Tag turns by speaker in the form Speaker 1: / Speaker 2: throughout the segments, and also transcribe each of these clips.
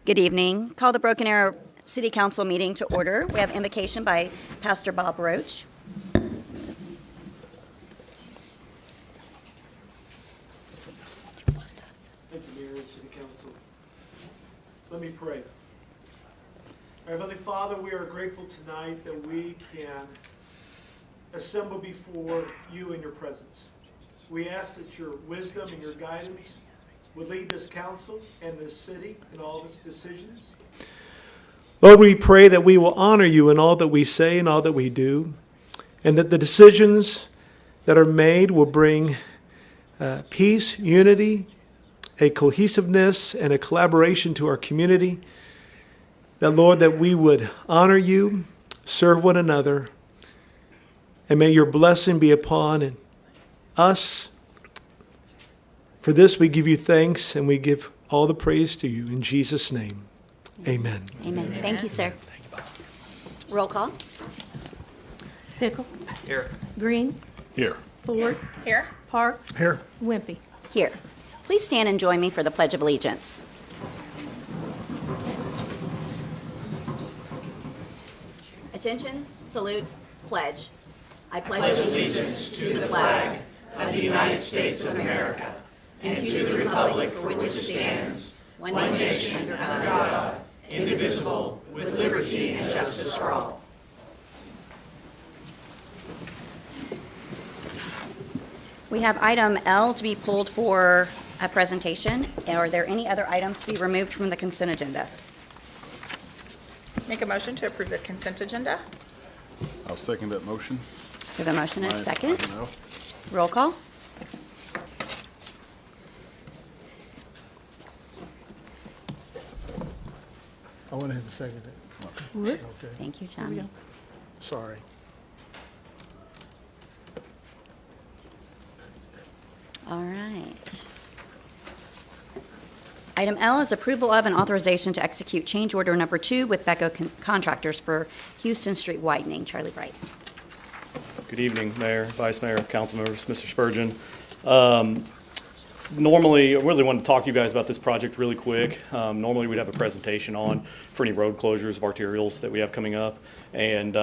Speaker 1: Good evening. Call the Broken Arrow City Council meeting to order. We have invocation by Pastor Bob Roach.
Speaker 2: Thank you, Mayor and City Council. Let me pray. Our Heavenly Father, we are grateful tonight that we can assemble before you in your presence. We ask that your wisdom and your guidance would lead this council and this city in all of its decisions. Lord, we pray that we will honor you in all that we say and all that we do, and that the decisions that are made will bring peace, unity, a cohesiveness, and a collaboration to our community. That, Lord, that we would honor you, serve one another, and may your blessing be upon us. For this we give you thanks, and we give all the praise to you. In Jesus' name, amen.
Speaker 1: Amen. Thank you, sir. Roll call.
Speaker 3: Pickle.
Speaker 4: Here.
Speaker 3: Green.
Speaker 4: Here.
Speaker 3: Ford.
Speaker 5: Here.
Speaker 3: Parks.
Speaker 4: Here.
Speaker 3: Wimpy.
Speaker 1: Here. Please stand and join me for the Pledge of Allegiance. Attention, salute, pledge. I pledge allegiance to the flag of the United States of America and to the republic for which it stands, one nation under God, indivisible, with liberty and justice for all. We have item L to be pulled for a presentation. Are there any other items to be removed from the consent agenda?
Speaker 5: Make a motion to approve the consent agenda.
Speaker 4: I'll second that motion.
Speaker 1: We have a motion and a second.
Speaker 4: I know.
Speaker 1: Roll call.
Speaker 6: I went ahead and seconded it.
Speaker 3: Whoops.
Speaker 6: Okay,
Speaker 1: Thank you, Tommy.
Speaker 6: sorry.
Speaker 1: All right. Item L is approval of and authorization to execute change order number 2 with Becco Contractors for Houston Street widening. Charlie Bright.
Speaker 7: Good evening, Mayor, Vice Mayor, council members, Mr. Spurgeon. Normally, I really wanted to talk to you guys about this project really quick. Normally, we'd have a presentation on for any road closures of arterials that we have coming up. And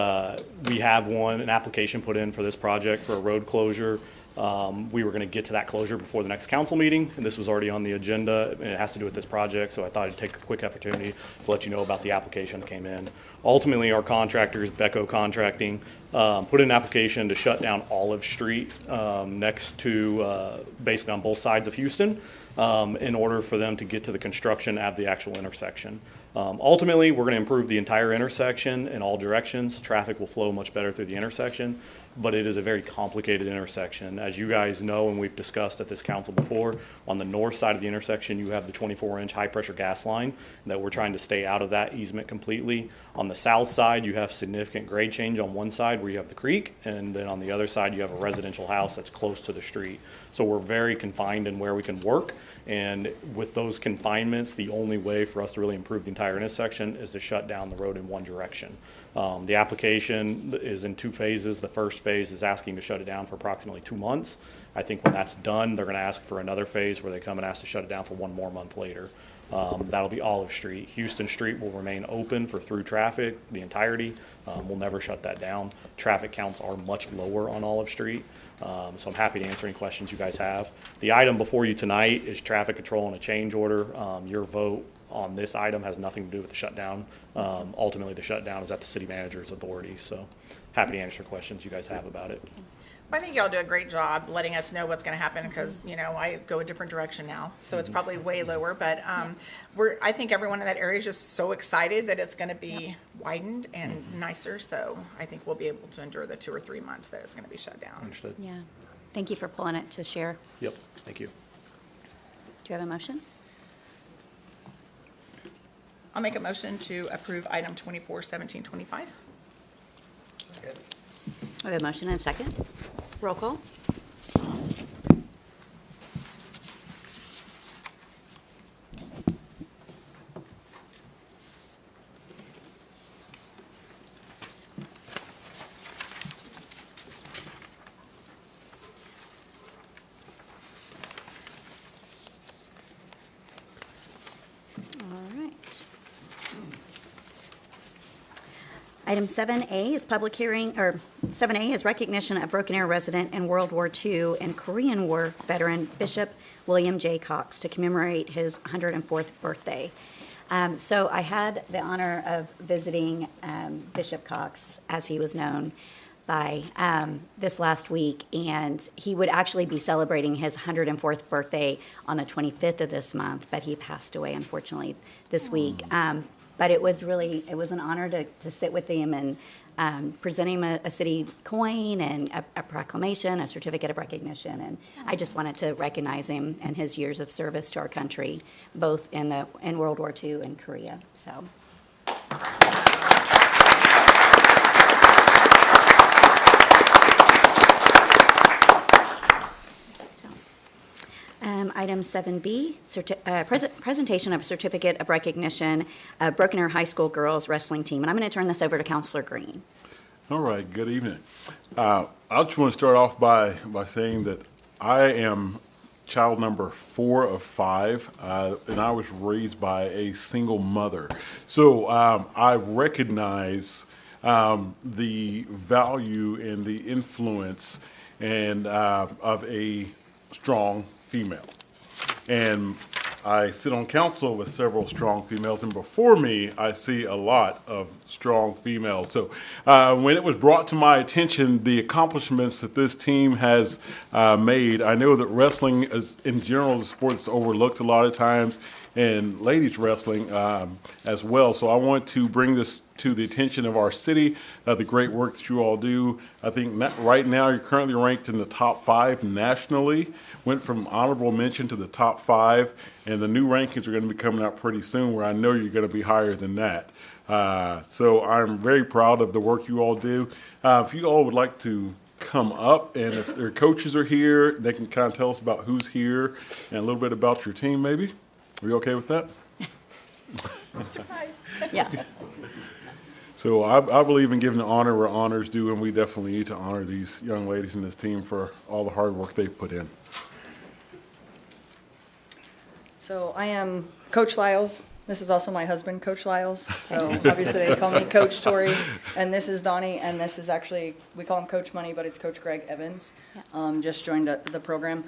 Speaker 7: we have an application put in for this project for a road closure. We were going to get to that closure before the next council meeting, and this was already on the agenda, and it has to do with this project, so I thought I'd take a quick opportunity to let you know about the application that came in. Ultimately, our contractors, Becco Contracting, put in an application to shut down Olive Street next to, basically on both sides of Houston, in order for them to get to the construction of the actual intersection. Ultimately, we're going to improve the entire intersection in all directions. Traffic will flow much better through the intersection, but it is a very complicated intersection. As you guys know, and we've discussed at this council before, on the north side of the intersection, you have the 24-inch high-pressure gas line that we're trying to stay out of that easement completely. On the south side, you have significant grade change on one side where you have the creek, and then on the other side, you have a residential house that's close to the street. So we're very confined in where we can work. And with those confinements, the only way for us to really improve the entire intersection is to shut down the road in one direction. The application is in 2 phases. The first phase is asking to shut it down for approximately 2 months. I think when that's done, they're going to ask for another phase where they come and ask to shut it down for 1 more month later. That'll be Olive Street. Houston Street will remain open for through traffic the entirety. We'll never shut that down. Traffic counts are much lower on Olive Street. So I'm happy to answer any questions you guys have. The item before you tonight is traffic control and a change order. Your vote on this item has nothing to do with the shutdown. Ultimately, the shutdown is at the city manager's authority. So happy to answer questions you guys have about it.
Speaker 5: Well, I think y'all do a great job letting us know what's going to happen because, you know, I go a different direction now. So it's probably way lower. But I think everyone in that area is just so excited that it's going to be widened and nicer. So I think we'll be able to endure the 2 or 3 months that it's going to be shut down.
Speaker 7: Understood.
Speaker 1: Yeah. Thank you for pulling it to share.
Speaker 7: Yep. Thank you.
Speaker 1: Do you have a motion?
Speaker 5: I'll make a motion to approve item 241725.
Speaker 1: We have a motion and a second. Roll call. All right. Item 7A is public hearing, or 7A is recognition of Broken Arrow resident in World War II and Korean War veteran Bishop William J. Cox to commemorate his 104th birthday. So I had the honor of visiting Bishop Cox, as he was known, by this last week, and he would actually be celebrating his 104th birthday on the 25th of this month, but he passed away, unfortunately, this week. But it was an honor to sit with him and present him a city coin and a proclamation, a certificate of recognition, and I just wanted to recognize him and his years of service to our country, both in World War II and Korea. So. Item 7B, presentation of a certificate of recognition of Broken Arrow High School girls wrestling team. And I'm going to turn this over to Counselor Green.
Speaker 4: All right, good evening. I just want to start off by saying that I am child number 4 of 5, and I was raised by a single mother. So I recognize the value and the influence and of a strong female. And I sit on council with several strong females, and before me, I see a lot of strong females. So when it was brought to my attention, the accomplishments that this team has made, I know that wrestling is, in general, is a sport that's overlooked a lot of times, and ladies wrestling as well. So I want to bring this to the attention of our city, the great work that you all do. I think right now you're currently ranked in the top 5 nationally, went from honorable mention to the top 5, and the new rankings are going to be coming out pretty soon where I know you're going to be higher than that. So I'm very proud of the work you all do. If you all would like to come up, and if their coaches are here, they can kind of tell us about who's here and a little bit about your team maybe. Are you okay with that?
Speaker 5: Surprise.
Speaker 1: Yeah.
Speaker 4: So I believe in giving the honor where honor's due, and we definitely need to honor these young ladies in this team for all the hard work they've put in.
Speaker 8: So I am Coach Lyles. This is also my husband, Coach Lyles. So obviously they call me Coach Tori, and this is Donnie, and this is actually, we call him Coach Money, but it's Coach Greg Evans. Just joined the program.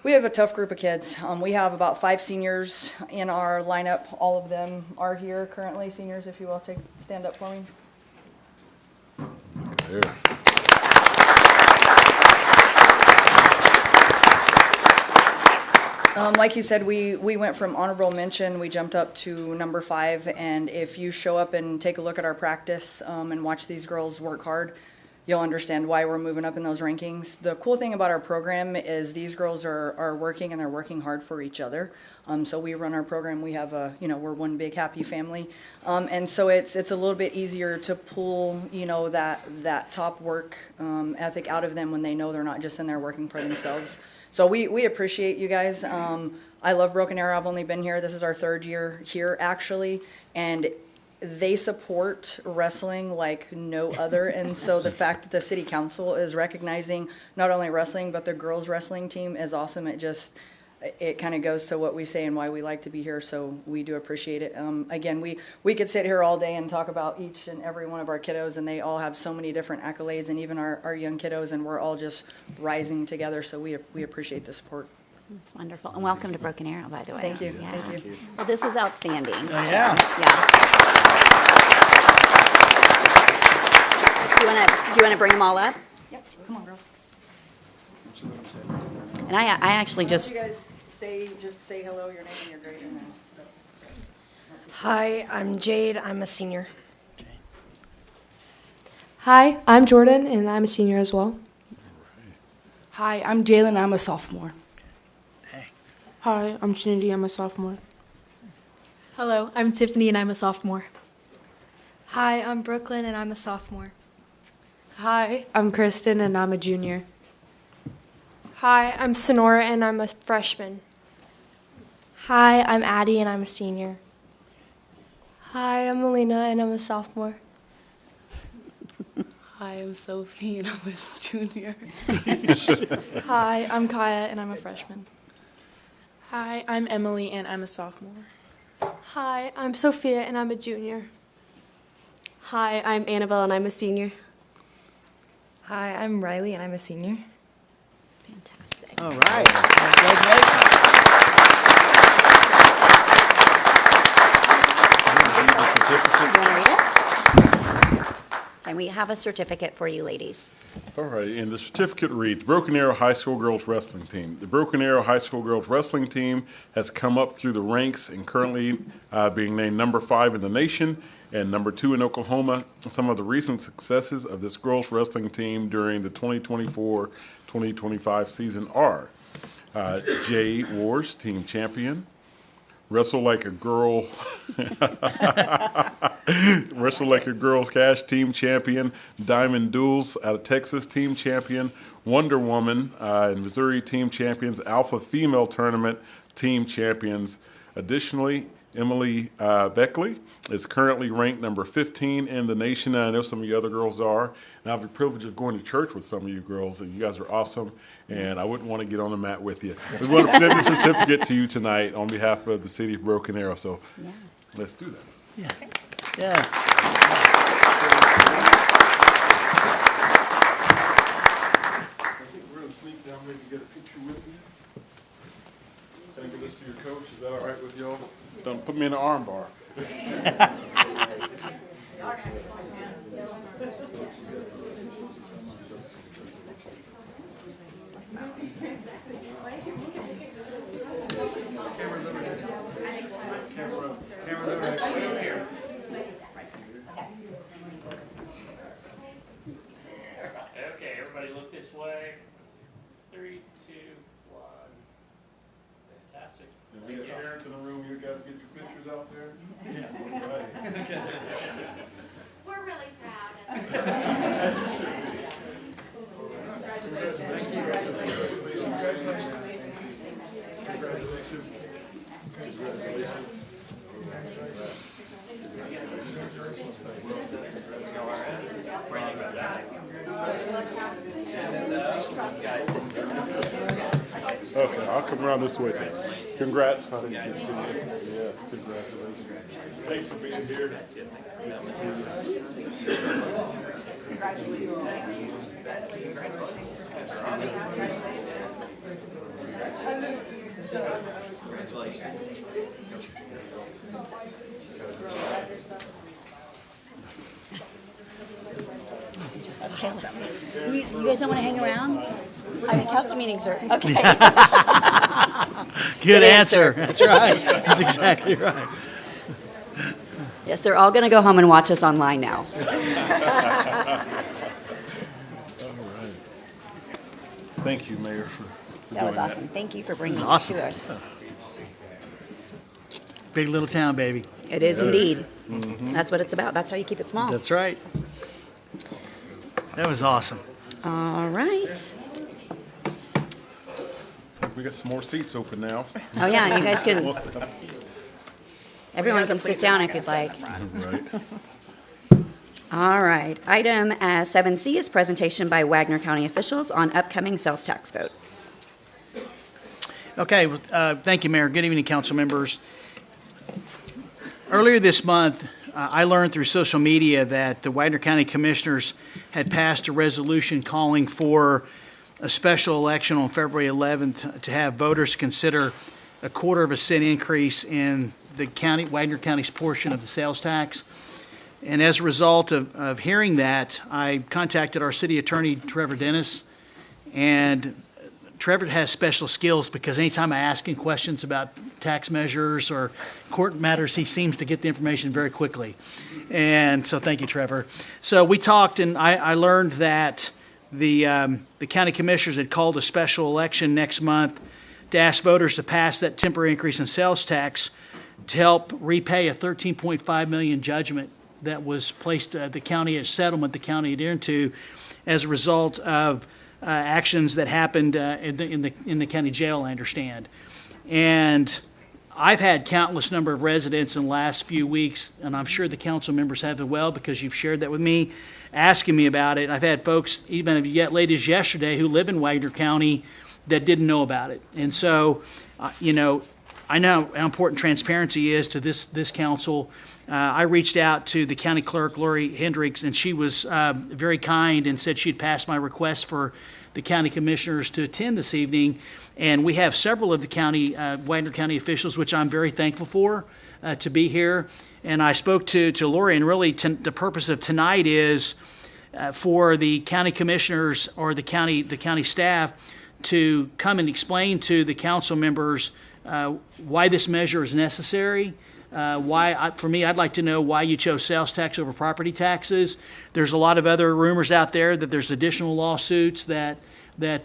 Speaker 8: We have a tough group of kids. We have about 5 seniors in our lineup. All of them are here currently. Seniors, if you will, stand up for me.
Speaker 4: There.
Speaker 8: Like you said, we went from honorable mention, we jumped up to number 5, and if you show up and take a look at our practice and watch these girls work hard, you'll understand why we're moving up in those rankings. The cool thing about our program is these girls are working, and they're working hard for each other. So we run our program, we have we're one big happy family. And so it's a little bit easier to pull, that top work ethic out of them when they know they're not just in there working for themselves. So we appreciate you guys. I love Broken Arrow. I've only been here. This is our 3rd year here, actually. And they support wrestling like no other. And so the fact that the city council is recognizing not only wrestling, but the girls wrestling team is awesome. It kind of goes to what we say and why we like to be here. So we do appreciate it. Again, we could sit here all day and talk about each and every one of our kiddos, and they all have so many different accolades, and even our young kiddos, and we're all just rising together. So we appreciate the support.
Speaker 1: That's wonderful. And welcome to Broken Arrow, by the way.
Speaker 8: Thank you.
Speaker 1: Yeah.
Speaker 8: Thank you.
Speaker 1: Well, this is outstanding.
Speaker 6: Yeah.
Speaker 1: Yeah. Do you want to bring them all up?
Speaker 8: Yep. Come on, girl.
Speaker 1: And I actually just,
Speaker 8: You guys say hello, your name and your grade, and then.
Speaker 9: Hi, I'm Jade. I'm a senior.
Speaker 10: Hi, I'm Jordan, and I'm a senior as well.
Speaker 11: Hi, I'm Jalen. I'm a sophomore.
Speaker 10: Hi, I'm Trinity. I'm a sophomore.
Speaker 3: Hello, I'm Tiffany and I'm a sophomore.
Speaker 9: Hi, I'm Brooklyn, and I'm a sophomore.
Speaker 10: Hi, I'm Kristen, and I'm a junior.
Speaker 12: Hi, I'm Sonora, and I'm a freshman.
Speaker 13: Hi, I'm Addie, and I'm a senior.
Speaker 12: Hi, I'm Melina, and I'm a sophomore.
Speaker 11: Hi, I'm Sophie, and I'm a junior.
Speaker 12: Hi, I'm Kaya, and I'm a freshman.
Speaker 10: Hi, I'm Emily, and I'm a sophomore.
Speaker 12: Hi, I'm Sophia, and I'm a junior.
Speaker 13: Hi, I'm Annabelle and I'm a senior.
Speaker 14: Hi, I'm Riley and I'm a senior.
Speaker 1: Fantastic.
Speaker 15: All right. Congratulations.
Speaker 1: And we have a certificate for you ladies.
Speaker 4: All right, and the certificate reads, Broken Arrow High School Girls Wrestling Team. The Broken Arrow High School Girls Wrestling Team has come up through the ranks and currently being named number 5 in the nation and number 2 in Oklahoma. Some of the recent successes of this girls wrestling team during the 2024-2025 season are Jay Wars, team champion. Wrestle Like a Girl, Wrestle Like a Girls Cash team champion. Diamond Duels out of Texas team champion. Wonder Woman in Missouri team champions. Alpha Female Tournament team champions. Additionally, Emily Beckley is currently ranked number 15 in the nation. And I know some of you other girls are. And I have the privilege of going to church with some of you girls, and you guys are awesome. And I wouldn't want to get on the mat with you. We want to present the certificate to you tonight on behalf of the city of Broken Arrow. So let's do that.
Speaker 15: Yeah. Yeah.
Speaker 4: I think we're going to sneak down maybe get a picture with you. Thank you this to your coach. Is that all right with y'all? Don't put me in an arm bar.
Speaker 16: Okay, everybody look this way. 3, 2, 1. Fantastic.
Speaker 4: And we got parents in the room. You guys get your pictures out there? Yeah. All right.
Speaker 17: We're really proud of
Speaker 4: Okay, I'll come around this way too. Congrats, honey. Yes, congratulations. Thanks for being here.
Speaker 1: You guys don't want to hang around? I mean, council meetings are, okay.
Speaker 15: Good answer. That's right. That's exactly right.
Speaker 1: Yes, they're all going to go home and watch us online now.
Speaker 4: All right. Thank you, Mayor, for
Speaker 1: That was
Speaker 4: doing
Speaker 1: awesome. Thank you for bringing it
Speaker 15: awesome.
Speaker 1: to us.
Speaker 15: Big little town, baby.
Speaker 1: It is indeed. That's what it's about. That's how you keep it small.
Speaker 15: That's right. That was awesome.
Speaker 1: All right.
Speaker 4: We got some more seats open now.
Speaker 1: Oh, yeah, and you guys can, everyone can sit down if you'd like.
Speaker 4: Right.
Speaker 1: All right. Item 7C is presentation by Wagner County officials on upcoming sales tax vote.
Speaker 15: Okay, thank you, Mayor. Good evening, council members. Earlier this month, I learned through social media that the Wagner County Commissioners had passed a resolution calling for a special election on February 11th to have voters consider a 1/4 cent increase in the county, Wagner County's portion of the sales tax. And as a result of hearing that, I contacted our city attorney, Trevor Dennis, and Trevor has special skills because anytime I ask him questions about tax measures or court matters, he seems to get the information very quickly. And so thank you, Trevor. So we talked, and I learned that the county commissioners had called a special election next month to ask voters to pass that temporary increase in sales tax to help repay a $13.5 million judgment that was placed the county as settlement the county had into as a result of actions that happened in the county jail, I understand. And I've had countless number of residents in the last few weeks, and I'm sure the council members have as well because you've shared that with me, asking me about it. I've had folks, even yet late as yesterday, who live in Wagner County that didn't know about it. And so, I know how important transparency is to this council. I reached out to the county clerk, Lori Hendricks, and she was very kind and said she'd passed my request for the county commissioners to attend this evening. And we have several of the county, Wagner County officials, which I'm very thankful for, to be here. And I spoke to Lori, and really the purpose of tonight is for the county commissioners or the county staff to come and explain to the council members why this measure is necessary. For me, I'd like to know why you chose sales tax over property taxes. There's a lot of other rumors out there that there's additional lawsuits that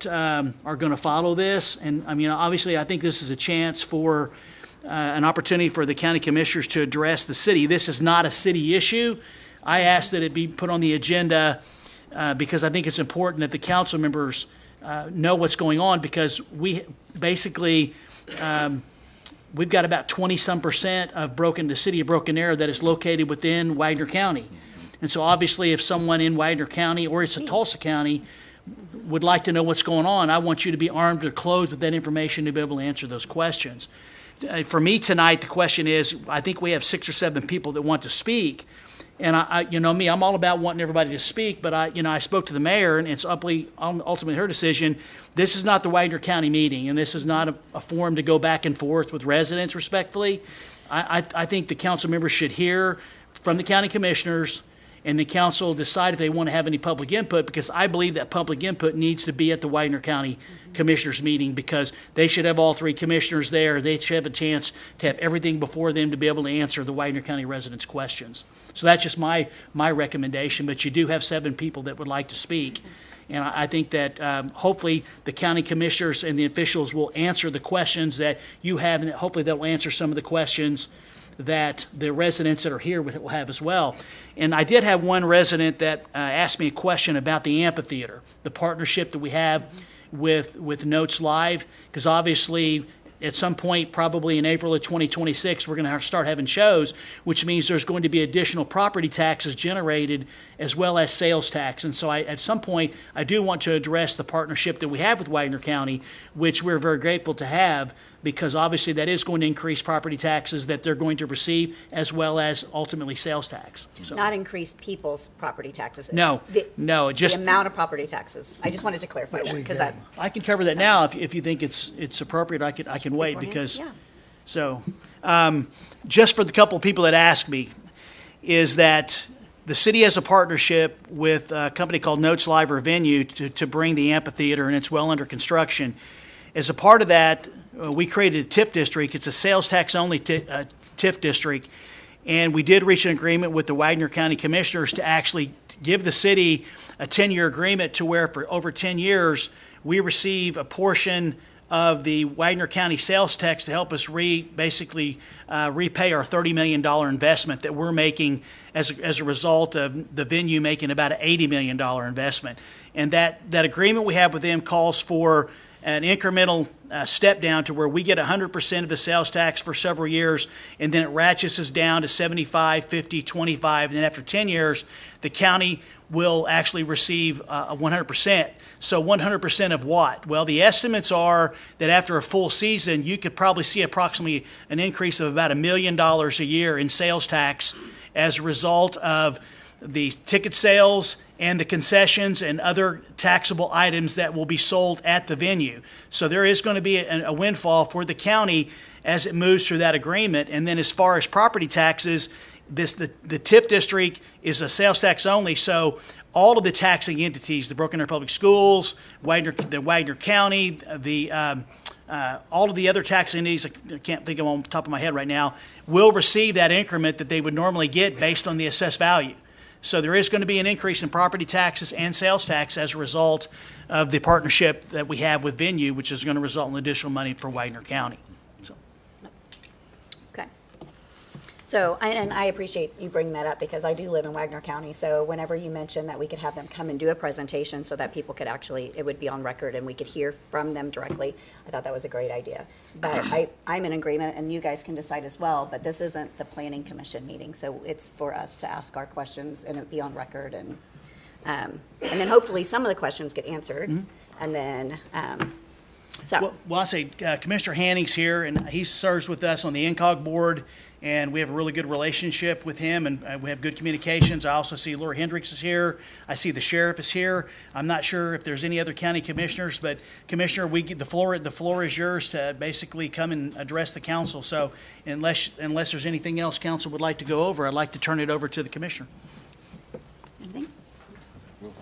Speaker 15: are going to follow this. And I mean, obviously, I think this is a chance for an opportunity for the county commissioners to address the city. This is not a city issue. I ask that it be put on the agenda because I think it's important that the council members know what's going on, because we basically we've got about 20-some% of the city of Broken Arrow that is located within Wagner County. And so obviously if someone in Wagner County or it's a Tulsa County would like to know what's going on, I want you to be armed or clothed with that information to be able to answer those questions. For me tonight, the question is, I think we have 6 or 7 people that want to speak. And you know me, I'm all about wanting everybody to speak, but I spoke to the mayor, and it's ultimately her decision. This is not the Wagner County meeting, and this is not a forum to go back and forth with residents respectfully. I think the council members should hear from the county commissioners, and the council decide if they want to have any public input, because I believe that public input needs to be at the Wagner County commissioners meeting, because they should have all 3 commissioners there. They should have a chance to have everything before them to be able to answer the Wagner County residents' questions. So that's just my recommendation, but you do have 7 people that would like to speak. And I think that hopefully the county commissioners and the officials will answer the questions that you have, and hopefully they'll answer some of the questions that the residents that are here will have as well. And I did have one resident that asked me a question about the amphitheater, the partnership that we have with Notes Live, because obviously at some point, probably in April of 2026, we're going to start having shows, which means there's going to be additional property taxes generated as well as sales tax. And so at some point, I do want to address the partnership that we have with Wagner County, which we're very grateful to have, because obviously that is going to increase property taxes that they're going to receive, as well as ultimately sales tax. So,
Speaker 1: Not increase people's property taxes.
Speaker 15: No, just
Speaker 1: the amount of property taxes. I just wanted to clarify that, because
Speaker 15: I can cover that now if you think it's appropriate. I can wait, because so just for the couple of people that asked me, is that the city has a partnership with a company called Notes Live or Venue to bring the amphitheater, and it's well under construction. As a part of that, we created a TIF district. It's a sales tax only TIF district, and we did reach an agreement with the Wagner County Commissioners to actually give the city a 10-year agreement to where for over 10 years we receive a portion of the Wagner County sales tax to help us basically repay our $30 million investment that we're making as a result of the venue making about an $80 million investment. And that agreement we have with them calls for an incremental step down to where we get 100% of the sales tax for several years, and then it ratchets us down to 75, 50, 25, and then after 10 years, the county will actually receive 100%. So 100% of what? Well, the estimates are that after a full season, you could probably see approximately an increase of about $1 million a year in sales tax as a result of the ticket sales and the concessions and other taxable items that will be sold at the venue. So there is going to be a windfall for the county as it moves through that agreement. And then as far as property taxes, the TIF district is a sales tax only, so all of the taxing entities, the Broken Arrow Public Schools, the Wagner County, all of the other tax entities, I can't think of them on the top of my head right now, will receive that increment that they would normally get based on the assessed value. So there is going to be an increase in property taxes and sales tax as a result of the partnership that we have with Venue, which is going to result in additional money for Wagner County.
Speaker 1: Okay. So, and I appreciate you bringing that up, because I do live in Wagner County. So whenever you mentioned that we could have them come and do a presentation so that people could actually, it would be on record and we could hear from them directly, I thought that was a great idea. But I'm in agreement, and you guys can decide as well, but this isn't the Planning Commission meeting, so it's for us to ask our questions and it be on record, and then hopefully some of the questions get answered, and then So,
Speaker 15: Well, I say Commissioner Hanning's here, and he serves with us on the INCOG board, and we have a really good relationship with him, and we have good communications. I also see Laura Hendricks is here. I see the sheriff is here. I'm not sure if there's any other county commissioners, but Commissioner, the floor is yours to basically come and address the council. So unless there's anything else council would like to go over, I'd like to turn it over to the commissioner.
Speaker 1: anything?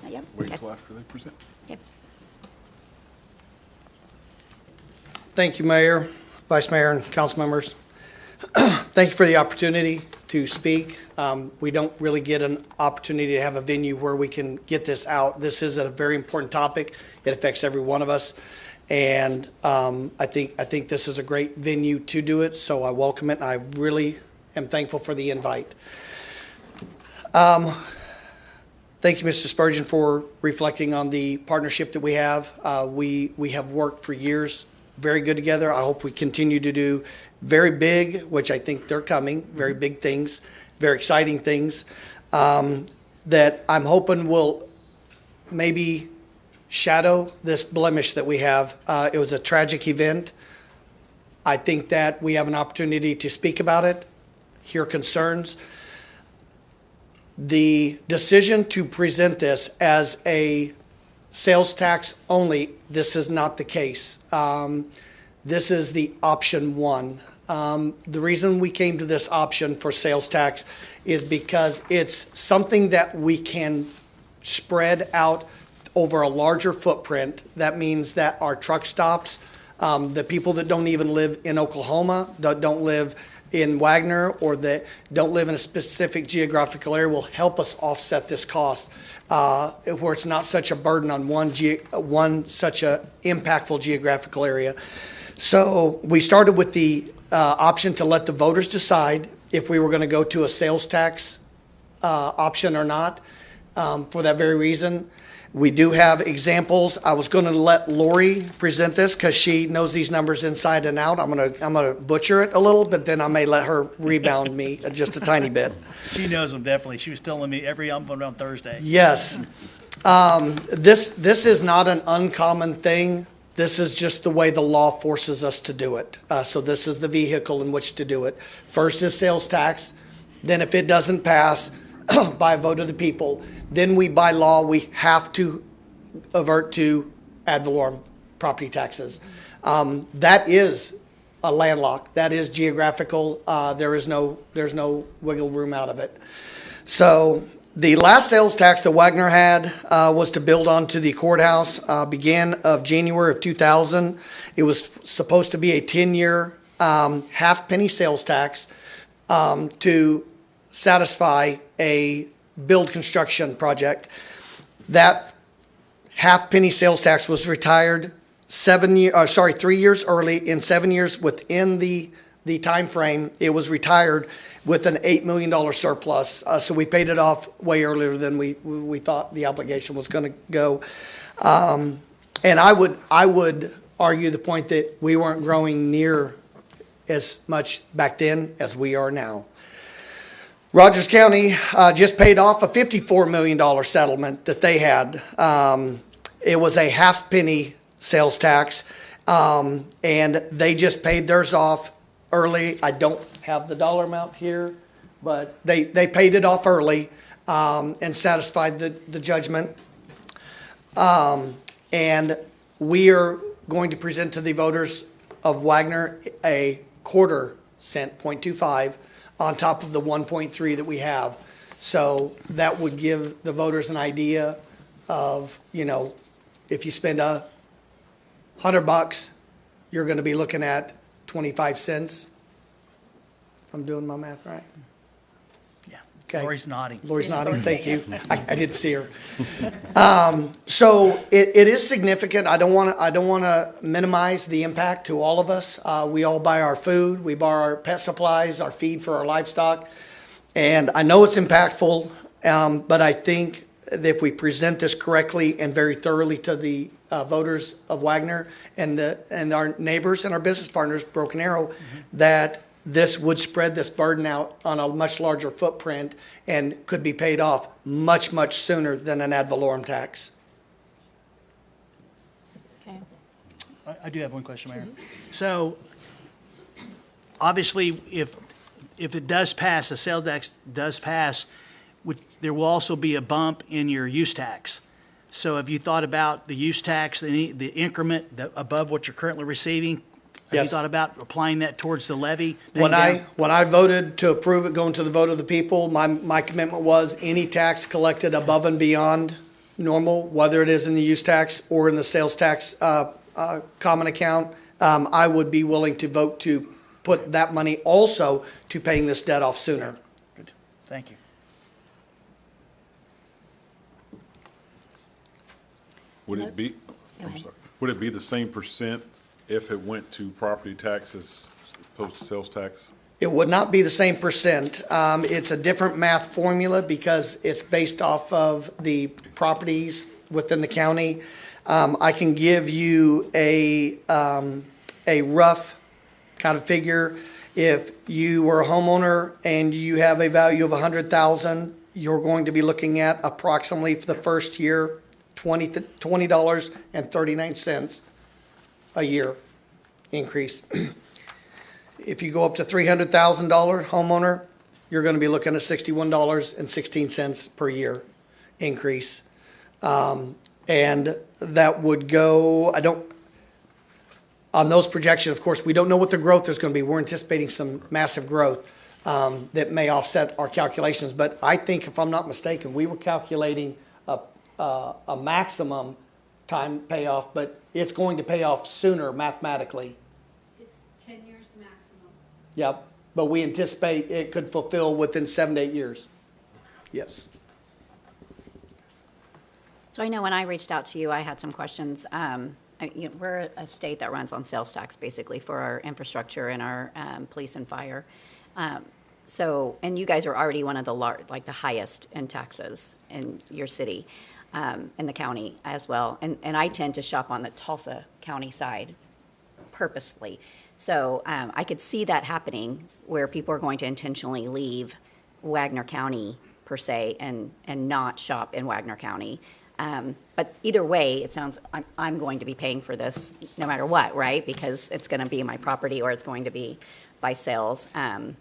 Speaker 1: Not yet?
Speaker 4: Wait
Speaker 1: Okay.
Speaker 4: until after they present.
Speaker 1: Okay.
Speaker 17: Thank you, Mayor, Vice Mayor, and council members. Thank you for the opportunity to speak. We don't really get an opportunity to have a venue where we can get this out. This is a very important topic. It affects every one of us. And I think this is a great venue to do it, so I welcome it, and I really am thankful for the invite. Thank you, Mr. Spurgeon, for reflecting on the partnership that we have. We have worked for years very good together. I hope we continue to do very big, which I think they're coming, very big things, very exciting things, that I'm hoping will maybe shadow this blemish that we have. It was a tragic event. I think that we have an opportunity to speak about it, hear concerns. The decision to present this as a sales tax only, this is not the case. This is the option one. The reason we came to this option for sales tax is because it's something that we can spread out over a larger footprint. That means that our truck stops, the people that don't even live in Oklahoma, that don't live in Wagner, or that don't live in a specific geographical area, will help us offset this cost, where it's not such a burden on one such a impactful geographical area. So we started with the option to let the voters decide if we were going to go to a sales tax option or not. For that very reason, we do have examples. I was going to let Lori present this because she knows these numbers inside and out. I'm gonna butcher it a little, but then I may let her rebound me just a tiny bit.
Speaker 15: She knows them definitely. She was telling me every on Thursday.
Speaker 17: Yes. This is not an uncommon thing. This is just the way the law forces us to do it. So this is the vehicle in which to do it. First is sales tax. Then if it doesn't pass by a vote of the people, then by law, we have to avert to ad valorem property taxes. That is a landlocked. That is geographical. There's no wiggle room out of it. So the last sales tax that Wagner had was to build onto the courthouse, began of January of 2000. It was supposed to be a 10-year half-penny sales tax to satisfy a build construction project. That half-penny sales tax was retired 3 years early. In 7 years within the time frame, it was retired with an $8 million surplus. So we paid it off way earlier than we thought the obligation was going to go. And I would argue the point that we weren't growing near as much back then as we are now. Rogers County just paid off a $54 million settlement that they had. It was a half-penny sales tax, and they just paid theirs off early. I don't have the dollar amount here, but they paid it off early and satisfied the judgment. And we are going to present to the voters of Wagner a quarter cent, 0.25, on top of the 1.3 that we have. So that would give the voters an idea of, if you spend $100, you're going to be looking at 25 cents. If I'm doing my math right.
Speaker 15: Yeah.
Speaker 17: Okay.
Speaker 15: Lori's nodding.
Speaker 17: Lori's nodding. Thank you. I didn't see her. So it is significant. I don't want to minimize the impact to all of us. We all buy our food. We buy our pet supplies, our feed for our livestock. And I know it's impactful, but I think that if we present this correctly and very thoroughly to the voters of Wagner and our neighbors and our business partners, Broken Arrow, that this would spread this burden out on a much larger footprint and could be paid off much, much sooner than an ad valorem tax.
Speaker 1: Okay.
Speaker 15: I do have one question, Mayor. So, obviously, if it does pass, the sales tax does pass, there will also be a bump in your use tax. So have you thought about the use tax, the increment above what you're currently receiving? Have
Speaker 17: Yes.
Speaker 15: you thought about applying that towards the levy?
Speaker 17: When I voted to approve it, going to the vote of the people, my commitment was any tax collected above and beyond normal, whether it is in the use tax or in the sales tax common account, I would be willing to vote to put that money also to paying this debt off sooner.
Speaker 15: Good. Thank you.
Speaker 4: Would it be, I'm sorry, would it be the same percent if it went to property taxes as opposed to sales tax?
Speaker 17: It would not be the same percent. It's a different math formula because it's based off of the properties within the county. I can give you a rough kind of figure. If you were a homeowner and you have a value of $100,000, you're going to be looking at approximately for the first year, $20.39 a year increase. If you go up to $300,000 homeowner, you're going to be looking at $61.16 per year increase. And that would go, on those projections, of course, we don't know what the growth is going to be. We're anticipating some massive growth that may offset our calculations. But I think, if I'm not mistaken, we were calculating a maximum time payoff, but it's going to pay off sooner mathematically.
Speaker 18: It's 10 years maximum.
Speaker 17: Yep, but we anticipate it could fulfill within 7 to 8 years. Yes.
Speaker 1: So I know when I reached out to you, I had some questions. We're a state that runs on sales tax, basically, for our infrastructure and our police and fire. And you guys are already one of the the highest in taxes in your city, in the county as well. And I tend to shop on the Tulsa County side purposefully. So I could see that happening where people are going to intentionally leave Wagner County per se and not shop in Wagner County. But either way, it sounds I'm going to be paying for this no matter what, right? Because it's going to be my property or it's going to be by sales.
Speaker 17: And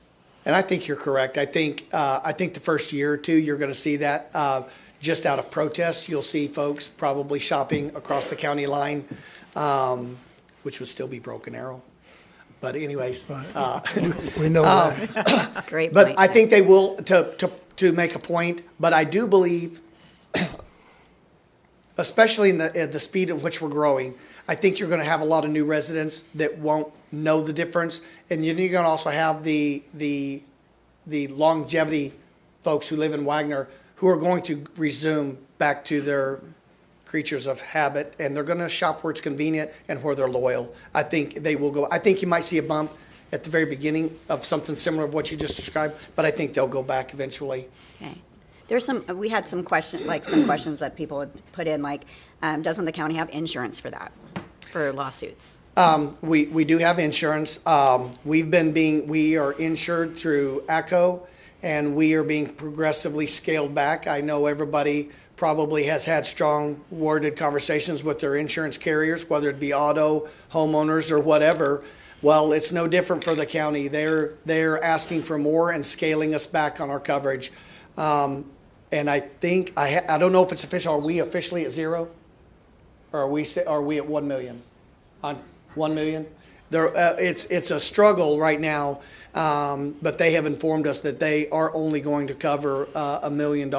Speaker 17: I think you're correct. I think the first year or two, you're going to see that just out of protest. You'll see folks probably shopping across the county line, which would still be Broken Arrow. But anyways,
Speaker 6: we know that.
Speaker 1: Great
Speaker 17: but
Speaker 1: point.
Speaker 17: I think they will to make a point. But I do believe, especially in the speed at which we're growing, I think you're going to have a lot of new residents that won't know the difference, and you're going to also have the longevity folks who live in Wagner who are going to resume back to their creatures of habit, and they're going to shop where it's convenient and where they're loyal. I think they will go. I think you might see a bump at the very beginning of something similar of what you just described, but I think they'll go back eventually.
Speaker 1: Okay. We had some questions that people had put in, like, doesn't the county have insurance for that, for lawsuits?
Speaker 17: We do have insurance. We are insured through ACO, and we are being progressively scaled back. I know everybody probably has had strong worded conversations with their insurance carriers, whether it be auto, homeowners, or whatever. Well, it's no different for the county. They're asking for more and scaling us back on our coverage. And I think, I don't know if it's official. Are we officially at zero? Or are we at 1 million? On 1 million? It's a struggle right now, but they have informed us that they are only going to cover $1 million.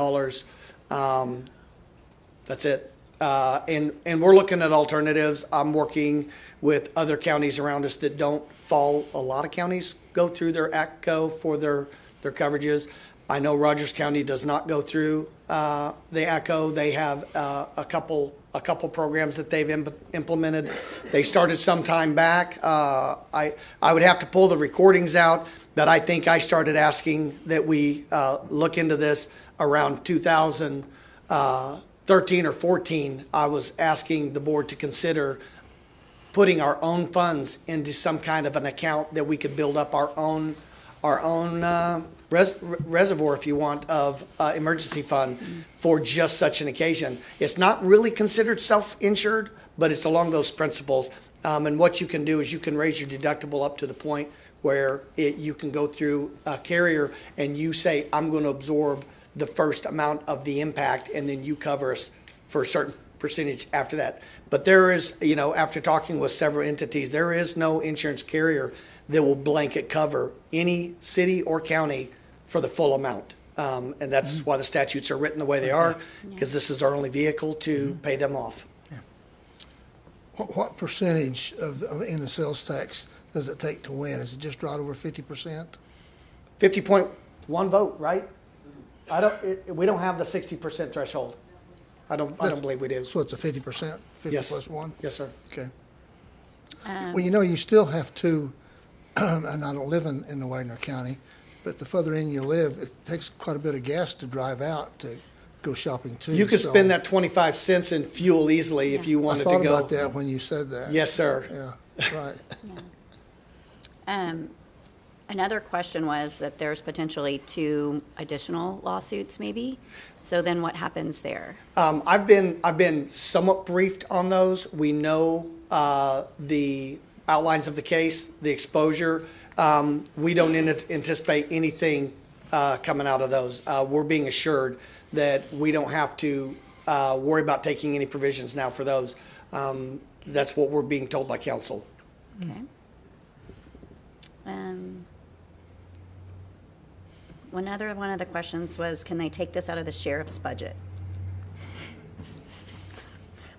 Speaker 17: That's it. And we're looking at alternatives. I'm working with other counties around us that don't fall. A lot of counties go through their ACO for their coverages. I know Rogers County does not go through the ACO. They have a couple programs that they've implemented. They started some time back. I would have to pull the recordings out, but I think I started asking that we look into this around 2013 or 14. I was asking the board to consider putting our own funds into some kind of an account that we could build up our own reservoir, if you want, of emergency fund for just such an occasion. It's not really considered self-insured, but it's along those principles. And what you can do is you can raise your deductible up to the point where you can go through a carrier and you say, I'm going to absorb the first amount of the impact, and then you cover us for a certain percentage after that. But there is, after talking with several entities, there is no insurance carrier that will blanket cover any city or county for the full amount. And that's why the statutes are written the way they are, because this is our only vehicle to pay them off.
Speaker 6: What percentage in the sales tax does it take to win? Is it just right over 50%?
Speaker 17: 50.1 vote, right? We don't have the 60% threshold. I don't believe we do.
Speaker 6: So it's a 50%, 50
Speaker 17: Yes.
Speaker 6: plus 1?
Speaker 17: Yes, sir.
Speaker 6: Okay. Well, you still have to, and I don't live in the Wagner County, but the further in you live, it takes quite a bit of gas to drive out to go shopping too.
Speaker 17: You could spend that 25 cents in fuel easily if you wanted to go.
Speaker 6: I thought about that when you said that.
Speaker 17: Yes, sir.
Speaker 6: Yeah, right.
Speaker 1: Another question was that there's potentially 2 additional lawsuits maybe. So then what happens there?
Speaker 17: I've been somewhat briefed on those. We know the outlines of the case, the exposure. We don't anticipate anything coming out of those. We're being assured that we don't have to worry about taking any provisions now for those. That's what we're being told by counsel.
Speaker 1: Okay. One of the questions was, can they take this out of the sheriff's budget?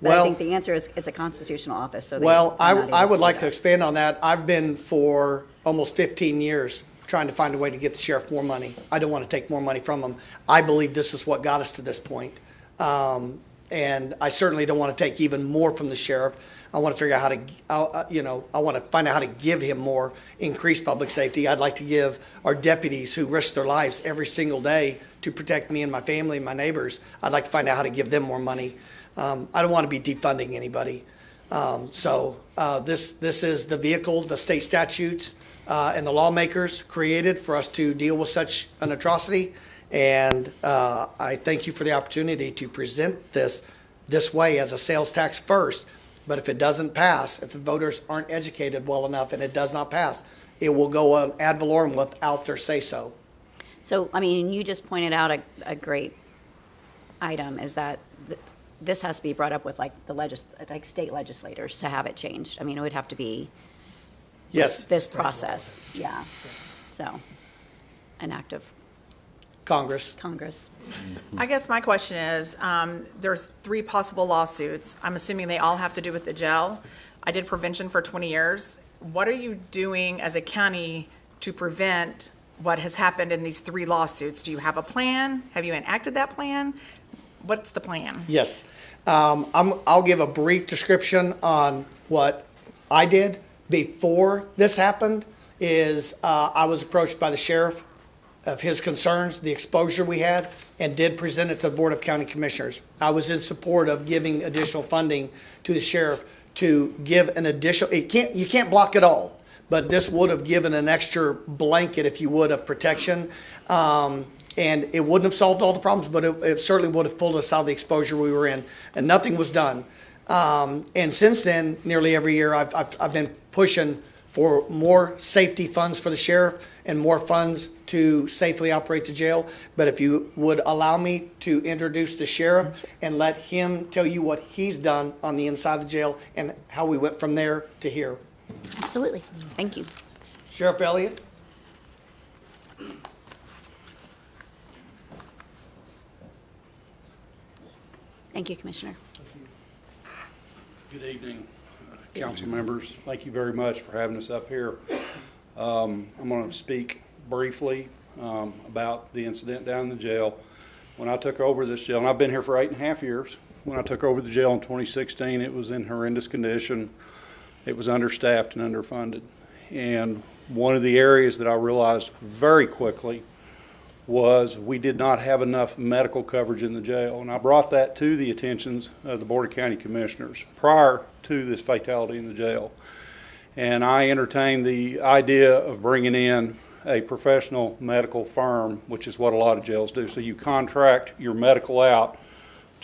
Speaker 1: But I think the answer is it's a constitutional office. So
Speaker 17: I would like to expand on that. I've been for almost 15 years trying to find a way to get the sheriff more money. I don't want to take more money from them. I believe this is what got us to this point. And I certainly don't want to take even more from the sheriff. I want to figure out how to, I want to find out how to give him more increased public safety. I'd like to give our deputies who risk their lives every single day to protect me and my family and my neighbors, I'd like to find out how to give them more money. I don't want to be defunding anybody. This is the vehicle, the state statutes and the lawmakers created for us to deal with such an atrocity. And I thank you for the opportunity to present this way as a sales tax first. But if it doesn't pass, if the voters aren't educated well enough and it does not pass, it will go ad valorem without their say-so.
Speaker 1: So, I mean, you just pointed out a great item is that this has to be brought up with like state legislators to have it changed. I mean, it would have to be this process. Yeah. So, an act of Congress.
Speaker 5: I guess my question is, there's 3 possible lawsuits. I'm assuming they all have to do with the jail. I did prevention for 20 years. What are you doing as a county to prevent what has happened in these 3 lawsuits? Do you have a plan? Have you enacted that plan? What's the plan?
Speaker 17: Yes. I'll give a brief description on what I did before this happened. I was approached by the sheriff of his concerns, the exposure we had, and did present it to the Board of County Commissioners. I was in support of giving additional funding to the sheriff to give an additional, you can't block it all, but this would have given an extra blanket, if you would, of protection. And it wouldn't have solved all the problems, but it certainly would have pulled us out of the exposure we were in, and nothing was done. And since then, nearly every year, I've been pushing for more safety funds for the sheriff and more funds to safely operate the jail. But if you would allow me to introduce the sheriff and let him tell you what he's done on the inside of the jail and how we went from there to here.
Speaker 1: Absolutely. Thank you.
Speaker 17: Sheriff Elliott.
Speaker 1: Thank you, Commissioner.
Speaker 19: Good evening, council members. Thank you very much for having us up here. I'm going to speak briefly about the incident down in the jail. When I took over this jail, and I've been here for 8.5 years, when I took over the jail in 2016, it was in horrendous condition. It was understaffed and underfunded. And one of the areas that I realized very quickly was we did not have enough medical coverage in the jail. And I brought that to the attentions of the Board of County Commissioners prior to this fatality in the jail. And I entertained the idea of bringing in a professional medical firm, which is what a lot of jails do. So you contract your medical out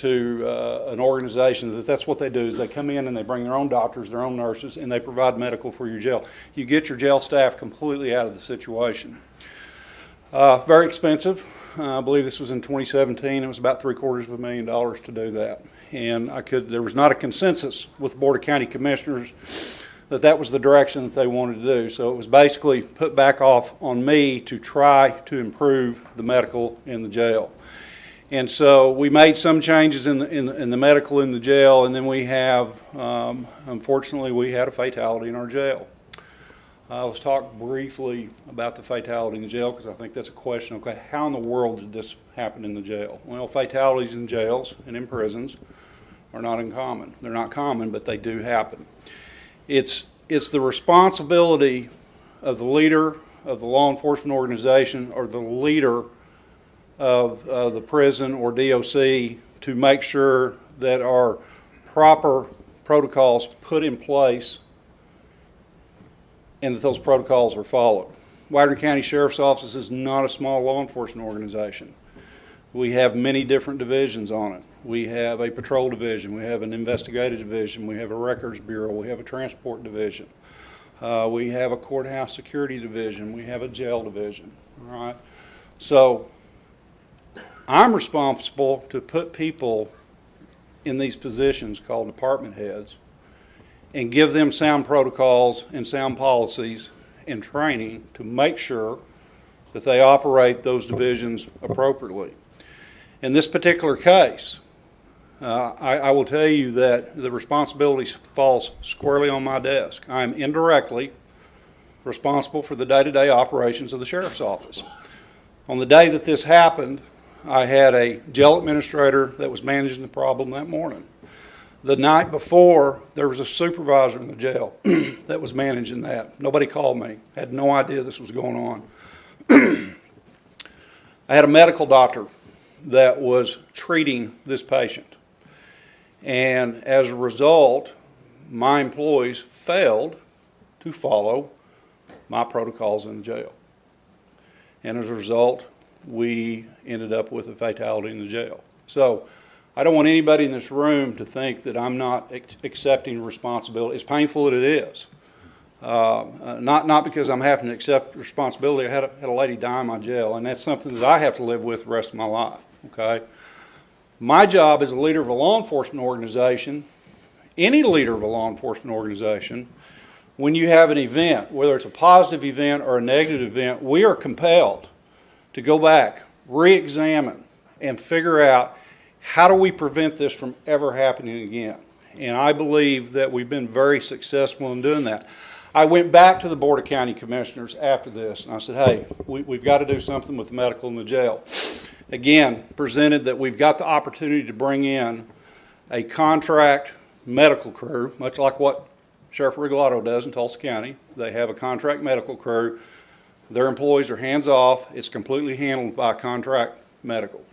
Speaker 19: to an organization that's what they do, is they come in and they bring their own doctors, their own nurses, and they provide medical for your jail. You get your jail staff completely out of the situation. Very expensive. I believe this was in 2017. It was about $750,000 to do that. And there was not a consensus with the Board of County Commissioners that was the direction that they wanted to do. So it was basically put back off on me to try to improve the medical in the jail. And so we made some changes in the medical in the jail, and then we have, unfortunately, we had a fatality in our jail. Let's talk briefly about the fatality in the jail, because I think that's a question. Okay, how in the world did this happen in the jail? Well, fatalities in jails and in prisons are not uncommon. They're not common, but they do happen. It's the responsibility of the leader of the law enforcement organization or the leader of the prison or DOC to make sure that our proper protocols put in place and that those protocols are followed. Wagner County Sheriff's Office is not a small law enforcement organization. We have many different divisions on it. We have a patrol division, we have an investigative division, we have a records bureau, we have a transport division, we have a courthouse security division, we have a jail division. All right? So I'm responsible to put people in these positions called department heads and give them sound protocols and sound policies and training to make sure that they operate those divisions appropriately. In this particular case, I will tell you that the responsibility falls squarely on my desk. I am indirectly responsible for the day-to-day operations of the Sheriff's Office. On the day that this happened, I had a jail administrator that was managing the problem that morning. The night before, there was a supervisor in the jail that was managing that. Nobody called me. I had no idea this was going on. I had a medical doctor that was treating this patient. And as a result, my employees failed to follow my protocols in the jail. And as a result, we ended up with a fatality in the jail. So I don't want anybody in this room to think that I'm not accepting responsibility. As painful as it is, not because I'm having to accept responsibility. I had a lady die in my jail, and that's something that I have to live with the rest of my life. Okay, my job as a leader of a law enforcement organization, any leader of a law enforcement organization, when you have an event, whether it's a positive event or a negative event, we are compelled to go back, re-examine, and figure out how do we prevent this from ever happening again. And I believe that we've been very successful in doing that. I went back to the Board of County Commissioners after this, and I said, hey, we've got to do something with the medical in the jail. Again, presented that we've got the opportunity to bring in a contract medical crew, much like what Sheriff Regalado does in Tulsa County. They have a contract medical crew. Their employees are hands-off. It's completely handled by contract medical.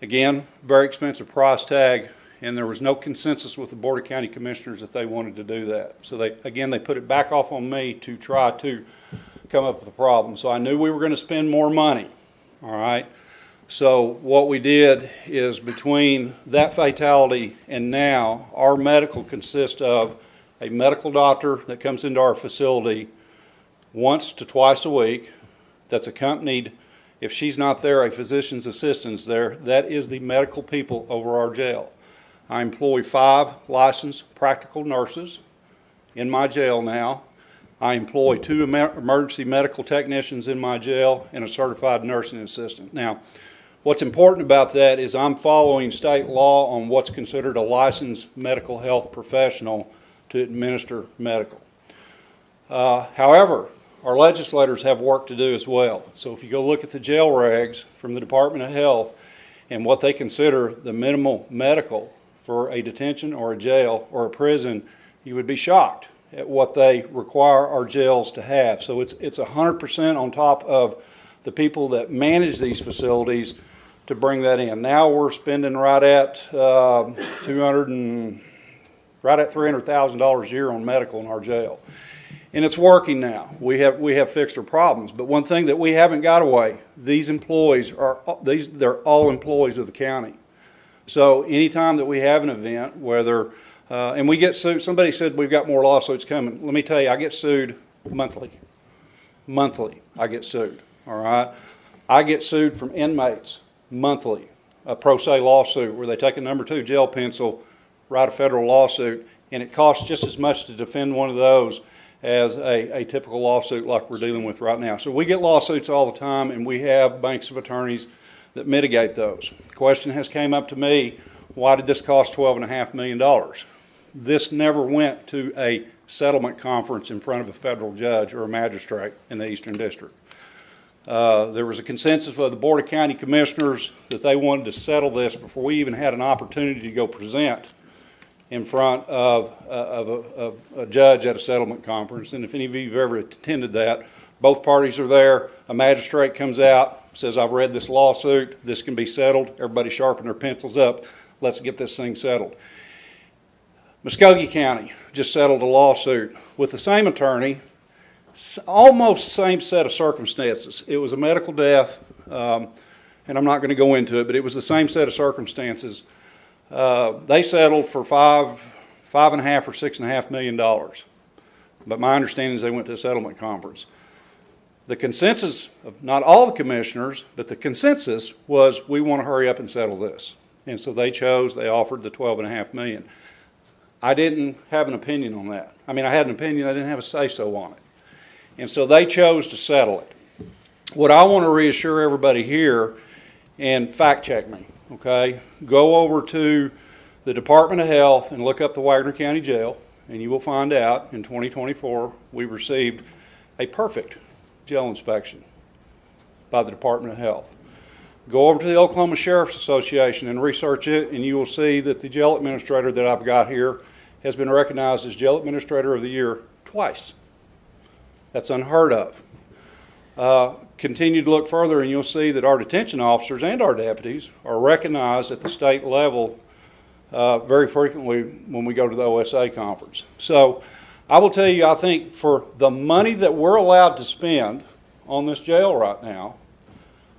Speaker 19: Again, very expensive price tag, and there was no consensus with the Board of County Commissioners that they wanted to do that. So they put it back off on me to try to come up with a problem. So I knew we were going to spend more money, all right? So what we did is between that fatality and now, our medical consists of a medical doctor that comes into our facility once to twice a week that's accompanied, if she's not there, a physician's assistant there. That is the medical people over our jail. I employ 5 licensed practical nurses in my jail now. I employ 2 emergency medical technicians in my jail and a certified nursing assistant. Now, what's important about that is I'm following state law on what's considered a licensed medical health professional to administer medical. However, our legislators have work to do as well. So if you go look at the jail regs from the Department of Health and what they consider the minimal medical for a detention or a jail or a prison, you would be shocked at what they require our jails to have. So it's 100% on top of the people that manage these facilities to bring that in. Now we're spending right at $300,000 a year on medical in our jail. And it's working now. We have fixed our problems. But one thing that we haven't got away, these employees they're all employees of the county. So anytime that we have an event, whether, and we get sued, somebody said we've got more lawsuits coming. Let me tell you, I get sued monthly. Monthly, I get sued, all right? I get sued from inmates monthly, a pro se lawsuit where they take a number 2 gel pencil, write a federal lawsuit, and it costs just as much to defend one of those as a typical lawsuit like we're dealing with right now. So we get lawsuits all the time, and we have banks of attorneys that mitigate those. The question has came up to me, why did this cost $12.5 million? This never went to a settlement conference in front of a federal judge or a magistrate in the Eastern District. There was a consensus of the Board of County Commissioners that they wanted to settle this before we even had an opportunity to go present in front of a judge at a settlement conference. And if any of you have ever attended that, both parties are there. A magistrate comes out, says, I've read this lawsuit. This can be settled. Everybody sharpen their pencils up. Let's get this thing settled. Muskogee County just settled a lawsuit with the same attorney, almost same set of circumstances. It was a medical death, and I'm not going to go into it, but it was the same set of circumstances. They settled for $5.5 or $6.5 million. But my understanding is they went to a settlement conference. The consensus of not all the commissioners, but the consensus was we want to hurry up and settle this. And so they offered the $12.5 million. I didn't have an opinion on that. I mean, I had an opinion, I didn't have a say-so on it. And so they chose to settle it. What I want to reassure everybody here, and fact check me, okay? Go over to the Department of Health and look up the Wagner County Jail, and you will find out in 2024 we received a perfect jail inspection by the Department of Health. Go over to the Oklahoma Sheriff's Association and research it, and you will see that the jail administrator that I've got here has been recognized as Jail Administrator of the Year twice. That's unheard of. Continue to look further, and you'll see that our detention officers and our deputies are recognized at the state level very frequently when we go to the OSA conference. So I will tell you, I think for the money that we're allowed to spend on this jail right now,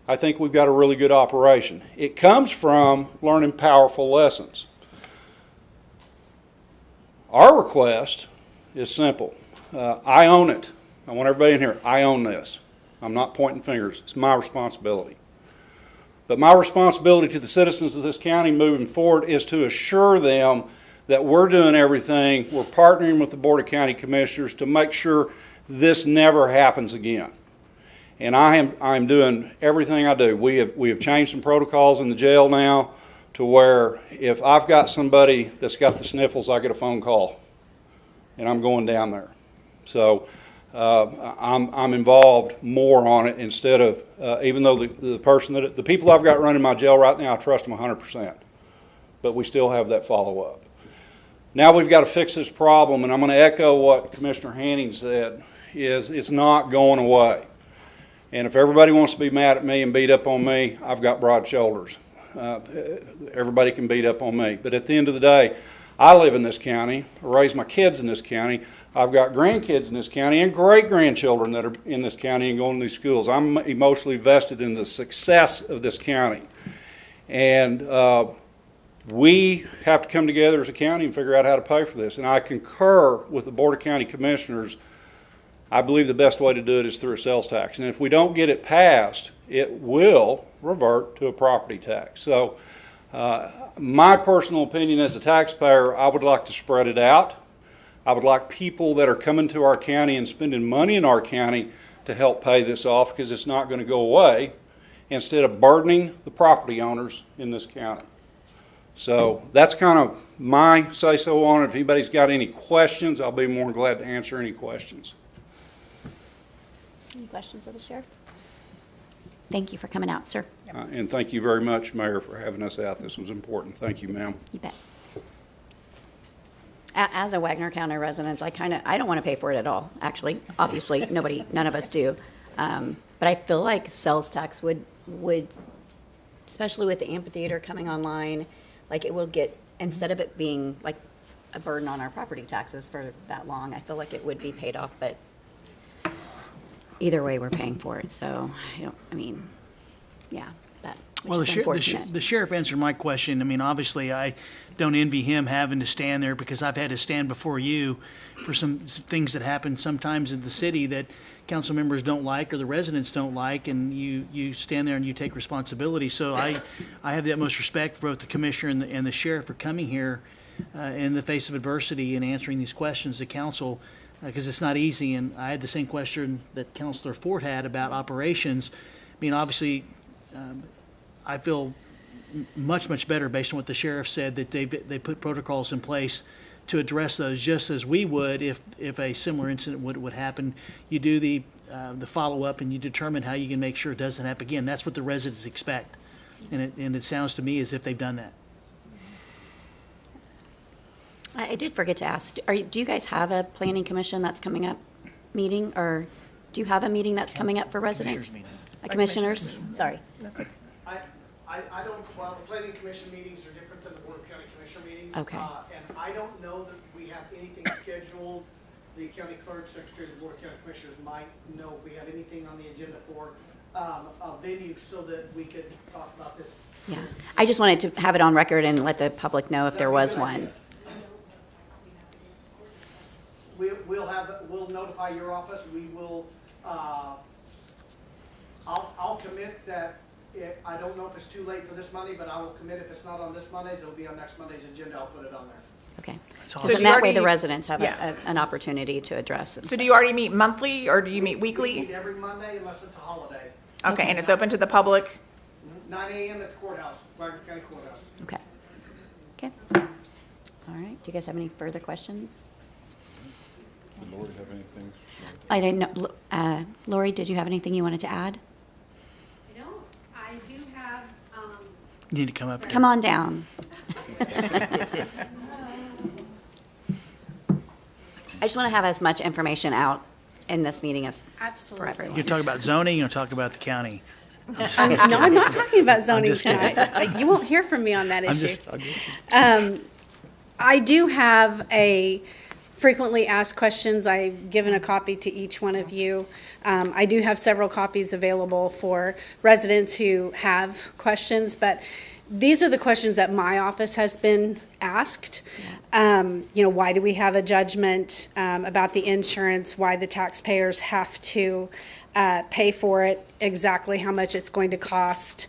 Speaker 19: I think we've got a really good operation. It comes from learning powerful lessons. Our request is simple. I own it. I want everybody in here, I own this. I'm not pointing fingers. It's my responsibility. But my responsibility to the citizens of this county moving forward is to assure them that we're doing everything, we're partnering with the Board of County Commissioners to make sure this never happens again. And I'm doing everything I do. We have changed some protocols in the jail now to where if I've got somebody that's got the sniffles, I get a phone call, and I'm going down there. So I'm involved more on it instead of even though the people I've got running my jail right now, I trust them 100%, but we still have that follow up. Now we've got to fix this problem, and I'm going to echo what Commissioner Hanning said: is it's not going away. And if everybody wants to be mad at me and beat up on me, I've got broad shoulders. Everybody can beat up on me. But at the end of the day, I live in this county, I raise my kids in this county, I've got grandkids in this county and great-grandchildren that are in this county and going to these schools. I'm emotionally vested in the success of this county. And we have to come together as a county and figure out how to pay for this. And I concur with the Board of County Commissioners. I believe the best way to do it is through a sales tax. And if we don't get it passed, it will revert to a property tax. So my personal opinion as a taxpayer, I would like to spread it out. I would like people that are coming to our county and spending money in our county to help pay this off, because it's not going to go away, instead of burdening the property owners in this county. So that's kind of my say-so on it. If anybody's got any questions, I'll be more than glad to answer any questions.
Speaker 1: Any questions of the sheriff? Thank you for coming out, sir.
Speaker 19: And thank you very much, Mayor, for having us out. This was important. Thank you, ma'am.
Speaker 1: You bet. As a Wagner County resident, I don't want to pay for it at all, actually. Obviously, none of us do. But I feel like sales tax would, especially with the amphitheater coming online, like it will get, instead of it being like a burden on our property taxes for that long, I feel like it would be paid off. But either way, we're paying for it. So, yeah, but
Speaker 15: Well,
Speaker 1: which is unfortunate.
Speaker 15: the sheriff answered my question. I mean, obviously, I don't envy him having to stand there because I've had to stand before you for some things that happen sometimes in the city that council members don't like or the residents don't like, and you stand there and you take responsibility. So I have the utmost respect for both the commissioner and the sheriff for coming here in the face of adversity and answering these questions to council, because it's not easy. And I had the same question that Councilor Ford had about operations. I mean, obviously, I feel much better based on what the sheriff said, that they put protocols in place to address those, just as we would if a similar incident would happen. You do the follow-up and you determine how you can make sure it doesn't happen again. That's what the residents expect, and it sounds to me as if they've done that.
Speaker 1: I did forget to ask, do you guys have a planning commission that's coming up meeting, or do you have a meeting that's coming up for residents? Commissioners? Sorry.
Speaker 17: I don't, well, the planning commission meetings are different than the Board of County Commissioner meetings.
Speaker 1: Okay.
Speaker 17: And I don't know that we have anything scheduled. The county clerk, secretary of the Board of County Commissioners might know if we have anything on the agenda for a venue so that we could talk about this.
Speaker 1: Yeah, I just wanted to have it on record and let the public know if there was one.
Speaker 17: We'll notify your office. We will, I'll commit that. I don't know if it's too late for this Monday, but I will commit if it's not on this Monday's, it'll be on next Monday's agenda. I'll put it on there.
Speaker 1: Okay.
Speaker 5: So
Speaker 1: So that way the residents have an opportunity to address it.
Speaker 5: So do you already meet monthly or do you meet weekly?
Speaker 17: We meet every Monday unless it's a holiday.
Speaker 5: Okay, and it's open to the public?
Speaker 17: 9 a.m. at the courthouse, Wagner County Courthouse.
Speaker 1: Okay. Okay. All right. Do you guys have any further questions?
Speaker 4: Does Lori have anything?
Speaker 1: I didn't know. Lori, did you have anything you wanted to add?
Speaker 18: I don't. I do have,
Speaker 15: You need to come up here.
Speaker 1: Come on down. I just want to have as much information out in this meeting as
Speaker 18: absolutely.
Speaker 1: for everyone.
Speaker 15: You're talking about zoning, you're talking about the county.
Speaker 18: No, I'm not talking about zoning
Speaker 15: just kidding.
Speaker 18: tonight. Like, you won't hear from me on that issue.
Speaker 15: I'm just kidding.
Speaker 18: I do have a frequently asked questions. I've given a copy to each one of you. I do have several copies available for residents who have questions, but these are the questions that my office has been asked. Why do we have a judgment about the insurance? Why the taxpayers have to pay for it? Exactly how much it's going to cost?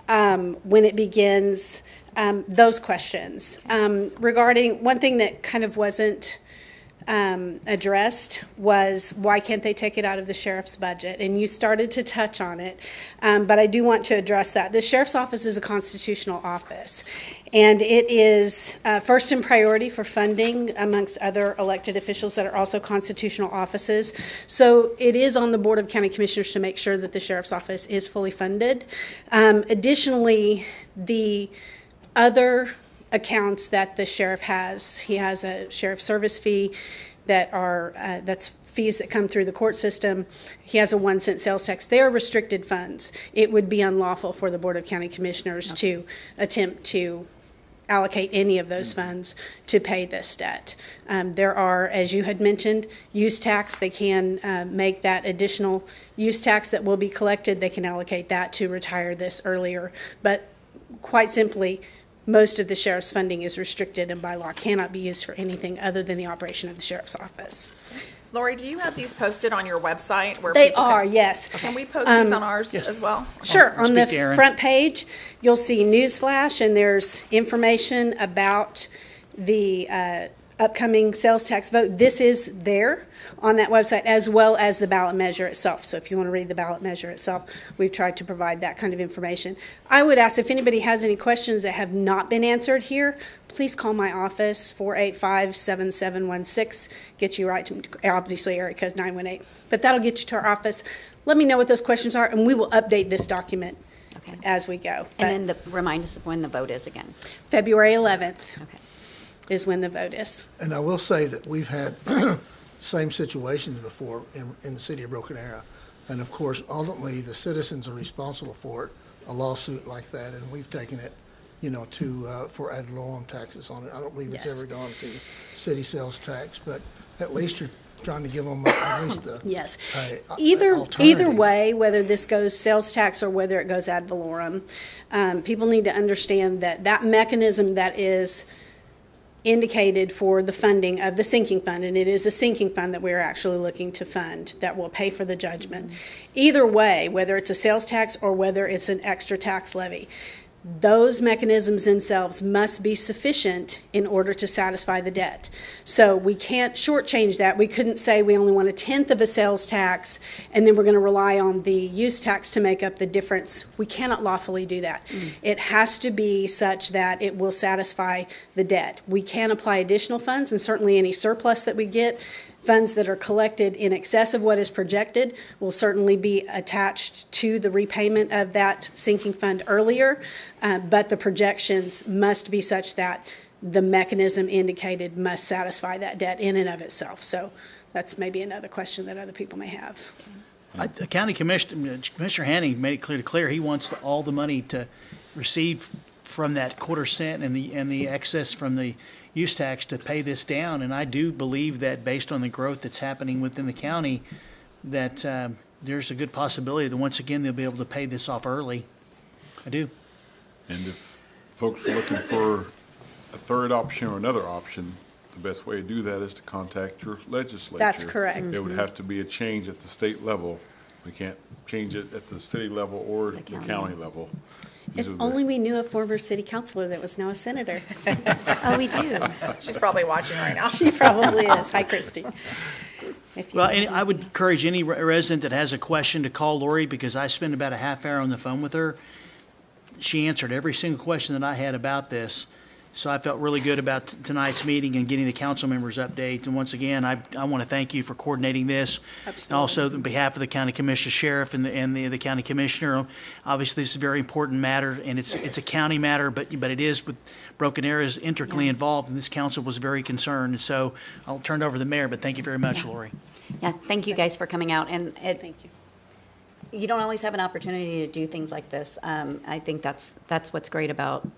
Speaker 18: When it begins? Those questions. Regarding one thing that kind of wasn't addressed was why can't they take it out of the sheriff's budget? And you started to touch on it, but I do want to address that. The sheriff's office is a constitutional office, and it is first in priority for funding amongst other elected officials that are also constitutional offices. So it is on the Board of County Commissioners to make sure that the sheriff's office is fully funded. Additionally, the other accounts that the sheriff has. He has a sheriff service fee that's fees that come through the court system. He has a 1 cent sales tax. They are restricted funds. It would be unlawful for the Board of County Commissioners to attempt to allocate any of those funds to pay this debt. There are, as you had mentioned, use tax. They can make that additional use tax that will be collected. They can allocate that to retire this earlier. But quite simply, most of the sheriff's funding is restricted and by law cannot be used for anything other than the operation of the sheriff's office.
Speaker 5: Lori, do you have these posted on your website? Where
Speaker 18: They
Speaker 5: people
Speaker 18: are,
Speaker 5: can,
Speaker 18: yes.
Speaker 5: Can we post these on ours as well?
Speaker 18: Sure. On the
Speaker 15: speak to Aaron.
Speaker 18: front page, you'll see newsflash, and there's information about the upcoming sales tax vote. This is there on that website, as well as the ballot measure itself. So if you want to read the ballot measure itself, we've tried to provide that kind of information. I would ask if anybody has any questions that have not been answered here, please call my office, 485-7716. Get you right to, obviously, area code 918. But that'll get you to our office. Let me know what those questions are, and we will update this document as we go.
Speaker 1: And then remind us of when the vote is again.
Speaker 18: February 11th is when the vote is.
Speaker 6: And I will say that we've had same situations before in the city of Broken Arrow. And of course, ultimately, the citizens are responsible for it, a lawsuit like that, and we've taken it, for ad valorem taxes on it. I don't believe it's ever gone to city sales tax, but at least trying to give them at least a.
Speaker 18: Yes.
Speaker 6: Either
Speaker 18: Either way, whether this goes sales tax or whether it goes ad valorem, people need to understand that that mechanism that is indicated for the funding of the sinking fund, and it is a sinking fund that we're actually looking to fund that will pay for the judgment. Either way, whether it's a sales tax or whether it's an extra tax levy, those mechanisms themselves must be sufficient in order to satisfy the debt. So we can't shortchange that. We couldn't say we only want 1/10 of a sales tax and then we're going to rely on the use tax to make up the difference. We cannot lawfully do that. It has to be such that it will satisfy the debt. We can apply additional funds, and certainly any surplus that we get, funds that are collected in excess of what is projected, will certainly be attached to the repayment of that sinking fund earlier, but the projections must be such that the mechanism indicated must satisfy that debt in and of itself. So that's maybe another question that other people may have.
Speaker 15: The county Commissioner Hanning made it clear he wants all the money to receive from that quarter cent and the excess from the use tax to pay this down. And I do believe that based on the growth that's happening within the county, that there's a good possibility that once again they'll be able to pay this off early. I do.
Speaker 4: And if folks are looking for a third option or another option, the best way to do that is to contact your legislature.
Speaker 18: That's correct.
Speaker 4: It would have to be a change at the state level. We can't change it at the city level or the county level.
Speaker 18: If only we knew a former city councilor that was now a senator.
Speaker 5: Oh, we do. She's probably watching right now.
Speaker 18: She probably is. Hi, Christy.
Speaker 15: Well, I would encourage any resident that has a question to call Lori, because I spent about a half hour on the phone with her. She answered every single question that I had about this. So I felt really good about tonight's meeting and getting the council members update. And once again, I want to thank you for coordinating this.
Speaker 18: Absolutely.
Speaker 15: And also on behalf of the county commissioner, sheriff, and the county commissioner. Obviously, this is a very important matter, and it's a county matter, but it is with Broken Arrow is intricately involved, and this council was very concerned. And so I'll turn it over to the mayor, but thank you very much, Lori.
Speaker 1: Yeah, thank you guys for coming out. And
Speaker 18: thank you.
Speaker 1: You don't always have an opportunity to do things like this. I think that's what's great about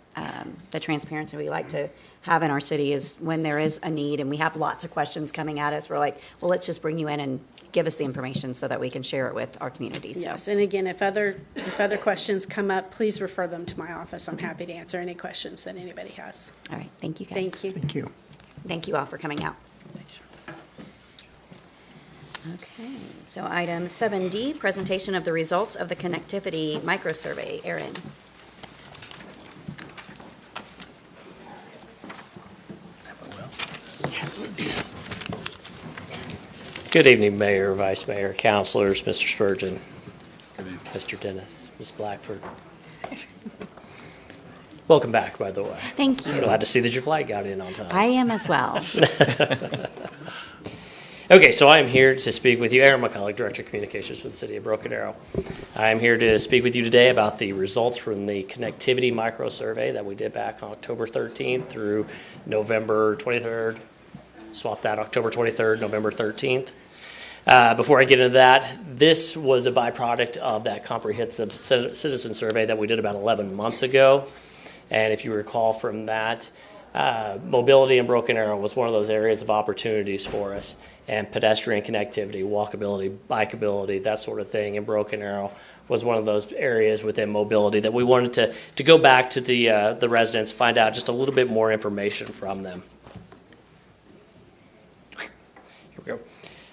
Speaker 1: the transparency we like to have in our city, is when there is a need and we have lots of questions coming at us, we're like, well, let's just bring you in and give us the information so that we can share it with our community. So.
Speaker 18: Yes, and again, if other questions come up, please refer them to my office. I'm happy to answer any questions that anybody has.
Speaker 1: All right, thank you guys.
Speaker 18: Thank you.
Speaker 6: Thank you.
Speaker 1: Thank you all for coming out. Okay, so item 7D, presentation of the results of the connectivity microsurvey. Erin.
Speaker 16: Good evening, Mayor, Vice Mayor, Councilors, Mr. Spurgeon, Mr. Dennis, Ms. Blackford. Welcome back, by the way.
Speaker 1: Thank you.
Speaker 16: Glad to see that your flight got in on time.
Speaker 1: I am as well.
Speaker 16: Okay, so I am here to speak with you, Aaron McCullough, Director of Communications for the City of Broken Arrow. I am here to speak with you today about the results from the connectivity microsurvey that we did back on October 13th through November 23rd. Swap that, October 23rd, November 13th. Before I get into that, this was a byproduct of that comprehensive citizen survey that we did about 11 months ago. And if you recall from that, mobility in Broken Arrow was one of those areas of opportunities for us. And pedestrian connectivity, walkability, bikeability, that sort of thing in Broken Arrow was one of those areas within mobility that we wanted to go back to the residents, find out just a little bit more information from them. Here we go.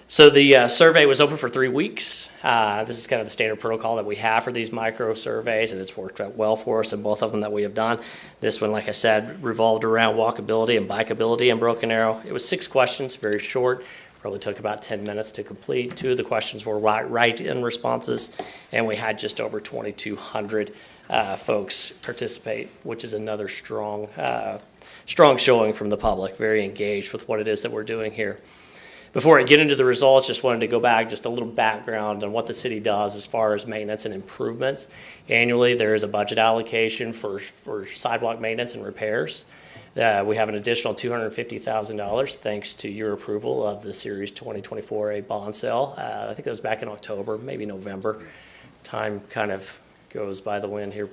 Speaker 16: So the survey was open for 3 weeks. This is kind of the standard protocol that we have for these micro surveys, and it's worked out well for us in both of them that we have done. This one, like I said, revolved around walkability and bikeability in Broken Arrow. It was 6 questions, very short. Probably took about 10 minutes to complete. 2 of the questions were write-in responses, and we had just over 2,200 folks participate, which is another strong showing from the public, very engaged with what it is that we're doing here. Before I get into the results, just wanted to go back just a little background on what the city does as far as maintenance and improvements. Annually, there is a budget allocation for sidewalk maintenance and repairs. We have an additional $250,000 thanks to your approval of the Series 2024A bond sale. I think that was back in October, maybe November. Time kind of goes by the wind here.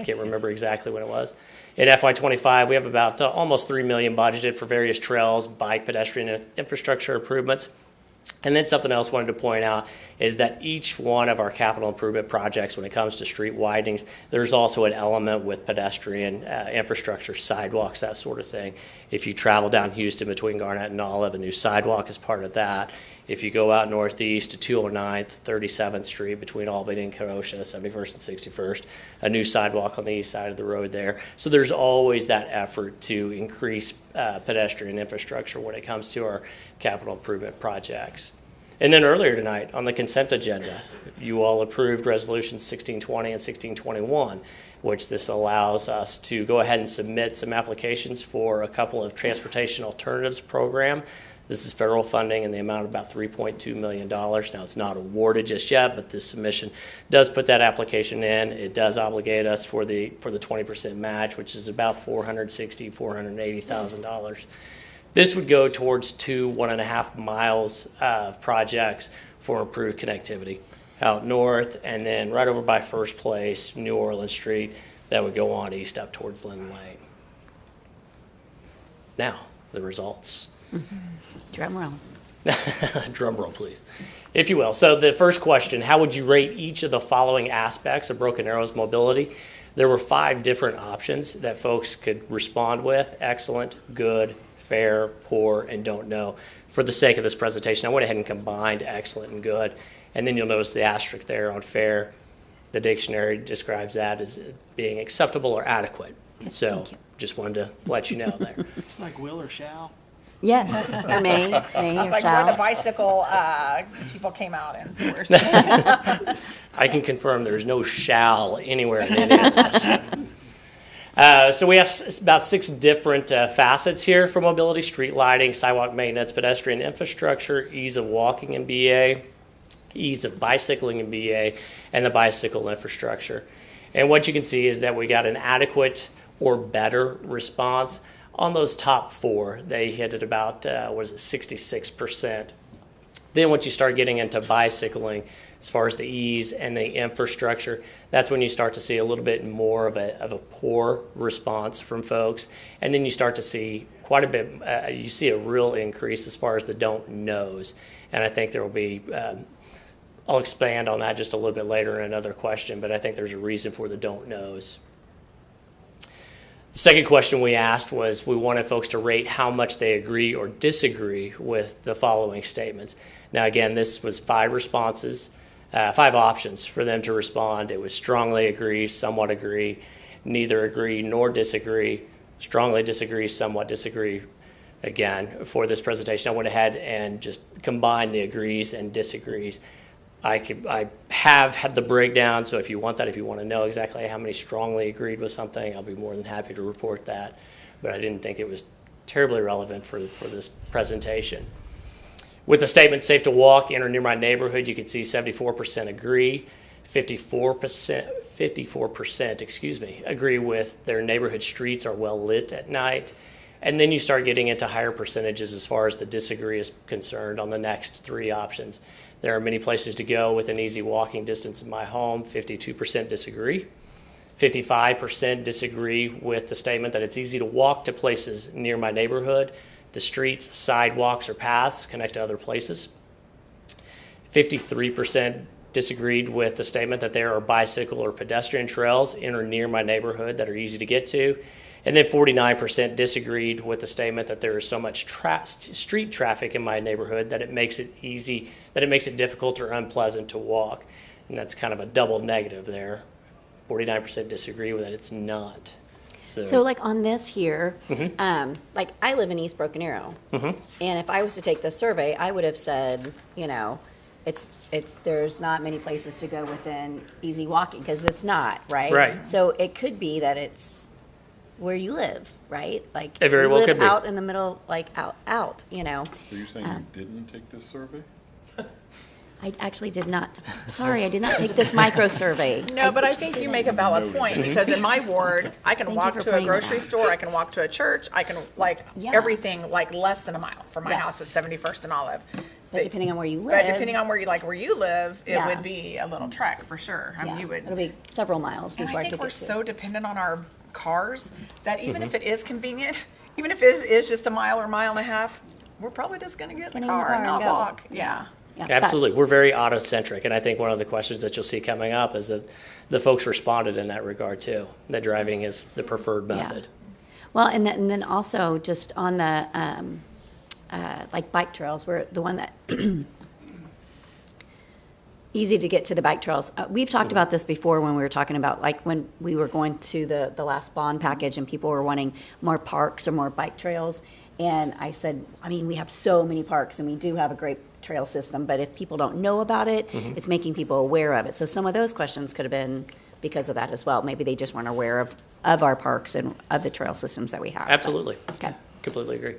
Speaker 16: Can't remember exactly when it was. In FY25, we have about almost $3 million budgeted for various trails, bike, pedestrian infrastructure improvements. And then something else I wanted to point out is that each one of our capital improvement projects, when it comes to street widenings, there's also an element with pedestrian infrastructure, sidewalks, that sort of thing. If you travel down Houston between Garnett and Olive, a new sidewalk is part of that. If you go out northeast to 209th, 37th Street between Albany and Kenosha, 71st and 61st, a new sidewalk on the east side of the road there. So there's always that effort to increase pedestrian infrastructure when it comes to our capital improvement projects. And then earlier tonight on the consent agenda, you all approved resolutions 1620 and 1621, which this allows us to go ahead and submit some applications for a couple of transportation alternatives program. This is federal funding in the amount of about $3.2 million. Now, it's not awarded just yet, but this submission does put that application in. It does obligate us for the 20% match, which is about $460,000, $480,000. This would go towards 1.5 miles of projects for improved connectivity out north, and then right over by First Place, New Orleans Street, that would go on east up towards Lynn Lane. Now, the results.
Speaker 1: Drum roll.
Speaker 16: Drum roll, please, if you will. So the first question, how would you rate each of the following aspects of Broken Arrow's mobility? There were 5 different options that folks could respond with: excellent, good, fair, poor, and don't know. For the sake of this presentation, I went ahead and combined excellent and good. And then you'll notice the asterisk there on fair. The dictionary describes that as being acceptable or adequate. So just wanted to let you know there.
Speaker 15: It's like will or shall.
Speaker 1: Yes, or may
Speaker 5: It's
Speaker 1: or
Speaker 5: like
Speaker 1: shall.
Speaker 5: where the bicycle people came out in.
Speaker 16: I can confirm there's no shall anywhere in any of this. So we have about 6 different facets here for mobility: street lighting, sidewalk maintenance, pedestrian infrastructure, ease of walking in BA, ease of bicycling in BA, and the bicycle infrastructure. And what you can see is that we got an adequate or better response on those top 4. They hit at about, 66%. Then once you start getting into bicycling, as far as the ease and the infrastructure, that's when you start to see a little bit more of a poor response from folks. And then you start to see quite a bit, you see a real increase as far as the don't knows. And I think there will be, I'll expand on that just a little bit later in another question, but I think there's a reason for the don't knows. The second question we asked was we wanted folks to rate how much they agree or disagree with the following statements. Now, again, this was 5 responses, 5 options for them to respond. It was strongly agree, somewhat agree, neither agree nor disagree, strongly disagree, somewhat disagree. Again, for this presentation, I went ahead and just combined the agrees and disagrees. I have had the breakdown, so if you want that, if you want to know exactly how many strongly agreed with something, I'll be more than happy to report that. But I didn't think it was terribly relevant for this presentation. With the statement safe to walk in or near my neighborhood, you can see 74% agree, 54% agree with their neighborhood streets are well lit at night. And then you start getting into higher percentages as far as the disagree is concerned on the next 3 options. There are many places to go within easy walking distance of my home. 52% disagree. 55% disagree with the statement that it's easy to walk to places near my neighborhood. The streets, sidewalks, or paths connect to other places. 53% disagreed with the statement that there are bicycle or pedestrian trails in or near my neighborhood that are easy to get to. And then 49% disagreed with the statement that there is so much street traffic in my neighborhood that it makes it difficult or unpleasant to walk. And that's kind of a double negative there. 49% disagree with it. It's not.
Speaker 1: So like on this here, like I live in East Broken Arrow. And if I was to take this survey, I would have said, there's not many places to go within easy walking, because it's not, right?
Speaker 16: Right.
Speaker 1: So it could be that it's where you live, right? Like
Speaker 16: it very well
Speaker 1: live
Speaker 16: could be
Speaker 1: out in the middle, like out.
Speaker 4: So you're saying you didn't take this survey?
Speaker 1: I actually did not. Sorry, I did not take this micro survey.
Speaker 5: No, but I think you make a valid point, because in my ward, I can walk to a grocery store, I can walk to a church, I can everything like less than a mile from my house at 71st and Olive.
Speaker 1: But depending on where you live.
Speaker 5: But depending on where you live, it would be a little trek for sure. I mean, you would.
Speaker 1: It'll be several miles before
Speaker 5: And I think
Speaker 1: could
Speaker 5: we're
Speaker 1: get to
Speaker 5: so dependent on our cars that even if it is convenient, even if it is just a mile or mile and a half, we're probably just going to get in the
Speaker 1: Get in the
Speaker 5: car
Speaker 1: car
Speaker 5: and
Speaker 1: and
Speaker 5: not
Speaker 1: go.
Speaker 5: walk. Yeah.
Speaker 1: Yeah,
Speaker 16: Absolutely. We're very auto-centric, and I think one of the questions that you'll see coming up is that the folks responded in that regard too, that driving is the preferred method.
Speaker 1: Well, and then also just on the, like bike trails, we're the one that, easy to get to the bike trails. We've talked about this before when we were talking about, like, when we were going to the last bond package and people were wanting more parks or more bike trails. And I said, I mean, we have so many parks and we do have a great trail system, but if people don't know about it, it's making people aware of it. So some of those questions could have been because of that as well. Maybe they just weren't aware of our parks and of the trail systems that we have.
Speaker 16: Absolutely.
Speaker 1: Okay.
Speaker 16: Completely agree.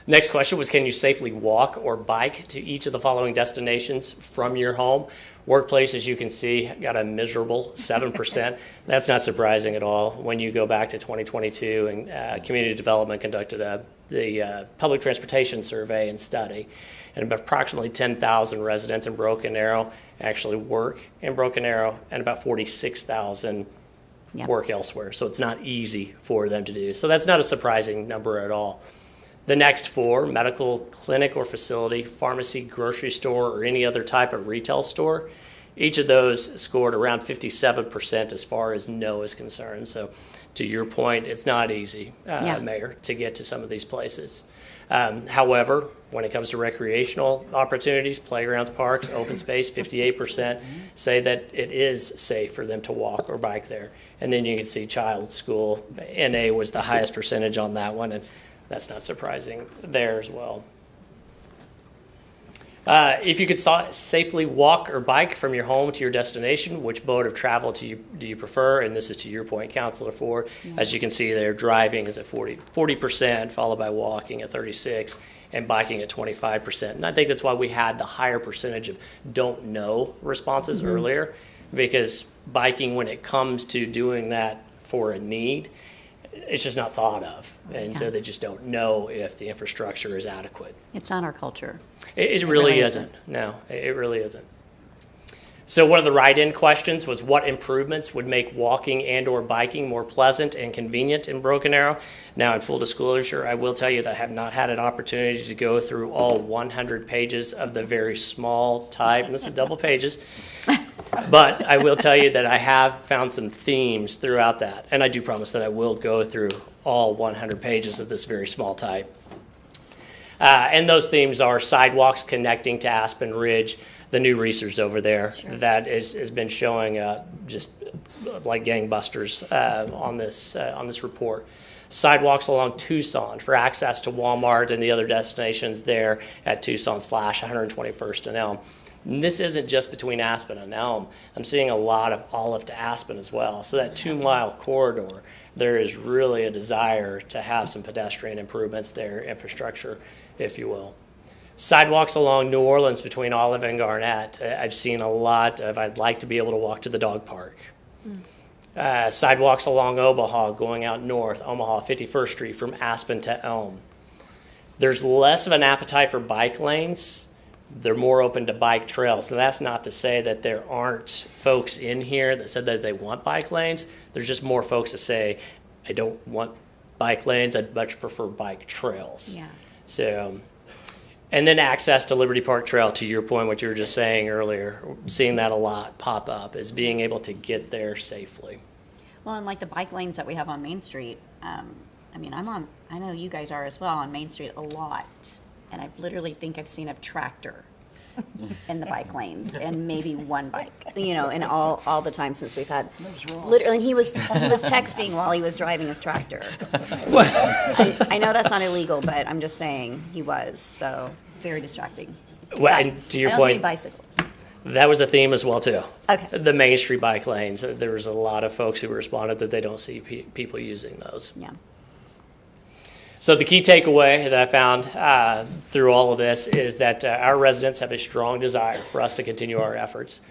Speaker 16: Next question was, can you safely walk or bike to each of the following destinations from your home? Workplace, as you can see, got a miserable 7%. That's not surprising at all. When you go back to 2022 and community development conducted the public transportation survey and study, and approximately 10,000 residents in Broken Arrow actually work in Broken Arrow, and about 46,000 work elsewhere. So it's not easy for them to do. So that's not a surprising number at all. The next four, medical clinic or facility, pharmacy, grocery store, or any other type of retail store, each of those scored around 57% as far as no is concerned. So to your point, it's not easy, Mayor, to get to some of these places. However, when it comes to recreational opportunities, playgrounds, parks, open space, 58% say that it is safe for them to walk or bike there. And then you can see child school, NA was the highest percentage on that one, and that's not surprising there as well. If you could safely walk or bike from your home to your destination, which mode of travel do you prefer? And this is to your point, Councilor Ford. As you can see there, driving is at 40%, followed by walking at 36%, and biking at 25%. And I think that's why we had the higher percentage of don't know responses earlier, because biking, when it comes to doing that for a need, it's just not thought of. And so they just don't know if the infrastructure is adequate.
Speaker 1: It's not our culture.
Speaker 16: It really isn't. No, it really isn't. So one of the write-in questions was, what improvements would make walking and or biking more pleasant and convenient in Broken Arrow? Now, in full disclosure, I will tell you that I have not had an opportunity to go through all 100 pages of the very small type, and this is double pages, but I will tell you that I have found some themes throughout that, and I do promise that I will go through all 100 pages of this very small type. And those themes are sidewalks connecting to Aspen Ridge, the new research over there that has been showing just like gangbusters on this report. Sidewalks along Tucson for access to Walmart and the other destinations there at Tucson / 121st and Elm. And this isn't just between Aspen and Elm. I'm seeing a lot of Olive to Aspen as well. So that 2-mile corridor, there is really a desire to have some pedestrian improvements there, infrastructure, if you will. Sidewalks along New Orleans between Olive and Garnett. I've seen a lot of, I'd like to be able to walk to the dog park. Sidewalks along Omaha going out north, Omaha 51st Street from Aspen to Elm. There's less of an appetite for bike lanes. They're more open to bike trails. Now, that's not to say that there aren't folks in here that said that they want bike lanes. There's just more folks that say, I don't want bike lanes, I'd much prefer bike trails.
Speaker 1: Yeah.
Speaker 16: So, and then access to Liberty Park Trail, to your point, what you were just saying earlier, seeing that a lot pop up, is being able to get there safely.
Speaker 1: Well, and like the bike lanes that we have on Main Street, I mean, I know you guys are as well on Main Street a lot, and I literally think I've seen a tractor in the bike lanes and maybe one bike, you know, in all the time since we've had. Literally, and he was texting while he was driving his tractor. I know that's not illegal, but I'm just saying he was, so very distracting.
Speaker 16: Well, and to your
Speaker 1: I don't see
Speaker 16: point,
Speaker 1: bicycles.
Speaker 16: that was a theme as well too.
Speaker 1: Okay.
Speaker 16: The Main Street bike lanes. There was a lot of folks who responded that they don't see people using those.
Speaker 1: Yeah.
Speaker 16: So the key takeaway that I found through all of this is that our residents have a strong desire for us to continue our efforts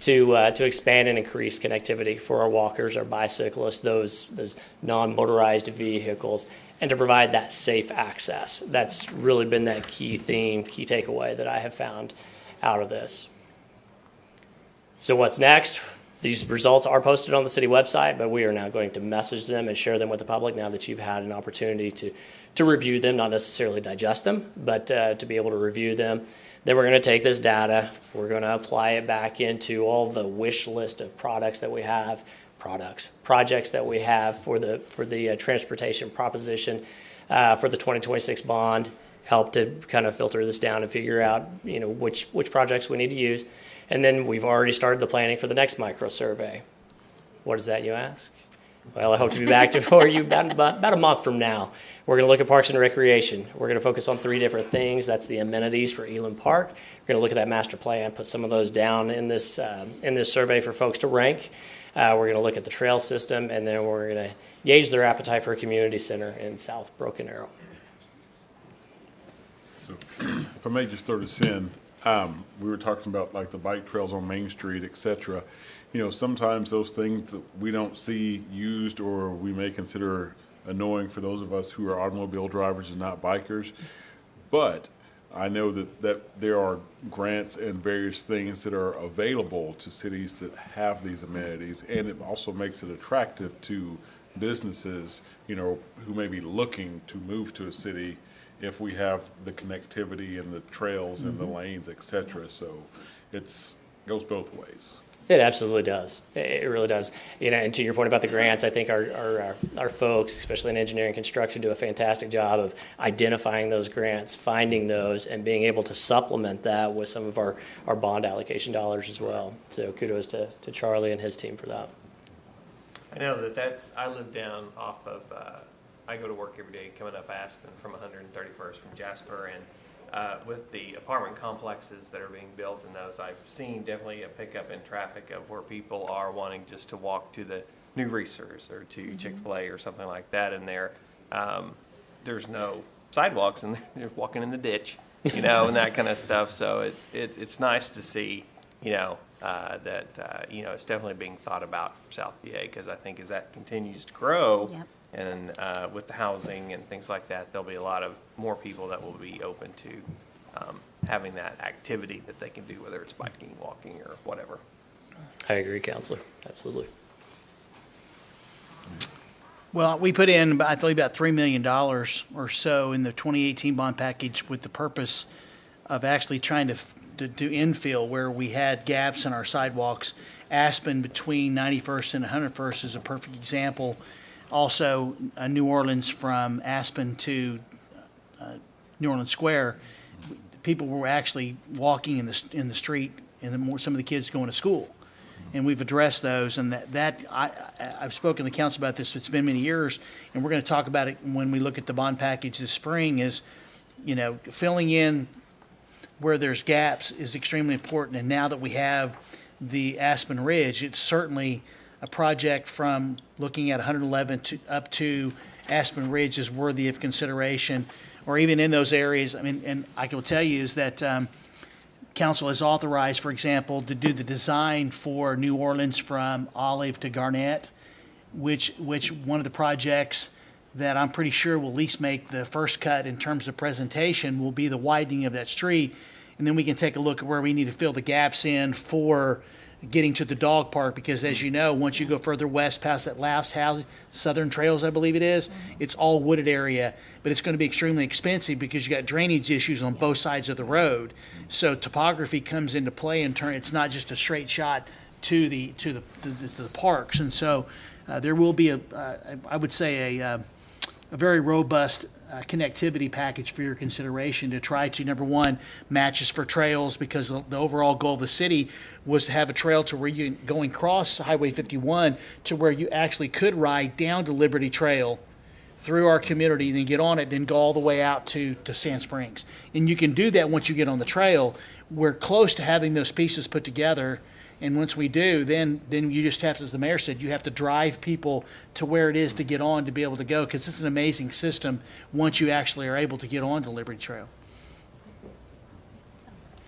Speaker 16: to expand and increase connectivity for our walkers, our bicyclists, those non-motorized vehicles, and to provide that safe access. That's really been that key theme, key takeaway that I have found out of this. So what's next? These results are posted on the city website, but we are now going to message them and share them with the public now that you've had an opportunity to review them, not necessarily digest them, but to be able to review them. Then we're going to take this data, we're going to apply it back into all the wish list of products that we have, projects that we have for the transportation proposition for the 2026 bond, help to kind of filter this down and figure out, which projects we need to use. And then we've already started the planning for the next micro survey. What is that, you ask? Well, I hope to be back for you about a month from now. We're going to look at parks and recreation. We're going to focus on 3 different things. That's the amenities for Elam Park. We're going to look at that master plan, put some of those down in this survey for folks to rank. We're going to look at the trail system, and then we're going to gauge their appetite for a community center in South Broken Arrow.
Speaker 4: So, if I may just throw this in, we were talking about like the bike trails on Main Street, et cetera. Sometimes those things that we don't see used or we may consider annoying for those of us who are automobile drivers and not bikers. But I know that there are grants and various things that are available to cities that have these amenities, and it also makes it attractive to businesses, who may be looking to move to a city if we have the connectivity and the trails and the lanes, et cetera. So it goes both ways.
Speaker 16: It absolutely does. It really does. And to your point about the grants, I think our folks, especially in engineering and construction, do a fantastic job of identifying those grants, finding those, and being able to supplement that with some of our bond allocation dollars as well. So kudos to Charlie and his team for that.
Speaker 20: I know I live down off of, I go to work every day coming up Aspen from 131st from Jasper, and with the apartment complexes that are being built in those, I've seen definitely a pickup in traffic of where people are wanting just to walk to the New Research or to Chick-fil-A or something like that in there. There's no sidewalks and they're walking in the ditch, and that kind of stuff. So it's nice to see, that it's definitely being thought about for South PA, because I think as that continues to grow, and with the housing and things like that, there'll be a lot of more people that will be open to having that activity that they can do, whether it's biking, walking, or whatever.
Speaker 16: I agree, Counselor. Absolutely.
Speaker 15: Well, we put in, I believe, about $3 million or so in the 2018 bond package with the purpose of actually trying to do infill where we had gaps in our sidewalks. Aspen between 91st and 101st is a perfect example. Also, New Orleans from Aspen to New Orleans Square, people were actually walking in the street, and some of the kids going to school. And we've addressed those, and I've spoken to the council about this. It's been many years, and we're going to talk about it when we look at the bond package this spring. Is filling in where there's gaps is extremely important. And now that we have the Aspen Ridge, it's certainly a project from looking at 111 up to Aspen Ridge is worthy of consideration, or even in those areas. I mean, and I can tell you is that council has authorized, for example, to do the design for New Orleans from Olive to Garnett, which one of the projects that I'm pretty sure will at least make the first cut in terms of presentation will be the widening of that street. And then we can take a look at where we need to fill the gaps in for getting to the dog park, because as you know, once you go further west past that last house, Southern Trails, I believe it is, it's all wooded area, but it's going to be extremely expensive because you got drainage issues on both sides of the road. So topography comes into play in turn. It's not just a straight shot to the parks, and so there will be I would say a very robust connectivity package for your consideration to try to, number one, matches for trails, because the overall goal of the city was to have a trail to where you going across Highway 51 to where you actually could ride down to Liberty Trail through our community, then get on it, then go all the way out to Sand Springs. And you can do that once you get on the trail. We're close to having those pieces put together. And once we do, then you just have to, as the mayor said, you have to drive people to where it is to get on to be able to go, because it's an amazing system once you actually are able to get on to Liberty Trail.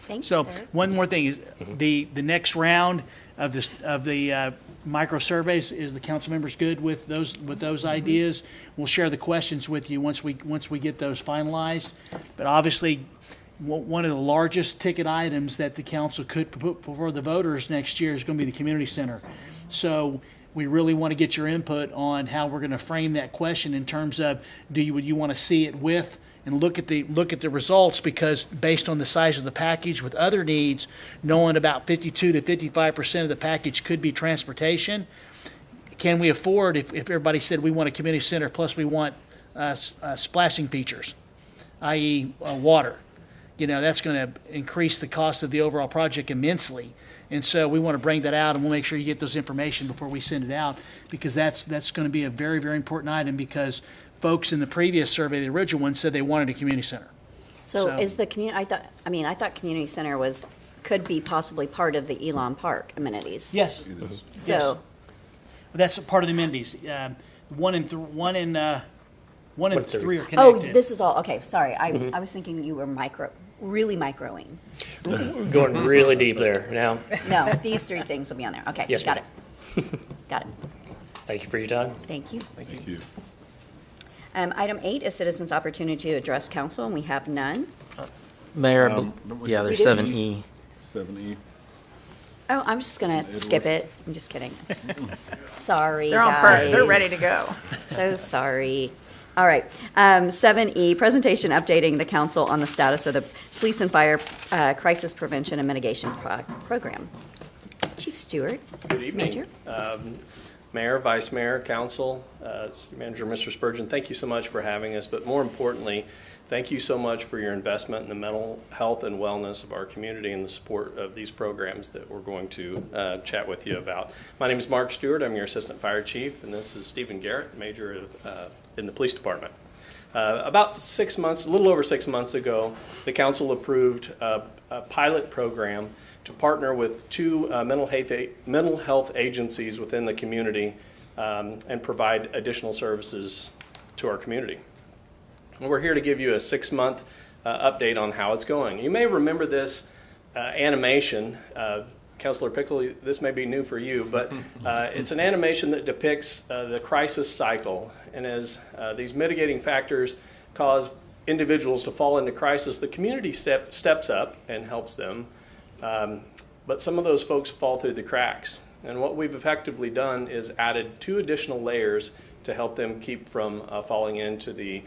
Speaker 1: Thank you,
Speaker 15: So
Speaker 1: sir.
Speaker 15: one more thing is the next round of the micro surveys, is the council members good with those ideas? We'll share the questions with you once we get those finalized. But obviously, one of the largest ticket items that the council could put before the voters next year is going to be the community center. So we really want to get your input on how we're going to frame that question in terms of would you want to see it with and look at the results, because based on the size of the package with other needs, knowing about 52 to 55% of the package could be transportation, can we afford, if everybody said we want a community center plus we want splashing features, i.e. water, that's going to increase the cost of the overall project immensely. And so we want to bring that out, and we'll make sure you get those information before we send it out, because that's going to be a very, very important item, because folks in the previous survey, the original one, said they wanted a community center.
Speaker 1: So is the community, I thought community center could be possibly part of the Elon Park amenities.
Speaker 15: Yes.
Speaker 1: So.
Speaker 15: Yes. That's a part of the amenities. One and three are connected.
Speaker 1: Oh, this is all, okay, sorry. I was thinking you were really microing.
Speaker 16: Going really deep there now.
Speaker 1: No, these three things will be on there. Okay,
Speaker 16: Yes,
Speaker 1: got it. Got it.
Speaker 16: Thank you for your time.
Speaker 1: Thank you.
Speaker 4: Thank you.
Speaker 1: Item 8 is citizens' opportunity to address council, and we have none.
Speaker 21: Mayor,
Speaker 1: yeah, there's
Speaker 21: 7E.
Speaker 4: 7E.
Speaker 1: Oh, I'm just going to skip it. I'm just kidding. Sorry,
Speaker 5: They're on
Speaker 1: guys.
Speaker 5: They're ready to go.
Speaker 1: So sorry. All right. 7E, presentation updating the council on the status of the police and fire crisis prevention and mitigation program. Chief Stewart.
Speaker 22: Good evening.
Speaker 1: Major.
Speaker 22: Mayor, Vice Mayor, Council, City Manager, Mr. Spurgeon, thank you so much for having us, but more importantly, thank you so much for your investment in the mental health and wellness of our community and the support of these programs that we're going to chat with you about. My name is Mark Stewart. I'm your Assistant Fire Chief, and this is Stephen Garrett, Major in the Police Department. About 6 months, a little over 6 months ago, the Council approved a pilot program to partner with two mental health agencies within the community and provide additional services to our community. And we're here to give you a 6-month update on how it's going. You may remember this animation. Councilor Pickle, this may be new for you, but it's an animation that depicts the crisis cycle. And as these mitigating factors cause individuals to fall into crisis, the community steps up and helps them. But some of those folks fall through the cracks. And what we've effectively done is added 2 additional layers to help them keep from falling into the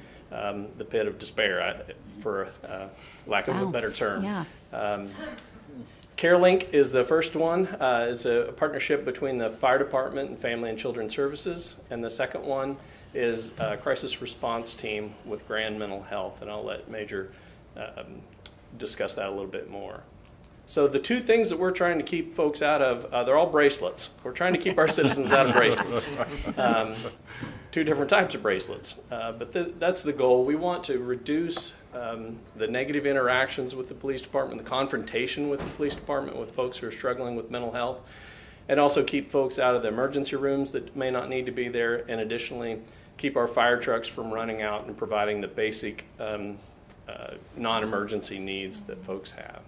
Speaker 22: pit of despair, for lack of a better term.
Speaker 1: Yeah.
Speaker 22: CareLink is the first one. It's a partnership between the Fire Department and Family and Children Services. And the second one is a crisis response team with Grand Mental Health. And I'll let Major discuss that a little bit more. So the 2 things that we're trying to keep folks out of, they're all bracelets. We're trying to keep our citizens out of bracelets. 2 different types of bracelets. But that's the goal. We want to reduce the negative interactions with the police department, the confrontation with the police department with folks who are struggling with mental health, and also keep folks out of the emergency rooms that may not need to be there, and additionally keep our fire trucks from running out and providing the basic non-emergency needs that folks have.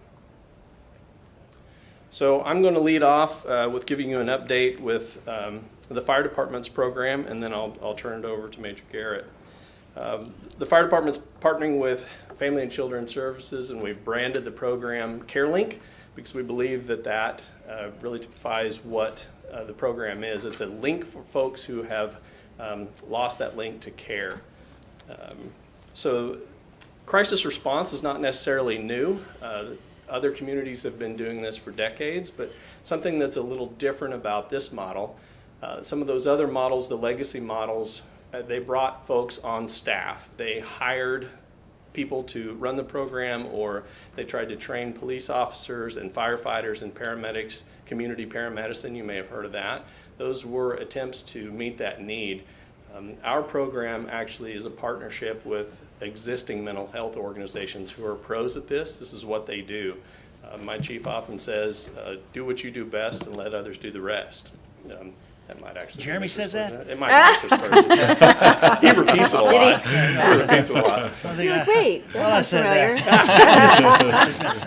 Speaker 22: So I'm going to lead off with giving you an update with the fire department's program, and then I'll turn it over to Major Garrett. The fire department's partnering with Family and Children Services, and we've branded the program CareLink because we believe that really typifies what the program is. It's a link for folks who have lost that link to care. So crisis response is not necessarily new. Other communities have been doing this for decades, but something that's a little different about this model, some of those other models, the legacy models, they brought folks on staff. They hired people to run the program, or they tried to train police officers and firefighters and paramedics, community paramedicine, you may have heard of that. Those were attempts to meet that need. Our program actually is a partnership with existing mental health organizations who are pros at this. This is what they do. My chief often says, do what you do best and let others do the rest. That might actually
Speaker 15: Jeremy says that?
Speaker 22: It might be Mr. Spurgeon. He repeats it a lot. He repeats it a lot.
Speaker 1: You're like, wait, that sounds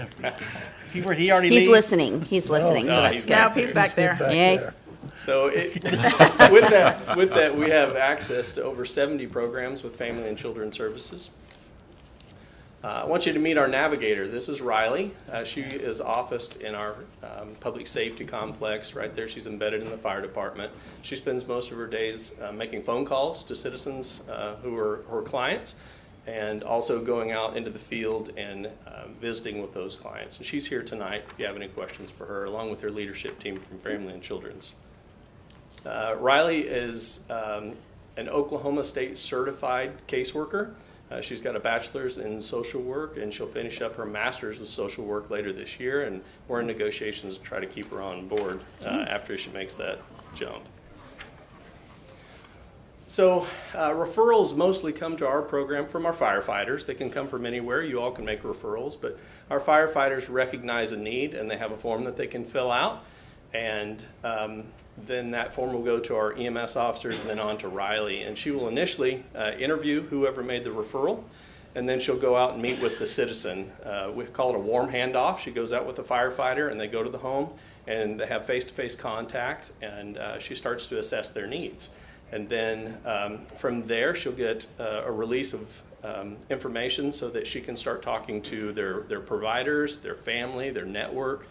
Speaker 1: familiar.
Speaker 15: He already
Speaker 1: He's listening. He's listening, so that's good.
Speaker 5: Nope, he's back there.
Speaker 1: Yeah.
Speaker 22: So with that, we have access to over 70 programs with Family and Children Services. I want you to meet our navigator. This is Riley. She is officed in our public safety complex right there. She's embedded in the fire department. She spends most of her days making phone calls to citizens who are her clients, and also going out into the field and visiting with those clients. And she's here tonight if you have any questions for her, along with her leadership team from Family and Children's. Riley is an Oklahoma State certified caseworker. She's got a bachelor's in social work, and she'll finish up her master's with social work later this year, and we're in negotiations to try to keep her on board after she makes that jump. So referrals mostly come to our program from our firefighters. They can come from anywhere. You all can make referrals, but our firefighters recognize a need, and they have a form that they can fill out. And then that form will go to our EMS officers and then on to Riley. And she will initially interview whoever made the referral, and then she'll go out and meet with the citizen. We call it a warm handoff. She goes out with the firefighter, and they go to the home, and they have face-to-face contact, and she starts to assess their needs. And then from there, she'll get a release of information so that she can start talking to their providers, their family, their network,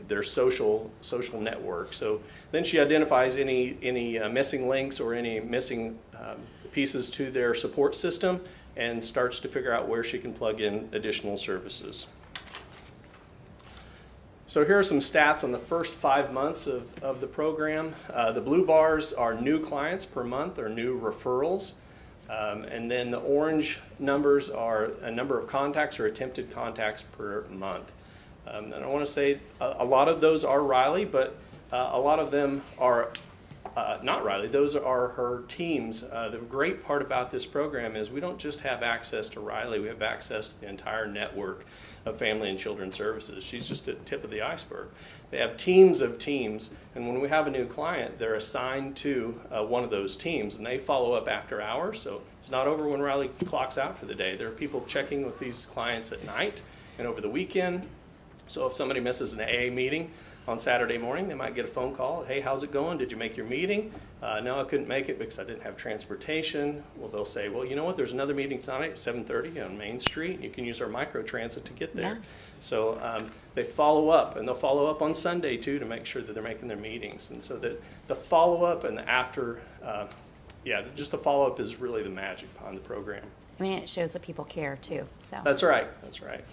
Speaker 22: their social network. So then she identifies any missing links or any missing pieces to their support system, and starts to figure out where she can plug in additional services. So here are some stats on the first 5 months of the program. The blue bars are new clients per month, or new referrals. And then the orange numbers are a number of contacts or attempted contacts per month. And I want to say a lot of those are Riley, but a lot of them are not Riley. Those are her teams. The great part about this program is we don't just have access to Riley, we have access to the entire network of Family and Children's Services. She's just the tip of the iceberg. They have teams of teams, and when we have a new client, they're assigned to one of those teams, and they follow up after hours. So it's not over when Riley clocks out for the day. There are people checking with these clients at night and over the weekend. So if somebody misses an AA meeting on Saturday morning, they might get a phone call. Hey, how's it going? Did you make your meeting? No, I couldn't make it because I didn't have transportation. Well, they'll say, well, you know what? There's another meeting tonight at 7:30 on Main Street. You can use our microtransit to get there. Yeah. So they follow up, and they'll follow up on Sunday too to make sure that they're making their meetings. And so the follow-up and the after, just the follow-up is really the magic behind the program.
Speaker 1: I mean, it shows that people care too, so.
Speaker 22: That's right, that's right.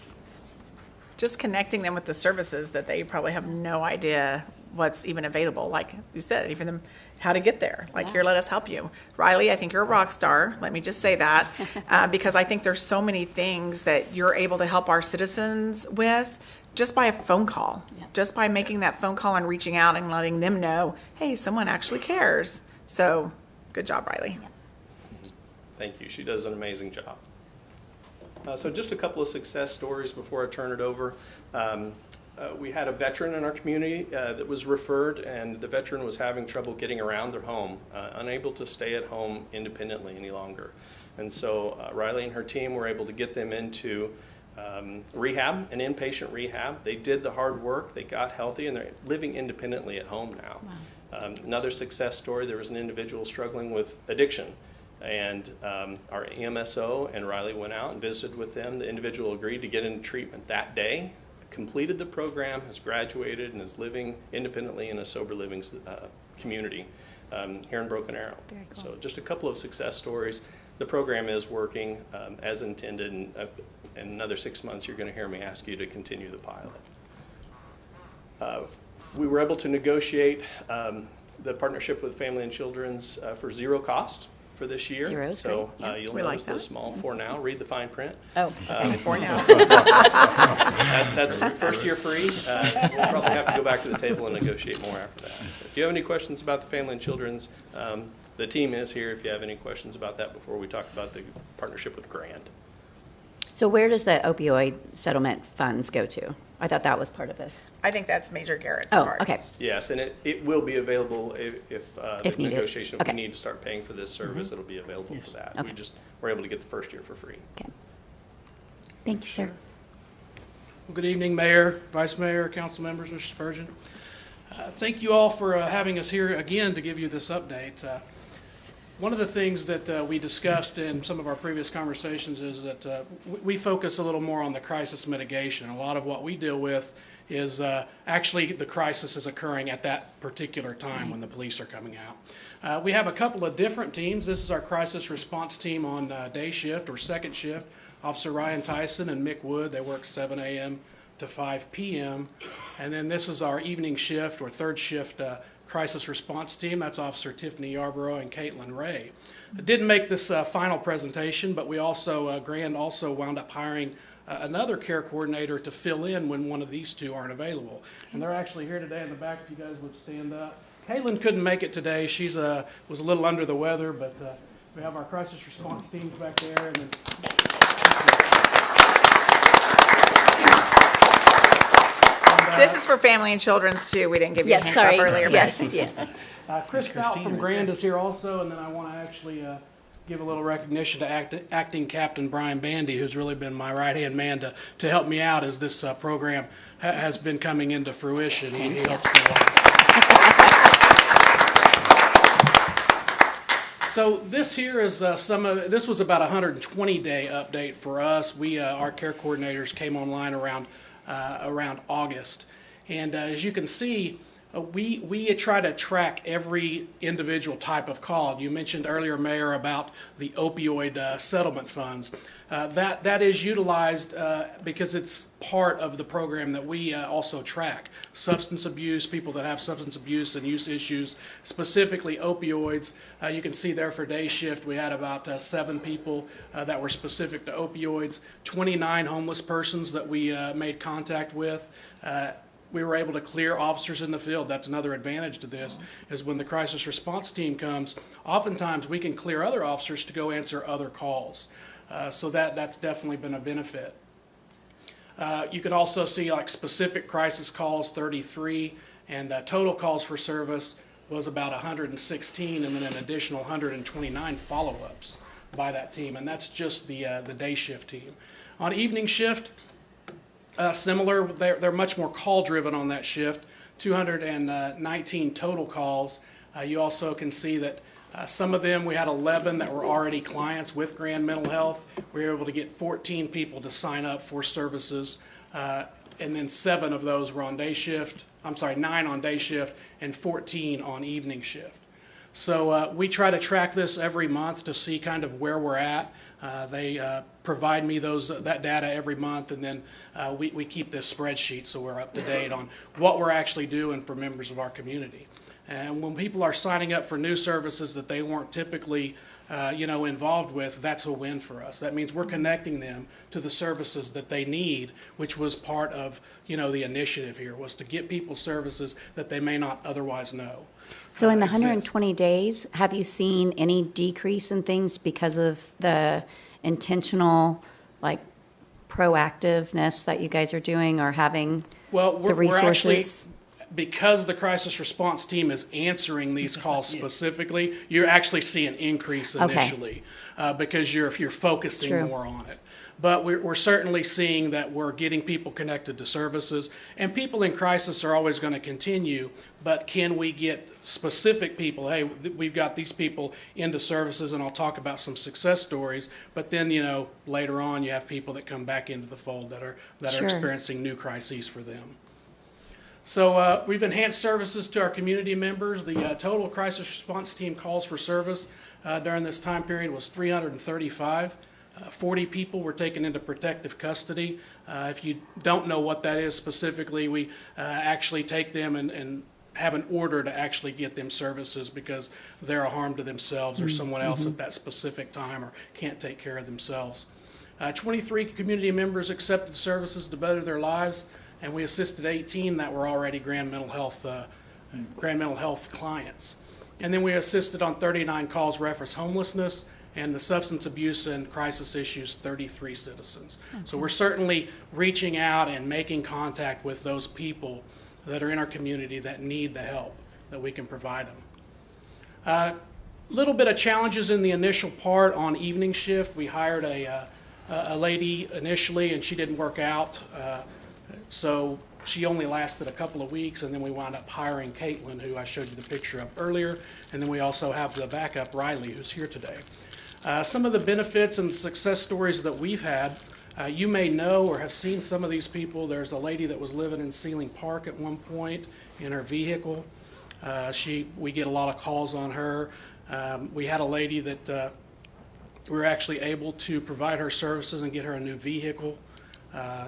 Speaker 5: Just connecting them with the services that they probably have no idea what's even available. Like you said, even them how to get there. Like, here, let us help you. Riley, I think you're a rock star. Let me just say that because I think there's so many things that you're able to help our citizens with just by a phone call, just by making that phone call and reaching out and letting them know, hey, someone actually cares. So good job, Riley.
Speaker 22: Thank you. She does an amazing job. So just a couple of success stories before I turn it over. We had a veteran in our community that was referred, and the veteran was having trouble getting around their home, unable to stay at home independently any longer. And so Riley and her team were able to get them into rehab, an inpatient rehab. They did the hard work, they got healthy, and they're living independently at home now. Wow. Another success story, there was an individual struggling with addiction. And our EMSO and Riley went out and visited with them. The individual agreed to get into treatment that day, completed the program, has graduated, and is living independently in a sober living community here in Broken Arrow. Very cool. So just a couple of success stories. The program is working as intended, and in another 6 months you're going to hear me ask you to continue the pilot. We were able to negotiate the partnership with Family and Children's for zero cost for this year.
Speaker 1: Zero,
Speaker 22: so
Speaker 1: great.
Speaker 22: You'll notice the small for now. Read the fine print.
Speaker 1: Oh,
Speaker 5: for now.
Speaker 22: That's first year free. We'll probably have to go back to the table and negotiate more after that. If you have any questions about the Family and Children's, the team is here if you have any questions about that before we talk about the partnership with Grand.
Speaker 1: So where does the opioid settlement funds go to? I thought that was part of this.
Speaker 5: I think that's Major Garrett's
Speaker 1: Oh,
Speaker 5: part.
Speaker 1: okay.
Speaker 22: Yes, and it will be available if the
Speaker 1: needed.
Speaker 22: negotiation, if
Speaker 1: Okay.
Speaker 22: we need to start paying for this service, it'll be available for that.
Speaker 1: Okay.
Speaker 22: We're able to get the first year for free.
Speaker 1: Okay. Thank you, sir.
Speaker 2: Well, good evening, Mayor, Vice Mayor, Council members, Mr. Spurgeon. Thank you all for having us here again to give you this update. One of the things that we discussed in some of our previous conversations is that we focus a little more on the crisis mitigation. A lot of what we deal with is actually the crisis is occurring at that particular time when the police are coming out. We have a couple of different teams. This is our crisis response team on day shift or second shift. Officer Ryan Tyson and Mick Wood, they work 7 a.m. to 5 p.m. And then this is our evening shift or third shift crisis response team. That's Officer Tiffany Yarborough and Caitlin Ray. I didn't make this final presentation, but we also, Grand also wound up hiring another care coordinator to fill in when one of these two aren't available. And they're actually here today in the back, if you guys would stand up. Caitlin couldn't make it today. She's was a little under the weather, but we have our crisis response teams back there. And then
Speaker 5: This is for family and children's too. We didn't give you a hand up earlier.
Speaker 1: Yes.
Speaker 2: Chris Stout from Grand is here also, and then I want to actually give a little recognition to Acting Captain Brian Bandy, who's really been my right-hand man to help me out as this program has been coming into fruition. He helps me a lot. So this here is this was about a 120-day update for us. Our care coordinators came online around August. And as you can see, we try to track every individual type of call. You mentioned earlier, Mayor, about the opioid settlement funds. That is utilized because it's part of the program that we also track. Substance abuse, people that have substance abuse and use issues, specifically opioids. You can see there for day shift, we had about 7 people that were specific to opioids, 29 homeless persons that we made contact with. We were able to clear officers in the field. That's another advantage to this, is when the crisis response team comes, oftentimes we can clear other officers to go answer other calls. So that's definitely been a benefit. You can also see like specific crisis calls, 33, and total calls for service was about 116, and then an additional 129 follow-ups by that team, and that's just the day shift team. On evening shift, similar, they're much more call-driven on that shift, 219 total calls. You also can see that some of them, we had 11 that were already clients with Grand Mental Health. We were able to get 14 people to sign up for services, and then 7 of those were on day shift. 9 on day shift and 14 on evening shift. So we try to track this every month to see kind of where we're at. They provide me that data every month, and then we keep this spreadsheet so we're up to date on what we're actually doing for members of our community. And when people are signing up for new services that they weren't typically involved with, that's a win for us. That means we're connecting them to the services that they need, which was part of the initiative here, was to get people services that they may not otherwise know.
Speaker 1: So in the 120 days, have you seen any decrease in things because of the intentional, proactiveness that you guys are doing or having the resources?
Speaker 2: Because the crisis response team is answering these calls specifically, you're actually seeing an increase initially because you're focusing more on it. But we're certainly seeing that we're getting people connected to services, and people in crisis are always going to continue, but can we get specific people? Hey, we've got these people into services, and I'll talk about some success stories, but then, later on you have people that come back into the fold that are experiencing new crises for them. So we've enhanced services to our community members. The total crisis response team calls for service during this time period was 335. 40 people were taken into protective custody. If you don't know what that is specifically, we actually take them and have an order to actually get them services because they're a harm to themselves or someone else at that specific time or can't take care of themselves. 23 community members accepted services to better their lives, and we assisted 18 that were already Grand Mental Health clients. And then we assisted on 39 calls reference homelessness, and the substance abuse and crisis issues, 33 citizens. Okay. So we're certainly reaching out and making contact with those people that are in our community that need the help that we can provide them. Little bit of challenges in the initial part on evening shift. We hired a lady initially, and she didn't work out. So she only lasted a couple of weeks, and then we wound up hiring Caitlin, who I showed you the picture of earlier, and then we also have the backup, Riley, who's here today. Some of the benefits and success stories that we've had, you may know or have seen some of these people. There's a lady that was living in Sealing Park at one point in her vehicle. We get a lot of calls on her. We had a lady that we were actually able to provide her services and get her a new vehicle.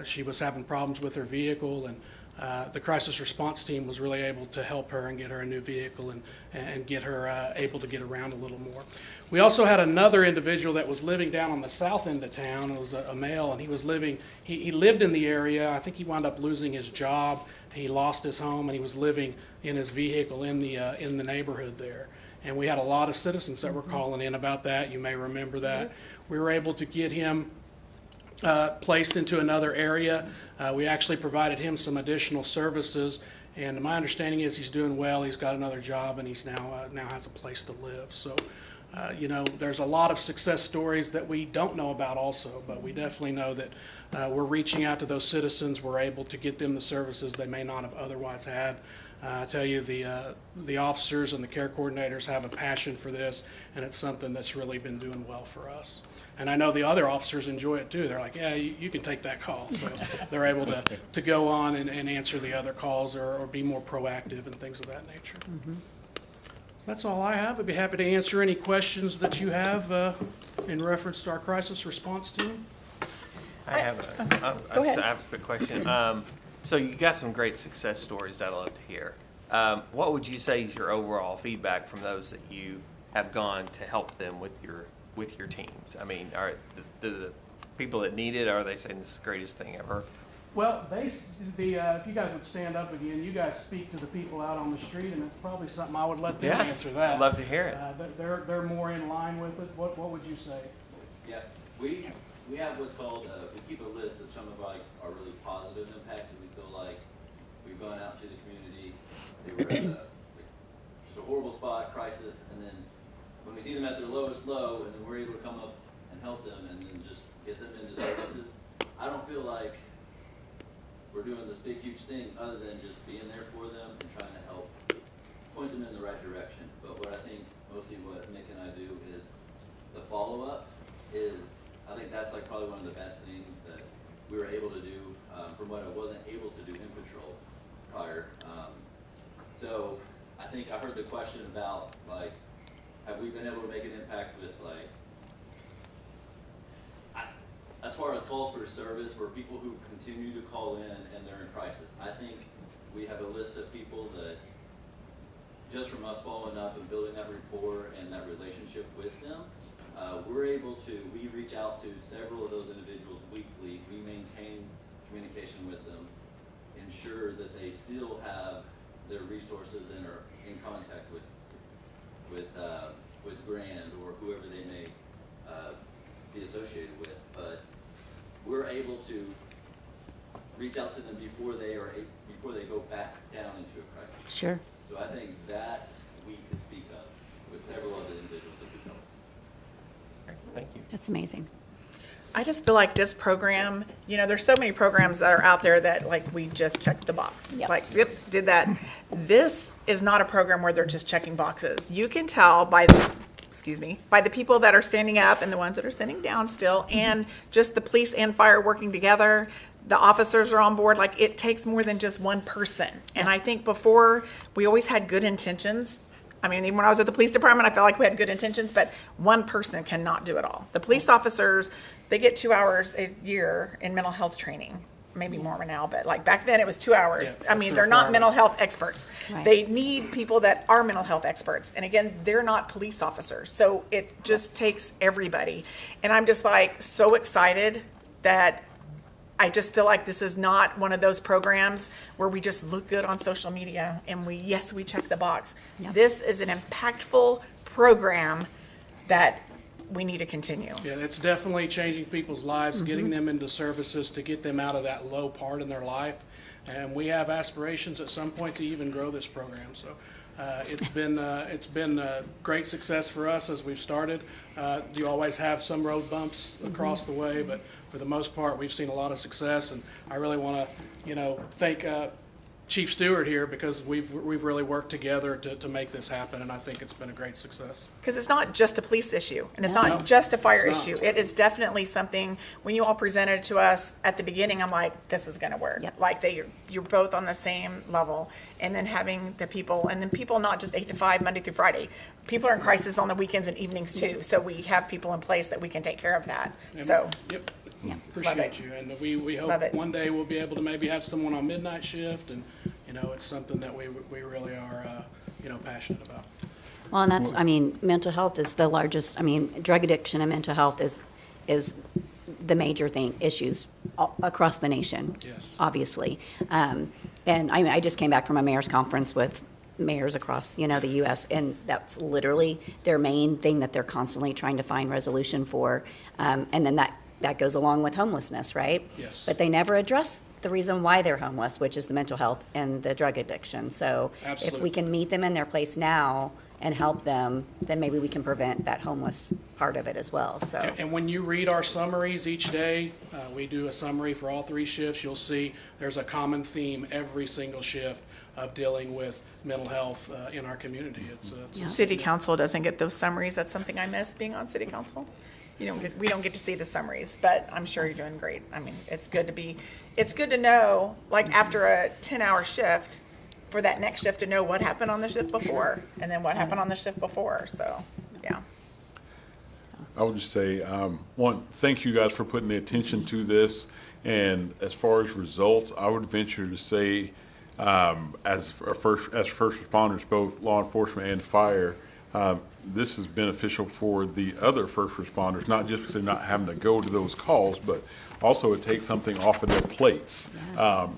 Speaker 2: She was having problems with her vehicle, and the crisis response team was really able to help her and get her a new vehicle and get her able to get around a little more. We also had another individual that was living down on the south end of town. It was a male, and he was living, he lived in the area. I think he wound up losing his job. He lost his home, and he was living in his vehicle in the neighborhood there. And we had a lot of citizens that were calling in about that. You may remember that. We were able to get him placed into another area. We actually provided him some additional services, and my understanding is he's doing well. He's got another job, and he's now has a place to live. So, you know, there's a lot of success stories that we don't know about also, but we definitely know that we're reaching out to those citizens. We're able to get them the services they may not have otherwise had. I tell you, the officers and the care coordinators have a passion for this, and it's something that's really been doing well for us. And I know the other officers enjoy it too. They're like, yeah, you can take that call. So they're able to go on and answer the other calls or be more proactive and things of that nature. So that's all I have. I'd be happy to answer any questions that you have in reference to our crisis response team.
Speaker 20: I have a quick question. So you got some great success stories that I love to hear. What would you say is your overall feedback from those that you have gone to help them with your teams? I mean, are the people that need it, are they saying this is the greatest thing ever?
Speaker 2: Well, if you guys would stand up again, you guys speak to the people out on the street, and it's probably something I would let them answer that.
Speaker 20: I'd love to hear it.
Speaker 2: They're more in line with it. What would you say?
Speaker 7: Yeah, we have what's called, we keep a list of some of our really positive impacts that we feel like we've gone out to the community. They were just a horrible spot, crisis, and then when we see them at their lowest low, and then we're able to come up and help them and then just get them into services, I don't feel like we're doing this big, huge thing other than just being there for them and trying to help point them in the right direction. But what I think mostly what Nick and I do is the follow-up is, I think that's like probably one of the best things that we were able to do from what I wasn't able to do in patrol prior. So I think I heard the question about like, have we been able to make an impact with like, as far as calls for service for people who continue to call in and they're in crisis. I think we have a list of people that just from us following up and building that rapport and that relationship with them, we reach out to several of those individuals weekly. We maintain communication with them, ensure that they still have their resources and are in contact with Grand or whoever they may be associated with. But we're able to reach out to them before they go back down into a crisis.
Speaker 1: Sure.
Speaker 7: So I think that we could speak of with several other individuals that we know.
Speaker 20: Thank you.
Speaker 1: That's amazing.
Speaker 5: I just feel like this program, you know, there's so many programs that are out there that like we just checked the box.
Speaker 1: Yep.
Speaker 5: Like, yep, did that. This is not a program where they're just checking boxes. You can tell by the people that are standing up and the ones that are sitting down still, and just the police and fire working together. The officers are on board. Like, it takes more than just one person. And I think before, we always had good intentions. I mean, even when I was at the police department, I felt like we had good intentions, but one person cannot do it all. The police officers, they get 2 hours a year in mental health training. Maybe more now, but like back then it was 2 hours.
Speaker 2: Yeah,
Speaker 5: I mean, they're not mental health experts.
Speaker 1: Right.
Speaker 5: They need people that are mental health experts. And again, they're not police officers. So it just takes everybody. And I'm just like so excited that I just feel like this is not one of those programs where we just look good on social media and we check the box.
Speaker 1: Yep.
Speaker 5: This is an impactful program that we need to continue.
Speaker 2: Yeah, it's definitely changing people's lives, getting them into services to get them out of that low part in their life. And we have aspirations at some point to even grow this program. So it's been a great success for us as we've started. You always have some road bumps across the way, but for the most part, we've seen a lot of success, and I really want to, thank Chief Stewart here, because we've really worked together to make this happen, and I think it's been a great success.
Speaker 5: Because it's not just a police issue, and it's
Speaker 2: No,
Speaker 5: not just a fire
Speaker 2: it's not.
Speaker 5: issue. It is definitely something, when you all presented it to us at the beginning, I'm like, this is gonna work. Like, you're both on the same level. And then having the people, and then people not just 8 to 5, Monday through Friday. People are in crisis on the weekends and evenings too, so we have people in place that we can take care of that, so.
Speaker 2: Yep.
Speaker 5: Love
Speaker 2: Appreciate
Speaker 5: it.
Speaker 2: you, and we hope
Speaker 5: Love it.
Speaker 2: one day we'll be able to maybe have someone on midnight shift, and, it's something that we really are, passionate about.
Speaker 1: Well, and that's, mental health is the largest, drug addiction and mental health is the major issues across the nation,
Speaker 2: Yes.
Speaker 1: obviously. And I just came back from a mayor's conference with mayors across, the U.S., and that's literally their main thing that they're constantly trying to find resolution for. And then that goes along with homelessness, right?
Speaker 2: Yes.
Speaker 1: But they never address the reason why they're homeless, which is the mental health and the drug addiction. So
Speaker 2: Absolutely.
Speaker 1: if we can meet them in their place now and help them, then maybe we can prevent that homeless part of it as well. So.
Speaker 2: And when you read our summaries each day, we do a summary for all 3 shifts, you'll see there's a common theme every single shift of dealing with mental health in our community.
Speaker 5: City council doesn't get those summaries. That's something I miss, being on city council. We don't get to see the summaries, but I'm sure you're doing great. It's good to know, like, after a 10-hour shift, for that next shift to know what happened on the shift before, and then what happened on the shift before, so, yeah.
Speaker 4: I would just say, one, thank you guys for putting the attention to this. And as far as results, I would venture to say, as first responders, both law enforcement and fire, this is beneficial for the other first responders, not just because they're not having to go to those calls, but also it takes something off of their plates.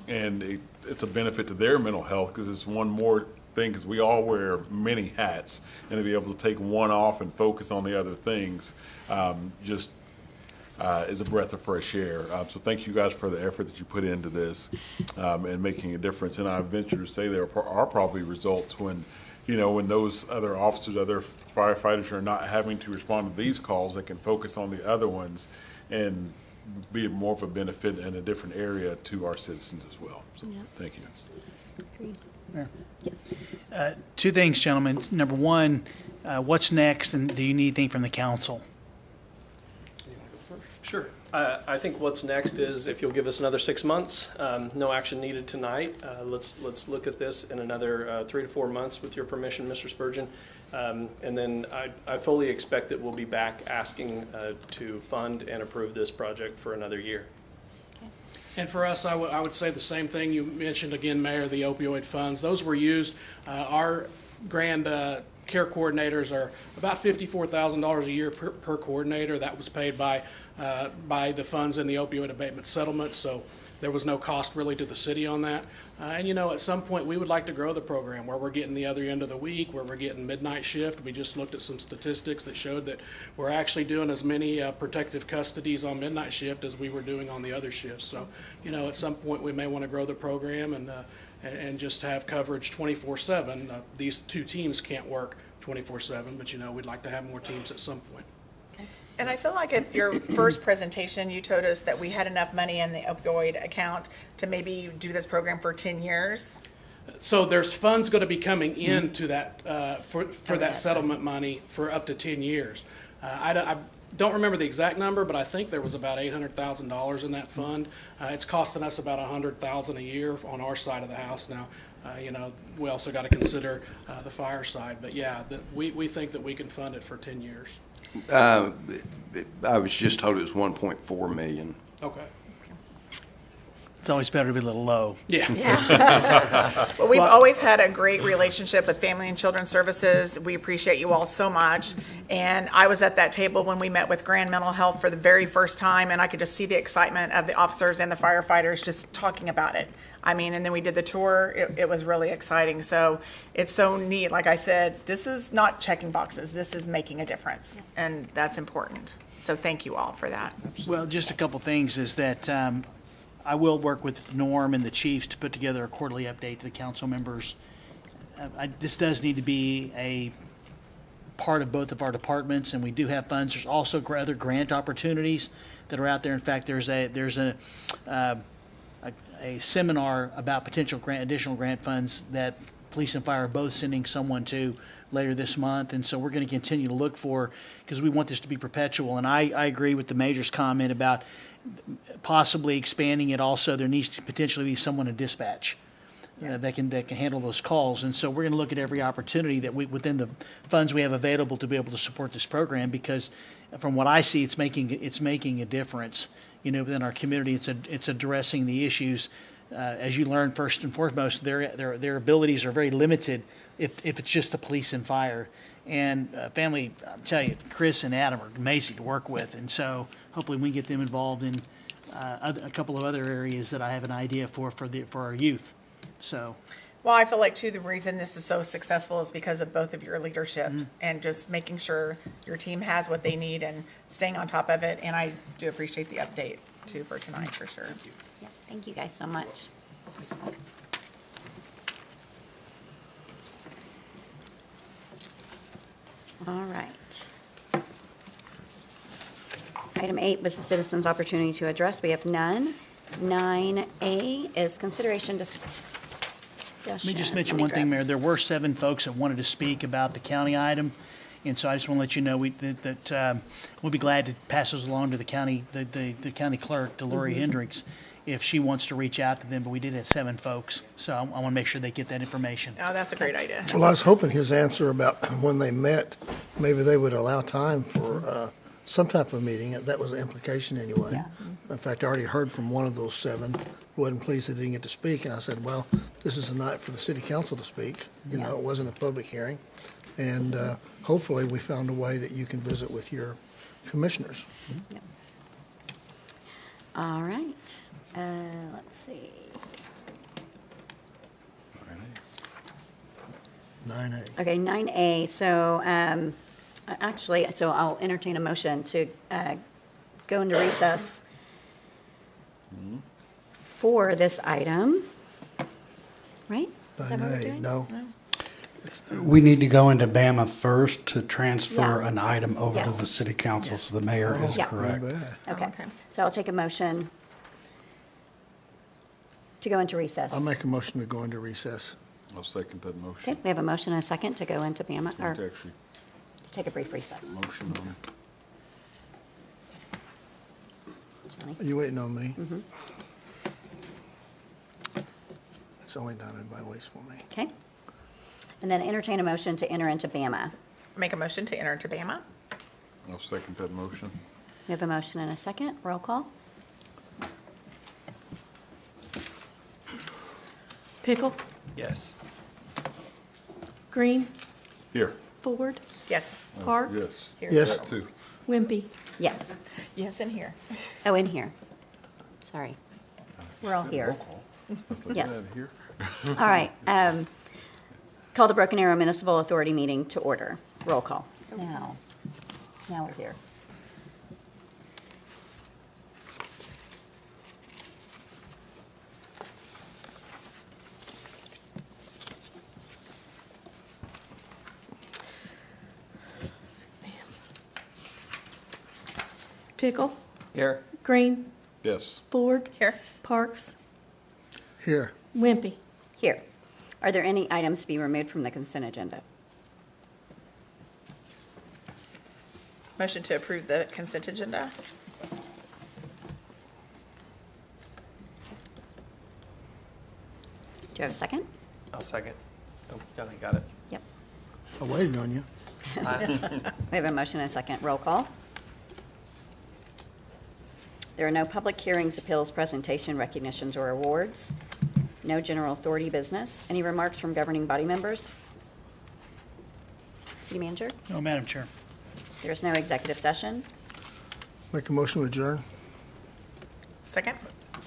Speaker 4: And it's a benefit to their mental health, because it's one more thing, because we all wear many hats, and to be able to take one off and focus on the other things is a breath of fresh air. So thank you guys for the effort that you put into this and making a difference. And I venture to say there are probably results when those other officers, other firefighters are not having to respond to these calls, they can focus on the other ones and be more of a benefit in a different area to our citizens as well. So thank you.
Speaker 1: Agreed.
Speaker 15: Mayor.
Speaker 1: Yes.
Speaker 15: 2 things, gentlemen. Number 1, what's next, and do you need anything from the council?
Speaker 22: Sure. I think what's next is, if you'll give us another 6 months, no action needed tonight. Let's look at this in another 3 to 4 months with your permission, Mr. Spurgeon. And then I fully expect that we'll be back asking to fund and approve this project for another year.
Speaker 2: And for us, I would say the same thing. You mentioned again, Mayor, the opioid funds. Those were used. Our grand care coordinators are about $54,000 a year per coordinator. That was paid by the funds in the opioid abatement settlement, so there was no cost really to the city on that. And at some point we would like to grow the program where we're getting the other end of the week, where we're getting midnight shift. We just looked at some statistics that showed that we're actually doing as many protective custodies on midnight shift as we were doing on the other shifts. So, at some point we may want to grow the program and just have coverage 24/7. These 2 teams can't work 24/7, but we'd like to have more teams at some point.
Speaker 5: And I feel like at your first presentation, you told us that we had enough money in the opioid account to maybe do this program for 10 years.
Speaker 2: So there's funds going to be coming into that for that settlement money for up to 10 years. I don't remember the exact number, but I think there was about $800,000 in that fund. It's costing us about $100,000 a year on our side of the house now. We also got to consider the fire side, but yeah, we think that we can fund it for 10 years.
Speaker 8: I was just told it was 1.4 million.
Speaker 2: Okay.
Speaker 15: It's always better to be a little low.
Speaker 2: Yeah.
Speaker 5: Well, we've always had a great relationship with Family and Children's Services. We appreciate you all so much. And I was at that table when we met with Grand Mental Health for the very first time, and I could just see the excitement of the officers and the firefighters just talking about it. And then we did the tour. It was really exciting. So it's so neat. Like I said, this is not checking boxes. This is making a difference, and that's important. So thank you all for that.
Speaker 15: Well, just a couple things is that I will work with Norm and the chiefs to put together a quarterly update to the council members. This does need to be a part of both of our departments, and we do have funds. There's also other grant opportunities that are out there. In fact, there's a seminar about potential additional grant funds that police and fire are both sending someone to later this month, and so we're going to continue to look for, because we want this to be perpetual. And I agree with the mayor's comment about possibly expanding it. Also, there needs to potentially be someone in dispatch that can handle those calls. And so we're going to look at every opportunity that within the funds we have available to be able to support this program, because from what I see, it's making a difference, within our community. It's addressing the issues. As you learn, first and foremost, their abilities are very limited if it's just the police and fire. And family, I'm telling you, Chris and Adam are amazing to work with, and so hopefully we can get them involved in a couple of other areas that I have an idea for our youth. So.
Speaker 5: Well, I feel like, too, the reason this is so successful is because of both of your leadership and just making sure your team has what they need and staying on top of it. And I do appreciate the update, too, for tonight, for sure. Thank you.
Speaker 1: Yeah, thank you guys so much. All right. Item 8 was the citizens' opportunity to address. We have none. 9A is consideration discussion.
Speaker 15: Let me just mention one thing, Mayor. There were 7 folks that wanted to speak about the county item, and so I just want to let you know that we'll be glad to pass those along to the county clerk, to Lori Hendricks, if she wants to reach out to them. But we did have 7 folks, so I want to make sure they get that information.
Speaker 5: Oh, that's a great idea.
Speaker 6: Well, I was hoping his answer about when they met, maybe they would allow time for some type of meeting. That was the implication anyway.
Speaker 1: Yeah.
Speaker 6: In fact, I already heard from one of those 7 who wasn't pleased they didn't get to speak, and I said, well, this is a night for the city council to speak. It wasn't a public hearing. And hopefully we found a way that you can visit with your commissioners.
Speaker 1: Yep. All right. Let's see.
Speaker 6: 9A.
Speaker 1: Okay, 9A. So actually, I'll entertain a motion to go into recess for this item. Right? Is that what we're
Speaker 6: 9A,
Speaker 1: doing?
Speaker 6: no.
Speaker 3: We need to go into BAMA first to transfer
Speaker 1: Yeah.
Speaker 3: an item over to
Speaker 1: Yes.
Speaker 3: the city council, so the mayor is
Speaker 1: Yeah.
Speaker 3: correct.
Speaker 1: Okay. So I'll take a motion to go into recess.
Speaker 6: I'll make a motion to go into recess.
Speaker 4: I'll second that motion.
Speaker 1: Okay, we have a motion and a second to go into BAMA, or
Speaker 4: To actually
Speaker 1: to take a brief recess.
Speaker 4: motion on
Speaker 1: Johnny?
Speaker 6: Are you waiting on me?
Speaker 1: Mhm.
Speaker 6: It's only down in by ways for me.
Speaker 1: Okay. And then entertain a motion to enter into BAMA.
Speaker 5: Make a motion to enter into BAMA.
Speaker 4: I'll second that motion.
Speaker 1: We have a motion and a second. Roll call.
Speaker 11: Pickle,
Speaker 20: Yes.
Speaker 11: Green,
Speaker 4: Here.
Speaker 11: Ford,
Speaker 5: Yes.
Speaker 11: Parks,
Speaker 4: Yes.
Speaker 5: Here.
Speaker 6: Yes.
Speaker 4: That too.
Speaker 11: Wimpy.
Speaker 1: Yes.
Speaker 5: Yes, in here.
Speaker 1: Oh, in here. Sorry. We're all here. Yes.
Speaker 4: Here.
Speaker 1: All right. Call the Broken Arrow Municipal Authority meeting to order. Roll call. Now we're here.
Speaker 11: Pickle,
Speaker 20: Here.
Speaker 11: Green,
Speaker 4: Yes.
Speaker 11: Ford,
Speaker 5: Here.
Speaker 11: Parks,
Speaker 6: Here.
Speaker 11: Wimpy.
Speaker 1: Here. Are there any items to be removed from the consent agenda?
Speaker 5: Motion to approve the consent agenda.
Speaker 1: Do you have a second?
Speaker 20: I'll second. Oh, Johnny got it.
Speaker 1: Yep.
Speaker 6: I waited on you.
Speaker 1: We have a motion and a second. Roll call. There are no public hearings, appeals, presentation, recognitions, or awards. No general authority business. Any remarks from governing body members? City Manager?
Speaker 15: No, Madam Chair.
Speaker 1: There is no executive session.
Speaker 6: Make a motion to adjourn.
Speaker 5: Second.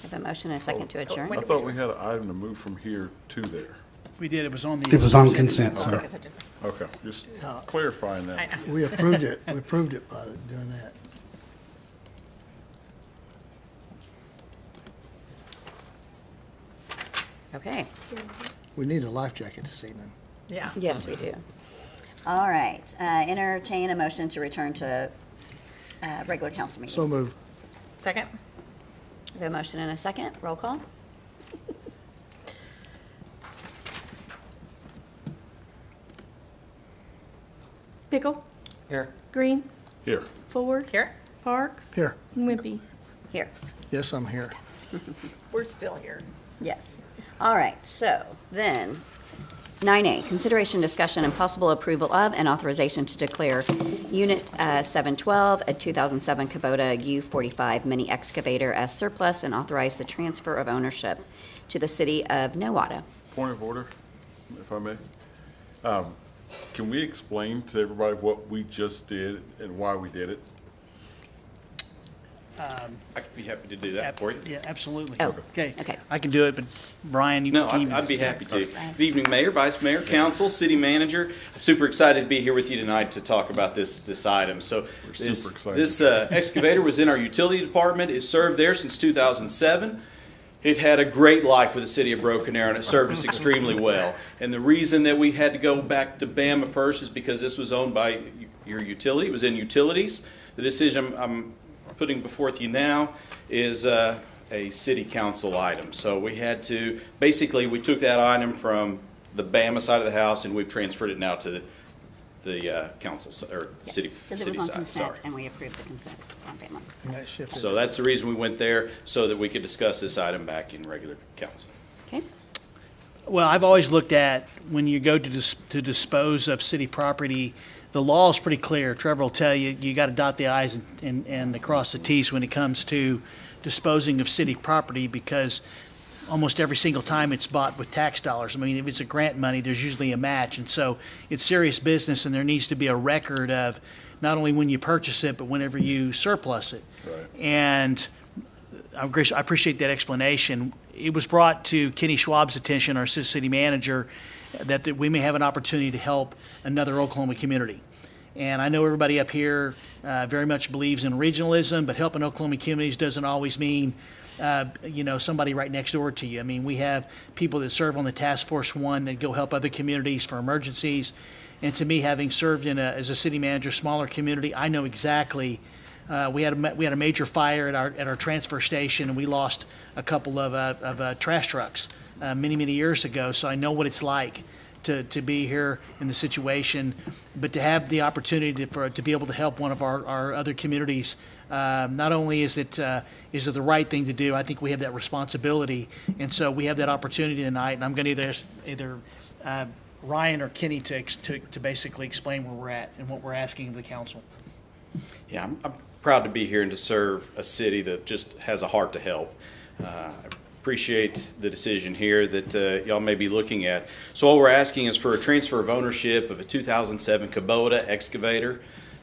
Speaker 1: We have a motion and a second to adjourn.
Speaker 4: I thought we had an item to move from here to there.
Speaker 15: We did. It was on the.
Speaker 3: It was on consent, sir.
Speaker 4: Okay, just clarifying that.
Speaker 5: I know.
Speaker 6: We approved it. We approved it by doing that.
Speaker 1: Okay.
Speaker 6: We need a life jacket this evening.
Speaker 5: Yeah.
Speaker 1: Yes, we do. All right, entertain a motion to return to regular council meeting.
Speaker 6: So moved.
Speaker 5: Second?
Speaker 1: We have a motion and a second. Roll call.
Speaker 11: Pickle,
Speaker 20: Here.
Speaker 11: Green,
Speaker 4: Here.
Speaker 11: Ford,
Speaker 5: Here?
Speaker 11: Parks,
Speaker 6: Here.
Speaker 11: and Wimpy.
Speaker 1: Here.
Speaker 6: Yes, I'm here.
Speaker 5: We're still here.
Speaker 1: Yes. All right, so then, 9A, consideration, discussion, and possible approval of and authorization to declare Unit 712, a 2007 Kubota U45 mini excavator as surplus and authorize the transfer of ownership to the city of Nowata.
Speaker 4: Point of order, if I may. Can we explain to everybody what we just did and why we did it?
Speaker 8: I could be happy to do that for you.
Speaker 15: Yeah, absolutely.
Speaker 1: Oh,
Speaker 15: Okay.
Speaker 1: okay.
Speaker 15: I can do it, but Brian, you.
Speaker 9: No,
Speaker 15: you-
Speaker 9: I'd be happy to. Good evening, Mayor, Vice Mayor, Council, City Manager. I'm super excited to be here with you tonight to talk about this item. So
Speaker 4: super excited.
Speaker 9: this excavator was in our utility department. It served there since 2007. It had a great life with the city of Broken Arrow, and it served us extremely well. And the reason that we had to go back to BAMA first is because this was owned by your utility. It was in utilities. The decision I'm putting before you now is a city council item. So we had to, basically, we took that item from the BAMA side of the house and we've transferred it now to the council, or the city
Speaker 1: Because it was on
Speaker 9: side,
Speaker 1: consent,
Speaker 9: sorry.
Speaker 1: and we approved the consent on BAMA.
Speaker 6: And that shifted.
Speaker 9: So that's the reason we went there, so that we could discuss this item back in regular council.
Speaker 1: Okay?
Speaker 15: Well, I've always looked at, when you go to dispose of city property, the law is pretty clear. Trevor will tell you, you got to dot the i's and cross the t's when it comes to disposing of city property, because almost every single time it's bought with tax dollars. I mean, if it's a grant money, there's usually a match. And so it's serious business, and there needs to be a record of not only when you purchase it, but whenever you surplus it.
Speaker 4: Right.
Speaker 15: And I appreciate that explanation. It was brought to Kenny Schwab's attention, our assistant city manager, that we may have an opportunity to help another Oklahoma community. And I know everybody up here very much believes in regionalism, but helping Oklahoma communities doesn't always mean somebody right next door to you. I mean, we have people that serve on the Task Force 1 that go help other communities for emergencies. And to me, having served as a city manager, smaller community, I know exactly. We had a major fire at our transfer station, and we lost a couple of trash trucks many years ago. So I know what it's like to be here in the situation, but to have the opportunity to be able to help one of our other communities. Not only is it the right thing to do, I think we have that responsibility, and so we have that opportunity tonight. And I'm going to either Ryan or Kenny to basically explain where we're at and what we're asking of the council.
Speaker 9: Yeah, I'm proud to be here and to serve a city that just has a heart to help. I appreciate the decision here that y'all may be looking at. So all we're asking is for a transfer of ownership of a 2007 Kubota excavator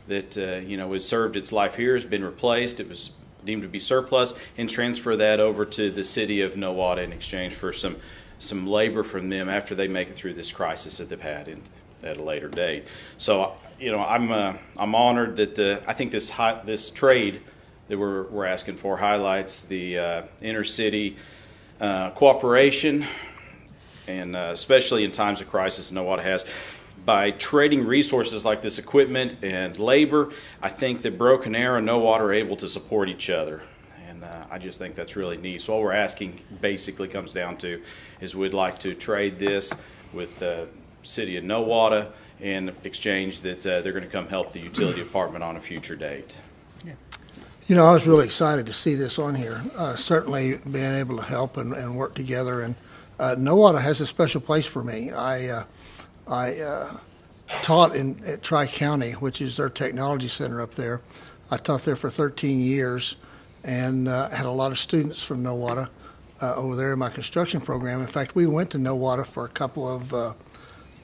Speaker 9: that has served its life here, has been replaced, it was deemed to be surplus, and transfer that over to the city of Nowata in exchange for some labor from them after they make it through this crisis that they've had at a later date. So I'm honored that I think this trade that we're asking for highlights the inner city cooperation, and especially in times of crisis, Nowata has. By trading resources like this equipment and labor, I think that Broken Arrow and Nowata are able to support each other. And I just think that's really neat. So all we're asking basically comes down to is we'd like to trade this with the city of Nowata in exchange that they're going to come help the utility department on a future date.
Speaker 6: You know, I was really excited to see this on here. Certainly being able to help and work together. And Nowata has a special place for me. I taught at Tri-County, which is their technology center up there. I taught there for 13 years and had a lot of students from Nowata over there in my construction program. In fact, we went to Nowata for a couple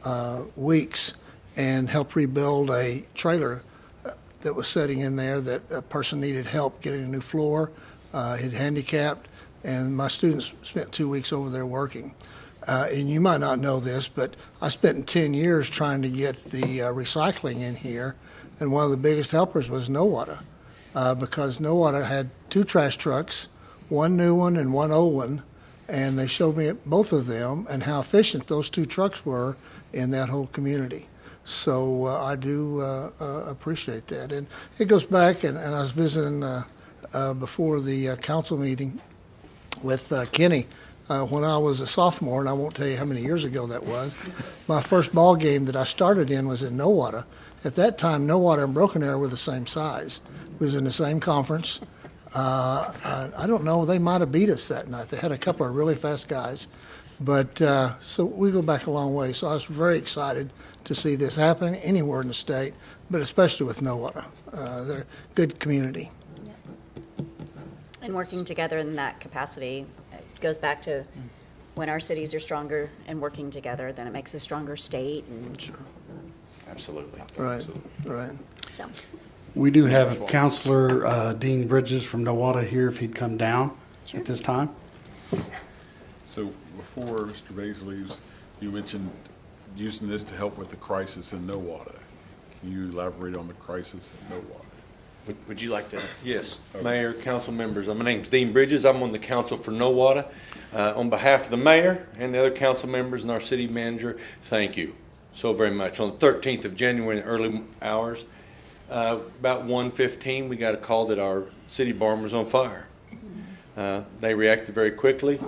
Speaker 6: of weeks and helped rebuild a trailer that was sitting in there that a person needed help getting a new floor, had handicapped, and my students spent 2 weeks over there working. And you might not know this, but I spent 10 years trying to get the recycling in here, and one of the biggest helpers was Nowata, because Nowata had 2 trash trucks, one new one and one old one, and they showed me both of them and how efficient those 2 trucks were in that whole community. So I do appreciate that. And it goes back, and I was visiting before the council meeting with Kenny when I was a sophomore, and I won't tell you how many years ago that was. My first ball game that I started in was in Nowata. At that time, Nowata and Broken Arrow were the same size. We was in the same conference. I don't know, they might have beat us that night. They had a couple of really fast guys. But so we go back a long way. So I was very excited to see this happen anywhere in the state, but especially with Nowata. They're a good community.
Speaker 1: And working together in that capacity, it goes back to when our cities are stronger and working together, then it makes a stronger state. And
Speaker 6: sure.
Speaker 9: Absolutely.
Speaker 6: Right,
Speaker 9: Absolutely.
Speaker 6: right.
Speaker 1: So.
Speaker 3: We do have Counselor Dean Bridges from Nowata here if he'd come down at this time.
Speaker 4: So before Mr. Bays leaves, you mentioned using this to help with the crisis in Nowata. Can you elaborate on the crisis in Nowata?
Speaker 9: Would you like to?
Speaker 8: Yes, Mayor, council members. My name's Dean Bridges. I'm on the council for Nowata. On behalf of the mayor and the other council members and our city manager, thank you so very much. On the 13th of January in the early hours, about 1:15, we got a call that our city barn was on fire. They reacted very quickly.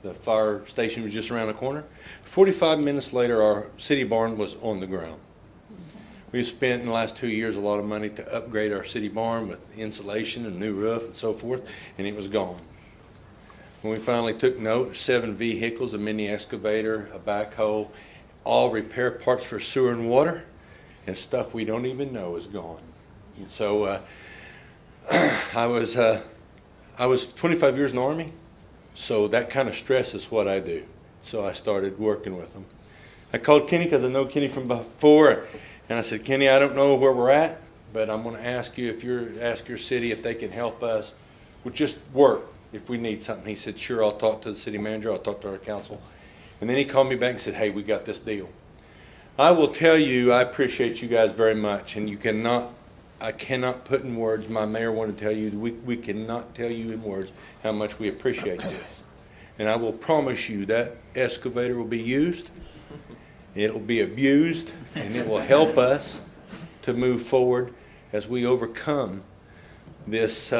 Speaker 8: The fire station was just around the corner. 45 minutes later, our city barn was on the ground. We've spent in the last 2 years a lot of money to upgrade our city barn with insulation and new roof and so forth, and it was gone. When we finally took note, 7 vehicles, a mini excavator, a backhoe, all repair parts for sewer and water, and stuff we don't even know is gone. And so I was 25 years in the Army, so that kind of stress is what I do. So I started working with them. I called Kenny because I know Kenny from before, and I said, Kenny, I don't know where we're at, but I'm going to ask you ask your city if they can help us with just work if we need something. He said, sure, I'll talk to the city manager, I'll talk to our council. And then he called me back and said, hey, we got this deal. I will tell you, I appreciate you guys very much, and I cannot put in words, my mayor wanted to tell you, we cannot tell you in words how much we appreciate this. And I will promise you that excavator will be used, it'll be abused, and it will help us to move forward as we overcome this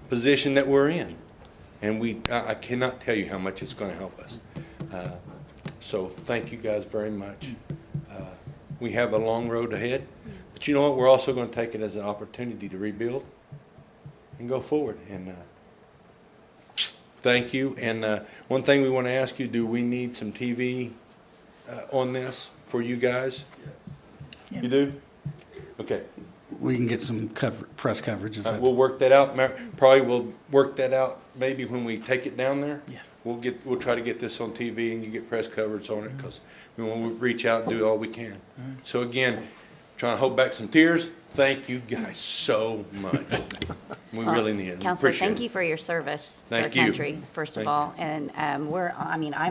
Speaker 8: position that we're in. And I cannot tell you how much it's going to help us. So thank you guys very much. We have a long road ahead, but you know what? We're also going to take it as an opportunity to rebuild and go forward. And thank you. And one thing we want to ask you, do we need some TV on this for you guys? Yeah. You do? Okay.
Speaker 3: We can get some press coverage.
Speaker 8: We'll work that out. Probably we'll work that out maybe when we take it down there.
Speaker 15: Yeah.
Speaker 8: We'll try to get this on TV and you get press coverage on it because we want to reach out and do all we can. So again, trying to hold back some tears. Thank you guys so much. We really need it.
Speaker 1: Counselor, thank you for your service to our country, first of all. And I'm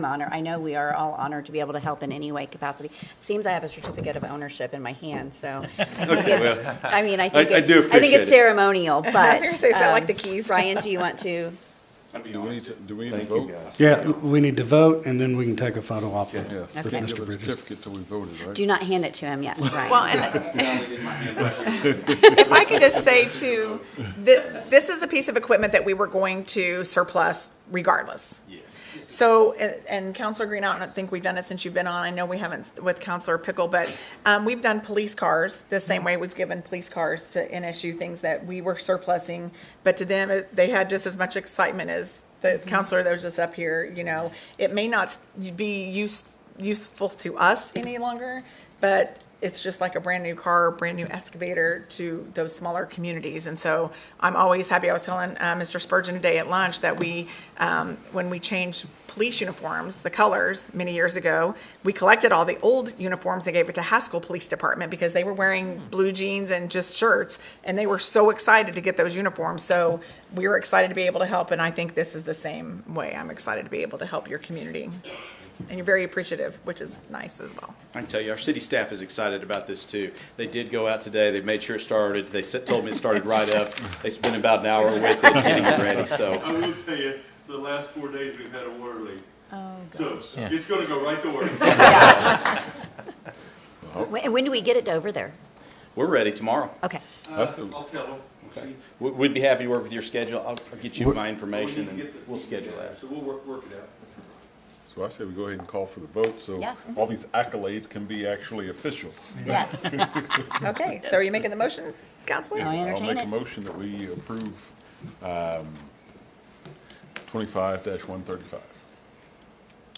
Speaker 1: honored. I know we are all honored to be able to help in any way capacity. It seems I have a certificate of ownership in my hand, so I think it's, I think it's ceremonial, but.
Speaker 5: I was going to say, is that like the keys?
Speaker 1: Brian, do you want to?
Speaker 4: Do we need to vote?
Speaker 3: Yeah, we need to vote, and then we can take a photo op with
Speaker 1: Okay.
Speaker 3: Mr. Bridges.
Speaker 4: Certificate till we voted, right?
Speaker 1: Do not hand it to him yet, Brian.
Speaker 5: Well, if I could just say too, this is a piece of equipment that we were going to surplus regardless.
Speaker 9: Yes.
Speaker 5: So, and Councilor Green, I don't think we've done it since you've been on. I know we haven't with Councilor Pickle, but we've done police cars the same way we've given police cars to NSU, things that we were surplusing, but to them, they had just as much excitement as the counselor that was just up here. You know, it may not be useful to us any longer, but it's just like a brand new car, brand new excavator to those smaller communities. And so I'm always happy. I was telling Mr. Spurgeon today at lunch that when we changed police uniforms, the colors many years ago, we collected all the old uniforms and gave it to Haskell Police Department because they were wearing blue jeans and just shirts, and they were so excited to get those uniforms. So we were excited to be able to help, and I think this is the same way. I'm excited to be able to help your community. And you're very appreciative, which is nice as well.
Speaker 9: I can tell you, our city staff is excited about this too. They did go out today. They made sure it started. They told me it started right up. They spent about an hour with it getting it ready. So
Speaker 4: I will tell you, the last 4 days we've had a water leak.
Speaker 1: Oh,
Speaker 4: gosh. So it's going to go right to work.
Speaker 1: When When do we get it over there?
Speaker 9: We're ready tomorrow.
Speaker 1: Okay.
Speaker 8: I'll tell them.
Speaker 9: Okay. We'd be happy to work with your schedule. I'll get you my information and we'll schedule that.
Speaker 8: So we'll work it out.
Speaker 4: So I say we go ahead and call for the vote, so
Speaker 1: Yeah.
Speaker 4: all these accolades can be actually official.
Speaker 1: Yes.
Speaker 5: Okay, so are you making the motion, Counselor?
Speaker 1: I'll
Speaker 4: I'll
Speaker 1: entertain
Speaker 4: make a
Speaker 1: it.
Speaker 4: motion that we approve 25-135.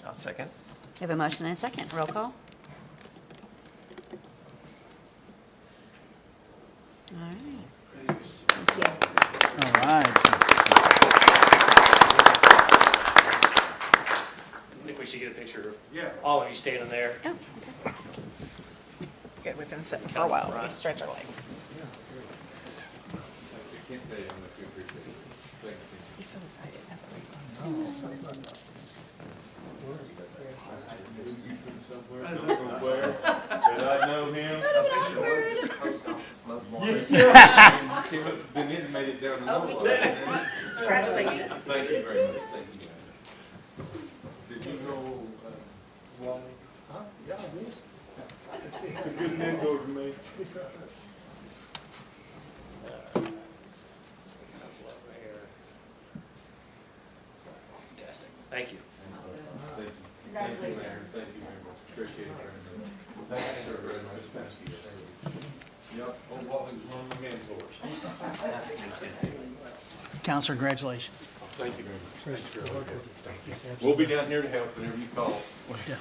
Speaker 20: I'll second.
Speaker 1: We have a motion and a second. Roll call. All right. Thank you.
Speaker 15: All right.
Speaker 16: I think we should get a picture of all of you standing there.
Speaker 1: Oh, okay.
Speaker 5: Good, we've been sitting for a while. We stretch our legs. He's so excited. That's what
Speaker 8: I know him. Came up to Benita and made it down to Nova.
Speaker 5: Congratulations.
Speaker 8: Thank you very much. Thank you. Did you know Wally?
Speaker 6: Huh? Yeah, I did.
Speaker 8: Good name go to me.
Speaker 16: Fantastic. Thank you.
Speaker 8: Thank you. Congratulations. Thank you very much. Appreciate it very much. Thank you, sir, very much. Thank you. Yep, old Wally was one of my mentors.
Speaker 15: Counselor, congratulations.
Speaker 8: Thank you very much. Thank you. Thank you. We'll be down here to help whenever you call. Okay.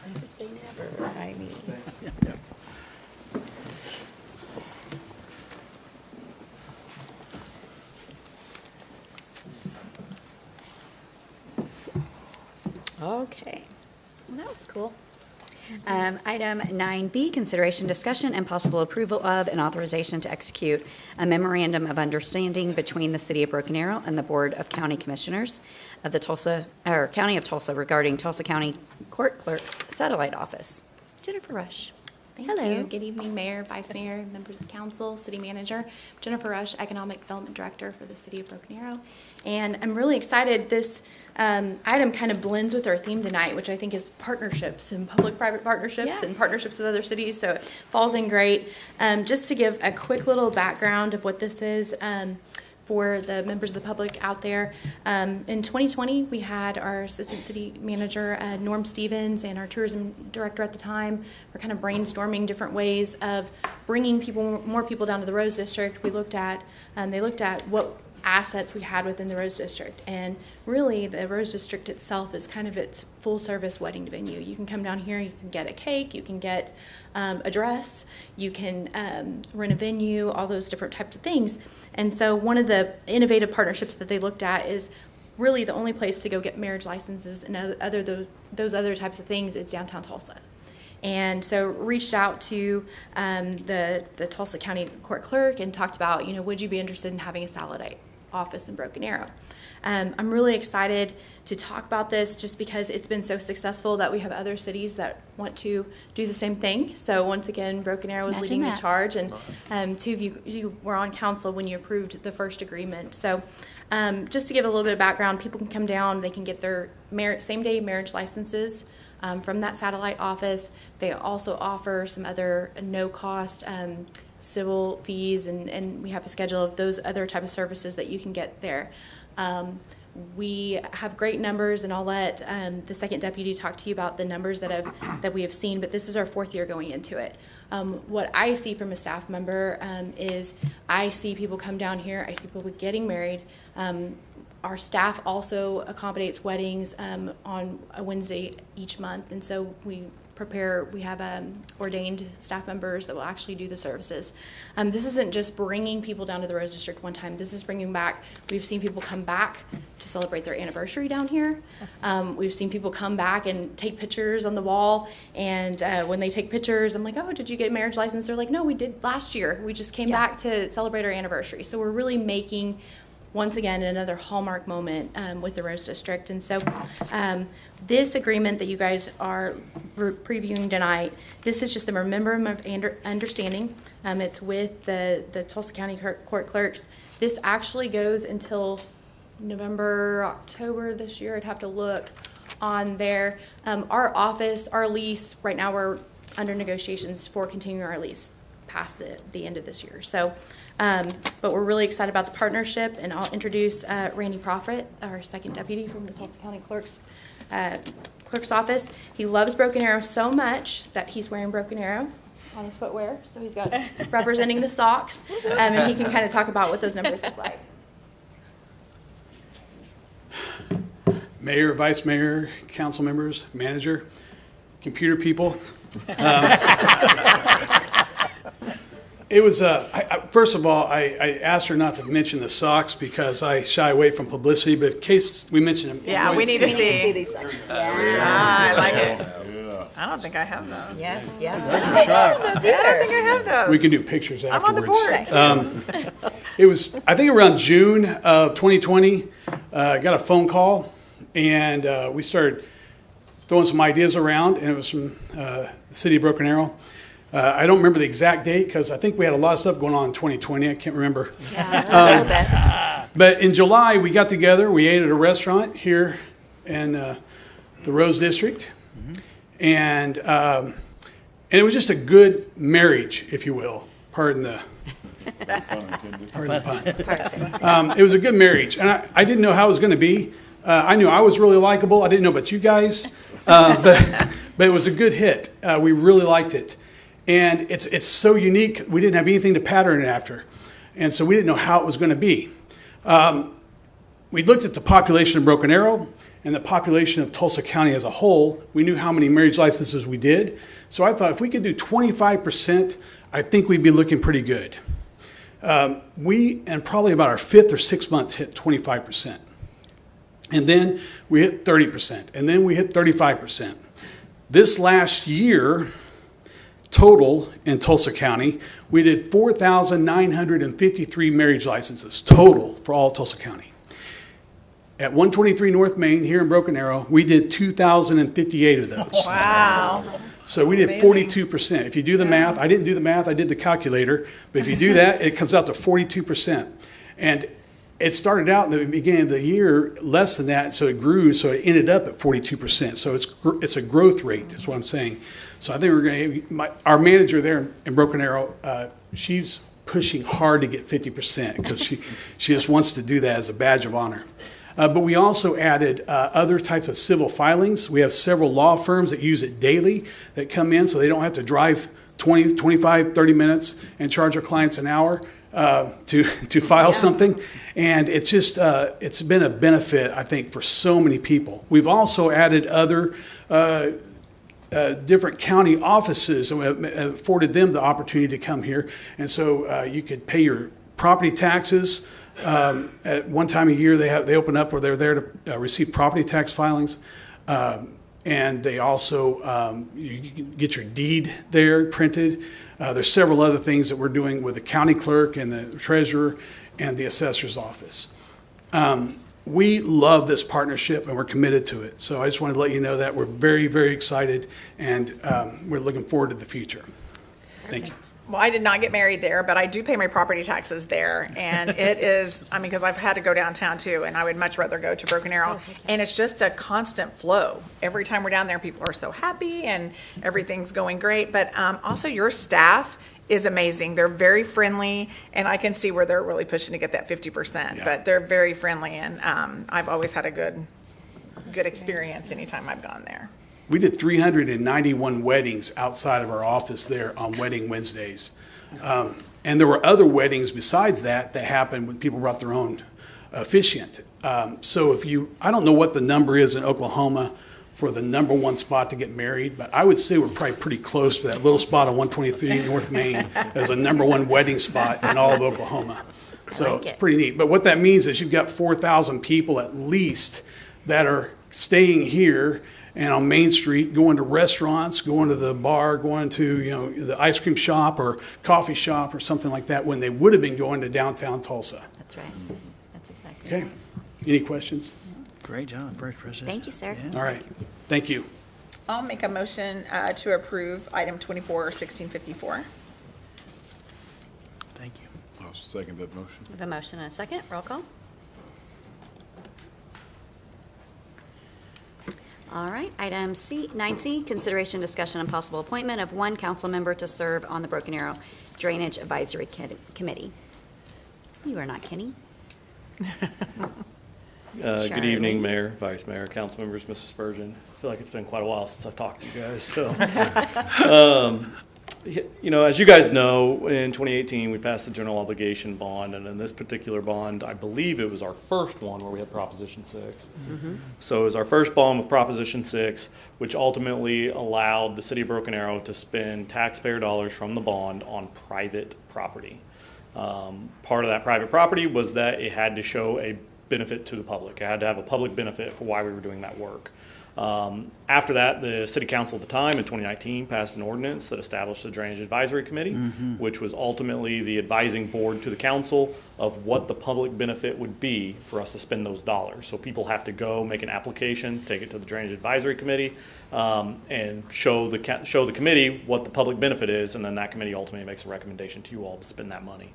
Speaker 1: I would say never. I mean. Okay. Well, that was cool. Item 9B, consideration, discussion, and possible approval of and authorization to execute a memorandum of understanding between the City of Broken Arrow and the Board of County Commissioners of the County of Tulsa regarding Tulsa County Court Clerk's Satellite Office. Jennifer Rush.
Speaker 10: Thank
Speaker 1: Hello.
Speaker 10: you. Good evening, Mayor, Vice Mayor, members of the council, City Manager. Jennifer Rush, Economic Development Director for the City of Broken Arrow. And I'm really excited. This item kind of blends with our theme tonight, which I think is partnerships and public-private partnerships and partnerships with other cities, so it falls in great. Just to give a quick little background of what this is, for the members of the public out there. In 2020, we had our Assistant City Manager, Norm Stevens, and our Tourism Director at the time were kind of brainstorming different ways of bringing more people down to the Rose District. We looked at, they looked at what assets we had within the Rose District, and really the Rose District itself is kind of its full-service wedding venue. You can come down here, you can get a cake, you can get a dress, you can rent a venue, all those different types of things. And so one of the innovative partnerships that they looked at is really the only place to go get marriage licenses and those other types of things is downtown Tulsa. And so reached out to the Tulsa County Court Clerk and talked about, would you be interested in having a satellite office in Broken Arrow? I'm really excited to talk about this just because it's been so successful that we have other cities that want to do the same thing. So once again, Broken Arrow is leading the charge, and two of you were on council when you approved the first agreement. So just to give a little bit of background, people can come down, they can get their same-day marriage licenses from that satellite office. They also offer some other no-cost civil fees, and we have a schedule of those other type of services that you can get there. We have great numbers, and I'll let the second deputy talk to you about the numbers that we have seen, but this is our 4th year going into it. What I see from a staff member is I see people come down here, I see people getting married. Our staff also accommodates weddings on a Wednesday each month, and so we have ordained staff members that will actually do the services. This isn't just bringing people down to the Rose District one time. This is bringing back, we've seen people come back to celebrate their anniversary down here. We've seen people come back and take pictures on the wall, and when they take pictures, I'm like, oh, did you get a marriage license? They're like, no, we did last year. We just came back to celebrate our anniversary. So we're really making, once again, another hallmark moment with the Rose District. And so this agreement that you guys are previewing tonight, this is just the memorandum of understanding. It's with the Tulsa County Court Clerks. This actually goes until November, October this year. I'd have to look on there. Our office, our lease, right now we're under negotiations for continuing our lease past the end of this year. So, but we're really excited about the partnership, and I'll introduce Randy Profit, our second deputy from the Tulsa County Clerk's office. He loves Broken Arrow so much that he's wearing Broken Arrow on his footwear. So he's got representing the socks, and he can kind of talk about what those numbers look like.
Speaker 12: Mayor, Vice Mayor, council members, manager, computer people. It was, first of all, I asked her not to mention the socks because I shy away from publicity, but in case we mention them.
Speaker 5: Yeah, we need to see.
Speaker 1: these socks.
Speaker 5: I like it. I don't think I have those.
Speaker 1: Yes, yes.
Speaker 5: I don't think I have those.
Speaker 12: We can do pictures
Speaker 5: I'm on the
Speaker 12: afterwards.
Speaker 5: board.
Speaker 12: It was, I think around June of 2020, I got a phone call, and we started throwing some ideas around, and it was from the city of Broken Arrow. I don't remember the exact date because I think we had a lot of stuff going on in 2020. I can't remember.
Speaker 1: Yeah,
Speaker 12: but in July, we got together. We ate at a restaurant here in the Rose District. And it was just a good marriage, if you will. Pardon the pun. It was a good marriage. And I didn't know how it was going to be. I knew I was really likable. I didn't know about you guys. But it was a good hit. We really liked it. And it's so unique. We didn't have anything to pattern it after. And so we didn't know how it was going to be. We looked at the population of Broken Arrow and the population of Tulsa County as a whole. We knew how many marriage licenses we did. So I thought if we could do 25%, I think we'd be looking pretty good. We, and probably about our 5th or 6th month, hit 25%. And then we hit 30%. And then we hit 35%. This last year, total in Tulsa County, we did 4,953 marriage licenses total for all Tulsa County. At 123 North Main here in Broken Arrow, we did 2,058 of those.
Speaker 5: Wow.
Speaker 12: So we did 42%. If you do the math, I didn't do the math, I did the calculator, but if you do that, it comes out to 42%. And it started out in the beginning of the year less than that, so it grew, so it ended up at 42%. So it's a growth rate, is what I'm saying. So I think we're going to, our manager there in Broken Arrow, she's pushing hard to get 50% because she just wants to do that as a badge of honor. But we also added other types of civil filings. We have several law firms that use it daily that come in so they don't have to drive 20, 25, 30 minutes and charge our clients an hour to file something. And it's just, it's been a benefit, I think, for so many people. We've also added other different county offices and afforded them the opportunity to come here. And so you could pay your property taxes. At one time a year, they open up where they're there to receive property tax filings. And they also, you can get your deed there printed. There's several other things that we're doing with the county clerk and the treasurer and the assessor's office. We love this partnership and we're committed to it. So I just wanted to let you know that we're very, very excited and we're looking forward to the future. Thank you.
Speaker 5: Well, I did not get married there, but I do pay my property taxes there. And it is, I mean, because I've had to go downtown too, and I would much rather go to Broken Arrow. And it's just a constant flow. Every time we're down there, people are so happy and everything's going great. But also your staff is amazing. They're very friendly, and I can see where they're really pushing to get that 50%. Yeah. But they're very friendly, and I've always had a good experience anytime I've gone there.
Speaker 12: We did 391 weddings outside of our office there on Wedding Wednesdays. And there were other weddings besides that happened when people brought their own officiant. So if you, I don't know what the number is in Oklahoma for the #1 spot to get married, but I would say we're probably pretty close to that little spot on 123 North Main as a #1 wedding spot in all of Oklahoma. So it's pretty neat. But what that means is you've got 4,000 people at least that are staying here and on Main Street, going to restaurants, going to the bar, going to the ice cream shop or coffee shop or something like that when they would have been going to downtown Tulsa.
Speaker 1: That's right. That's exactly
Speaker 12: okay.
Speaker 1: Right.
Speaker 12: Any questions?
Speaker 15: Great job. Very impressive.
Speaker 1: Thank you, sir.
Speaker 15: Yeah.
Speaker 12: All right. Thank you.
Speaker 5: I'll make a motion to approve item 24-1654.
Speaker 15: Thank you.
Speaker 4: I'll second that motion.
Speaker 1: We have a motion and a second. Roll call. All right, item 9C, consideration, discussion, and possible appointment of one council member to serve on the Broken Arrow Drainage Advisory Committee. You are not Kenny.
Speaker 22: Good evening, Mayor, Vice Mayor, council members, Mrs. Spurgeon. I feel like it's been quite a while since I've talked to you guys, so. You know, as you guys know, in 2018, we passed the general obligation bond, and in this particular bond, I believe it was our first one where we had Proposition 6. So it was our first bond with Proposition 6, which ultimately allowed the city of Broken Arrow to spend taxpayer dollars from the bond on private property. Part of that private property was that it had to show a benefit to the public. It had to have a public benefit for why we were doing that work. After that, the city council at the time in 2019 passed an ordinance that established the Drainage Advisory Committee, which was ultimately the advising board to the council of what the public benefit would be for us to spend those dollars. So people have to go make an application, take it to the Drainage Advisory Committee, and show the committee what the public benefit is, and then that committee ultimately makes a recommendation to you all to spend that money.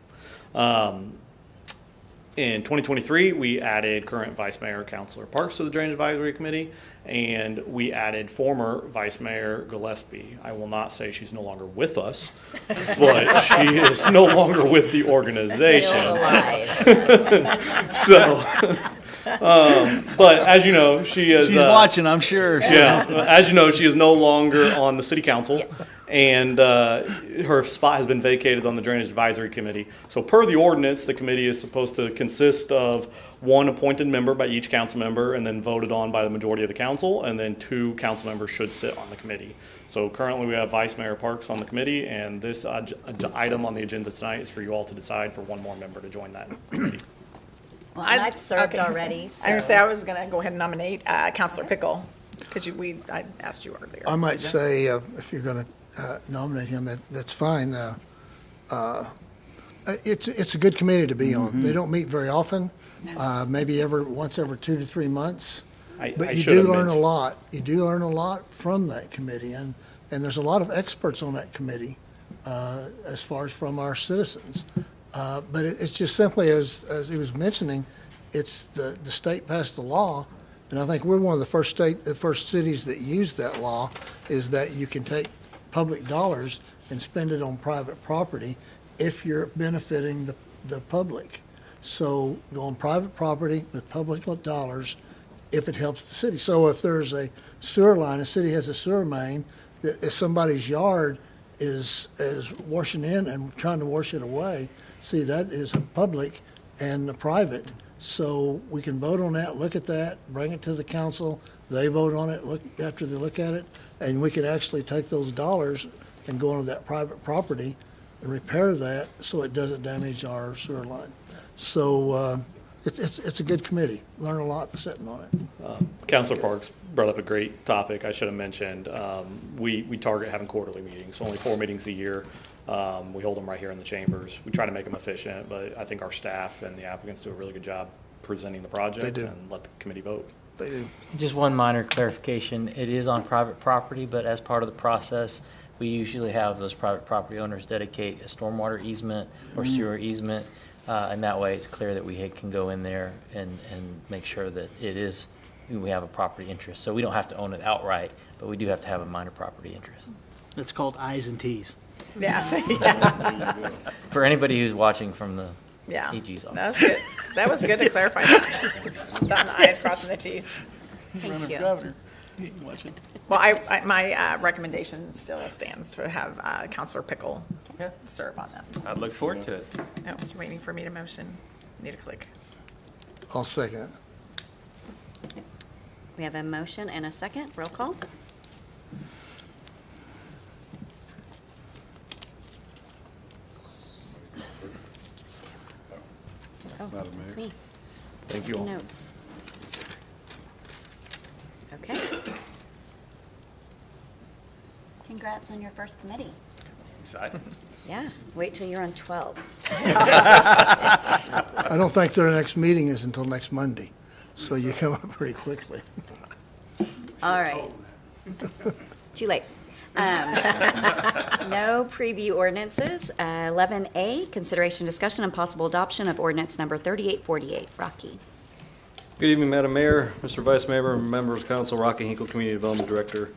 Speaker 22: In 2023, we added current Vice Mayor Councilor Parks to the Drainage Advisory Committee, and we added former Vice Mayor Gillespie. I will not say she's no longer with us, but she is no longer with the organization.
Speaker 1: Still alive.
Speaker 22: So, but as you know, she is...
Speaker 15: She's watching, I'm sure.
Speaker 22: Yeah, as you know, she is no longer on the city council.
Speaker 1: Yep.
Speaker 22: And her spot has been vacated on the Drainage Advisory Committee. So per the ordinance, the committee is supposed to consist of one appointed member by each council member and then voted on by the majority of the council, and then 2 council members should sit on the committee. So currently we have Vice Mayor Parks on the committee, and this item on the agenda tonight is for you all to decide for one more member to join that committee.
Speaker 1: Well, I've served already. So.
Speaker 5: I was going to go ahead and nominate Councilor Pickle, because I asked you earlier.
Speaker 6: I might say, if you're going to nominate him, that's fine. It's a good committee to be on. They don't meet very often, maybe once every 2 to 3 months. But you do learn a lot. You do learn a lot from that committee, and there's a lot of experts on that committee as far as from our citizens. But it's just simply, as he was mentioning, it's the state passed the law, and I think we're one of the first cities that use that law, is that you can take public dollars and spend it on private property if you're benefiting the public. So go on private property with public dollars if it helps the city. So if there's a sewer line, a city has a sewer main, that if somebody's yard is washing in and trying to wash it away, see, that is a public and a private. So we can vote on that, look at that, bring it to the council, they vote on it, after they look at it, and we can actually take those dollars and go onto that private property and repair that so it doesn't damage our sewer line. So it's a good committee. Learn a lot sitting on it.
Speaker 22: Councilor Parks brought up a great topic I should have mentioned. We target having quarterly meetings, only 4 meetings a year. We hold them right here in the chambers. We try to make them efficient, but I think our staff and the applicants do a really good job presenting the project and let the committee vote.
Speaker 6: They do.
Speaker 13: Just one minor clarification. It is on private property, but as part of the process, we usually have those private property owners dedicate a stormwater easement or sewer easement, and that way it's clear that we can go in there and make sure that we have a property interest. So we don't have to own it outright, but we do have to have a minor property interest.
Speaker 15: It's called I's and T's.
Speaker 5: Yeah.
Speaker 13: For anybody who's watching from the
Speaker 5: Yeah,
Speaker 13: AG's office.
Speaker 5: that was good. That was good to clarify that. Dotting the i's, crossing the t's.
Speaker 1: Thank you.
Speaker 5: Well, my recommendation still stands to have Councilor Pickle serve on that.
Speaker 20: I'd look forward to it.
Speaker 5: No, you're waiting for me to motion. Need a click.
Speaker 6: I'll second it.
Speaker 1: We have a motion and a second. Roll call. Oh, it's me.
Speaker 22: Thank you all.
Speaker 1: Notes. Okay. Congrats on your first committee.
Speaker 22: Excited.
Speaker 1: Yeah, wait till you're on 12.
Speaker 6: I don't think their next meeting is until next Monday, so you come up pretty quickly.
Speaker 1: All right. Too late. No preview ordinances. 11A, consideration, discussion, and possible adoption of ordinance number 3848. Rocky.
Speaker 14: Good evening, Madam Mayor, Mr. Vice Mayor, members of council, Rocky Hinkle Community Development Director.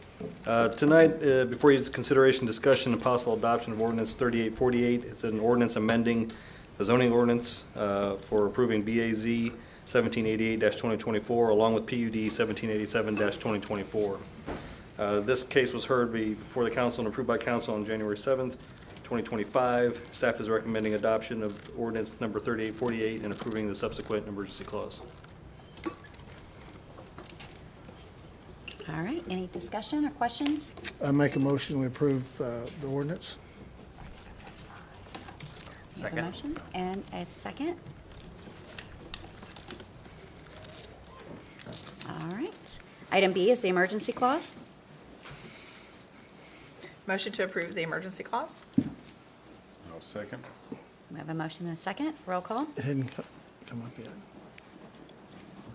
Speaker 14: Tonight, before you is consideration, discussion, and possible adoption of ordinance 3848. It's an ordinance amending the zoning ordinance for approving BAZ 1788-2024 along with PUD 1787-2024. This case was heard before the council and approved by council on January 7th, 2025. Staff is recommending adoption of ordinance number 3848 and approving the subsequent emergency clause.
Speaker 1: All right, any discussion or questions?
Speaker 6: I make a motion, we approve the ordinance.
Speaker 1: We have a motion and a second. All right. Item B is the emergency clause.
Speaker 5: Motion to approve the emergency clause?
Speaker 4: I'll second.
Speaker 1: We have a motion and a second. Roll call.
Speaker 6: It hadn't come up yet.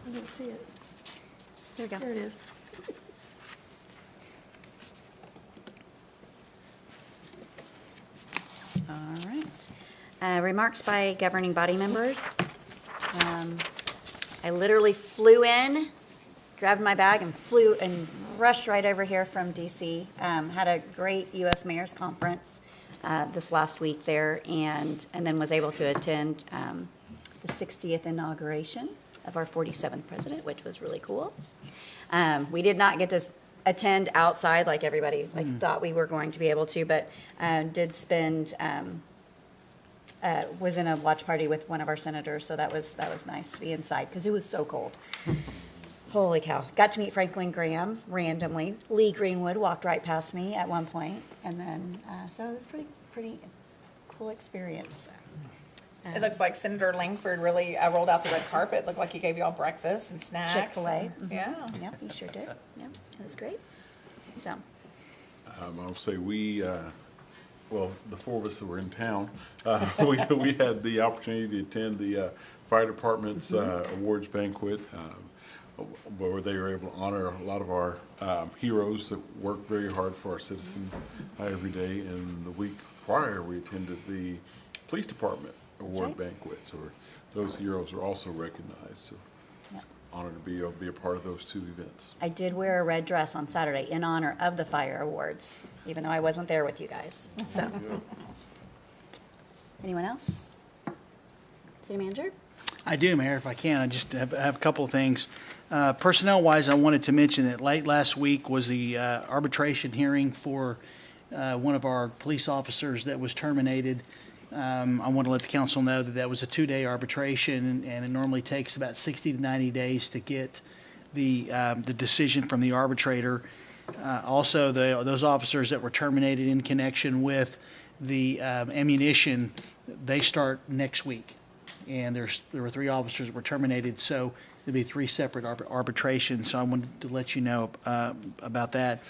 Speaker 11: I didn't see it.
Speaker 1: There we go.
Speaker 11: There it is.
Speaker 1: All right. Remarks by governing body members. I literally flew in, grabbed my bag, and flew and rushed right over here from DC. Had a great U.S. Mayor's Conference this last week there, and then was able to attend the 60th inauguration of our 47th president, which was really cool. We did not get to attend outside like everybody thought we were going to be able to, but did spend was in a watch party with one of our senators, so that was nice to be inside because it was so cold. Holy cow! Got to meet Franklin Graham randomly. Lee Greenwood walked right past me at one point, and then so it was pretty cool experience.
Speaker 5: It looks like Senator Langford really rolled out the red carpet. Looked like he gave you all breakfast and snacks.
Speaker 1: Chick-fil-A.
Speaker 5: Yeah.
Speaker 1: Yep, he sure did. Yep, it was great. So.
Speaker 4: I'll say well, the four of us that were in town, we had the opportunity to attend the fire department's awards banquet, where they were able to honor a lot of our heroes that work very hard for our citizens every day. And the week prior, we attended the police department award banquet, so those heroes are also recognized. So it's an honor to be able to be a part of those two events.
Speaker 1: I did wear a red dress on Saturday in honor of the fire awards, even though I wasn't there with you guys. So, anyone else? City manager?
Speaker 15: I do, Mayor, if I can. I just have a couple of things. Personnel-wise, I wanted to mention that late last week was the arbitration hearing for one of our police officers that was terminated. I want to let the council know that that was a 2-day arbitration, and it normally takes about 60 to 90 days to get the decision from the arbitrator. Also, those officers that were terminated in connection with the ammunition, they start next week. And there were 3 officers that were terminated, so there'll be 3 separate arbitrations. So I wanted to let you know about that.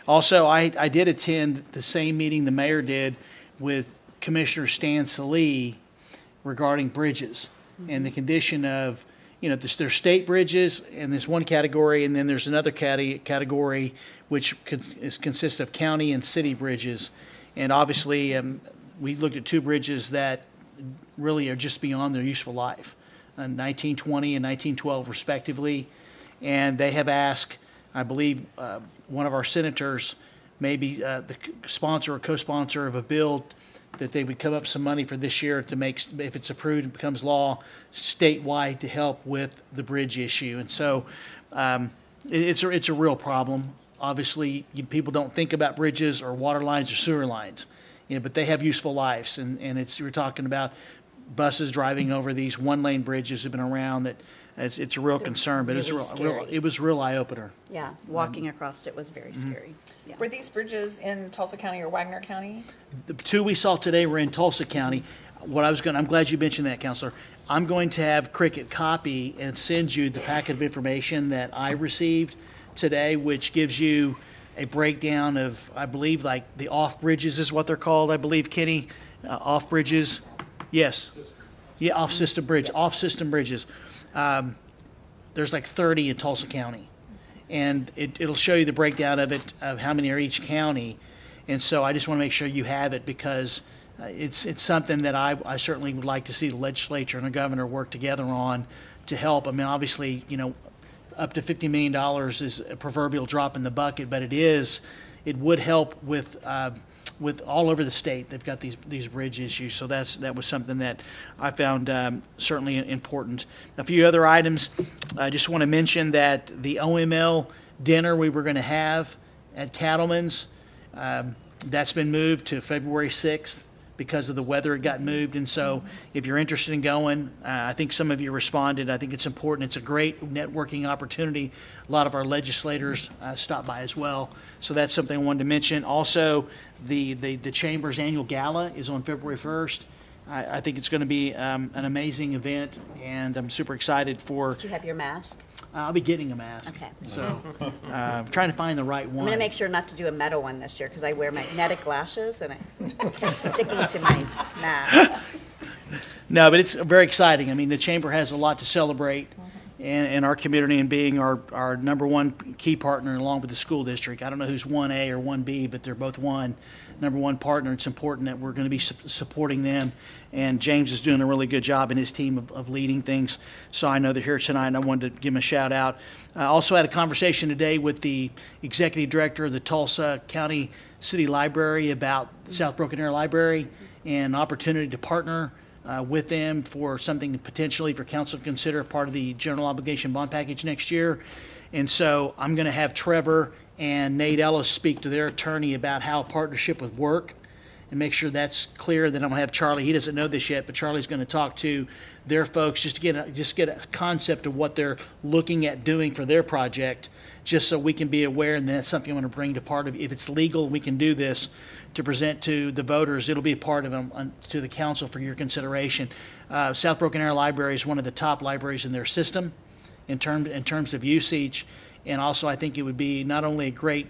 Speaker 15: Also, I did attend the same meeting the mayor did with Commissioner Stan Salee regarding bridges and the condition of, there's state bridges in this one category, and then there's another category which consists of county and city bridges. And obviously, we looked at 2 bridges that really are just beyond their useful life, 1920 and 1912 respectively. And they have asked, I believe, one of our senators, maybe the sponsor or co-sponsor of a bill, that they would come up some money for this year to make, if it's approved and becomes law, statewide to help with the bridge issue. And so it's a real problem. Obviously, people don't think about bridges or water lines or sewer lines, but they have useful lives. And we're talking about buses driving over these 1-lane bridges have been around that it's a real concern, but it was a real eye-opener.
Speaker 1: Yeah, walking across it was very scary. Yeah.
Speaker 5: Were these bridges in Tulsa County or Wagner County?
Speaker 15: The 2 we saw today were in Tulsa County. I'm glad you mentioned that, Counselor. I'm going to have Cricket copy and send you the packet of information that I received today, which gives you a breakdown of, I believe, like the off bridges is what they're called, I believe, Kenny, off bridges. Yes. Yeah, off-system bridges. There's like 30 in Tulsa County. And it'll show you the breakdown of it, of how many are each county. And so I just want to make sure you have it because it's something that I certainly would like to see the legislature and the governor work together on to help. I mean, obviously, up to $50 million is a proverbial drop in the bucket, but it would help with all over the state. They've got these bridge issues, so that was something that I found certainly important. A few other items. I just want to mention that the OML dinner we were going to have at Cattleman's, that's been moved to February 6th because of the weather. It got moved, and so if you're interested in going, I think some of you responded. I think it's important. It's a great networking opportunity. A lot of our legislators stopped by as well, so that's something I wanted to mention. Also, the Chamber's annual gala is on February 1st. I think it's going to be an amazing event, and I'm super excited for.
Speaker 1: Do you have your mask?
Speaker 15: I'll be getting a mask.
Speaker 1: Okay.
Speaker 15: So, I'm trying to find the right one.
Speaker 1: I'm going to make sure not to do a metal one this year because I wear magnetic lashes and I'm sticking to my mask.
Speaker 15: No, but it's very exciting. I mean, the Chamber has a lot to celebrate in our community, and being our number one key partner along with the school district. I don't know who's 1A or 1B, but they're both number one partner. It's important that we're going to be supporting them, and James is doing a really good job in his team of leading things. So I know they're here tonight, and I wanted to give them a shout out. I also had a conversation today with the executive director of the Tulsa County City Library about South Broken Arrow Library and an opportunity to partner with them for something potentially for council to consider part of the general obligation bond package next year. And so I'm going to have Trevor and Nate Ellis speak to their attorney about how a partnership would work and make sure that's clear. Then I'm going to have Charlie. He doesn't know this yet, but Charlie's going to talk to their folks just to get a concept of what they're looking at doing for their project, just so we can be aware. And then that's something I'm going to bring to part of. If it's legal, we can do this to present to the voters. It'll be a part of to the council for your consideration. South Broken Arrow Library is one of the top libraries in their system in terms of usage, and also I think it would be not only a great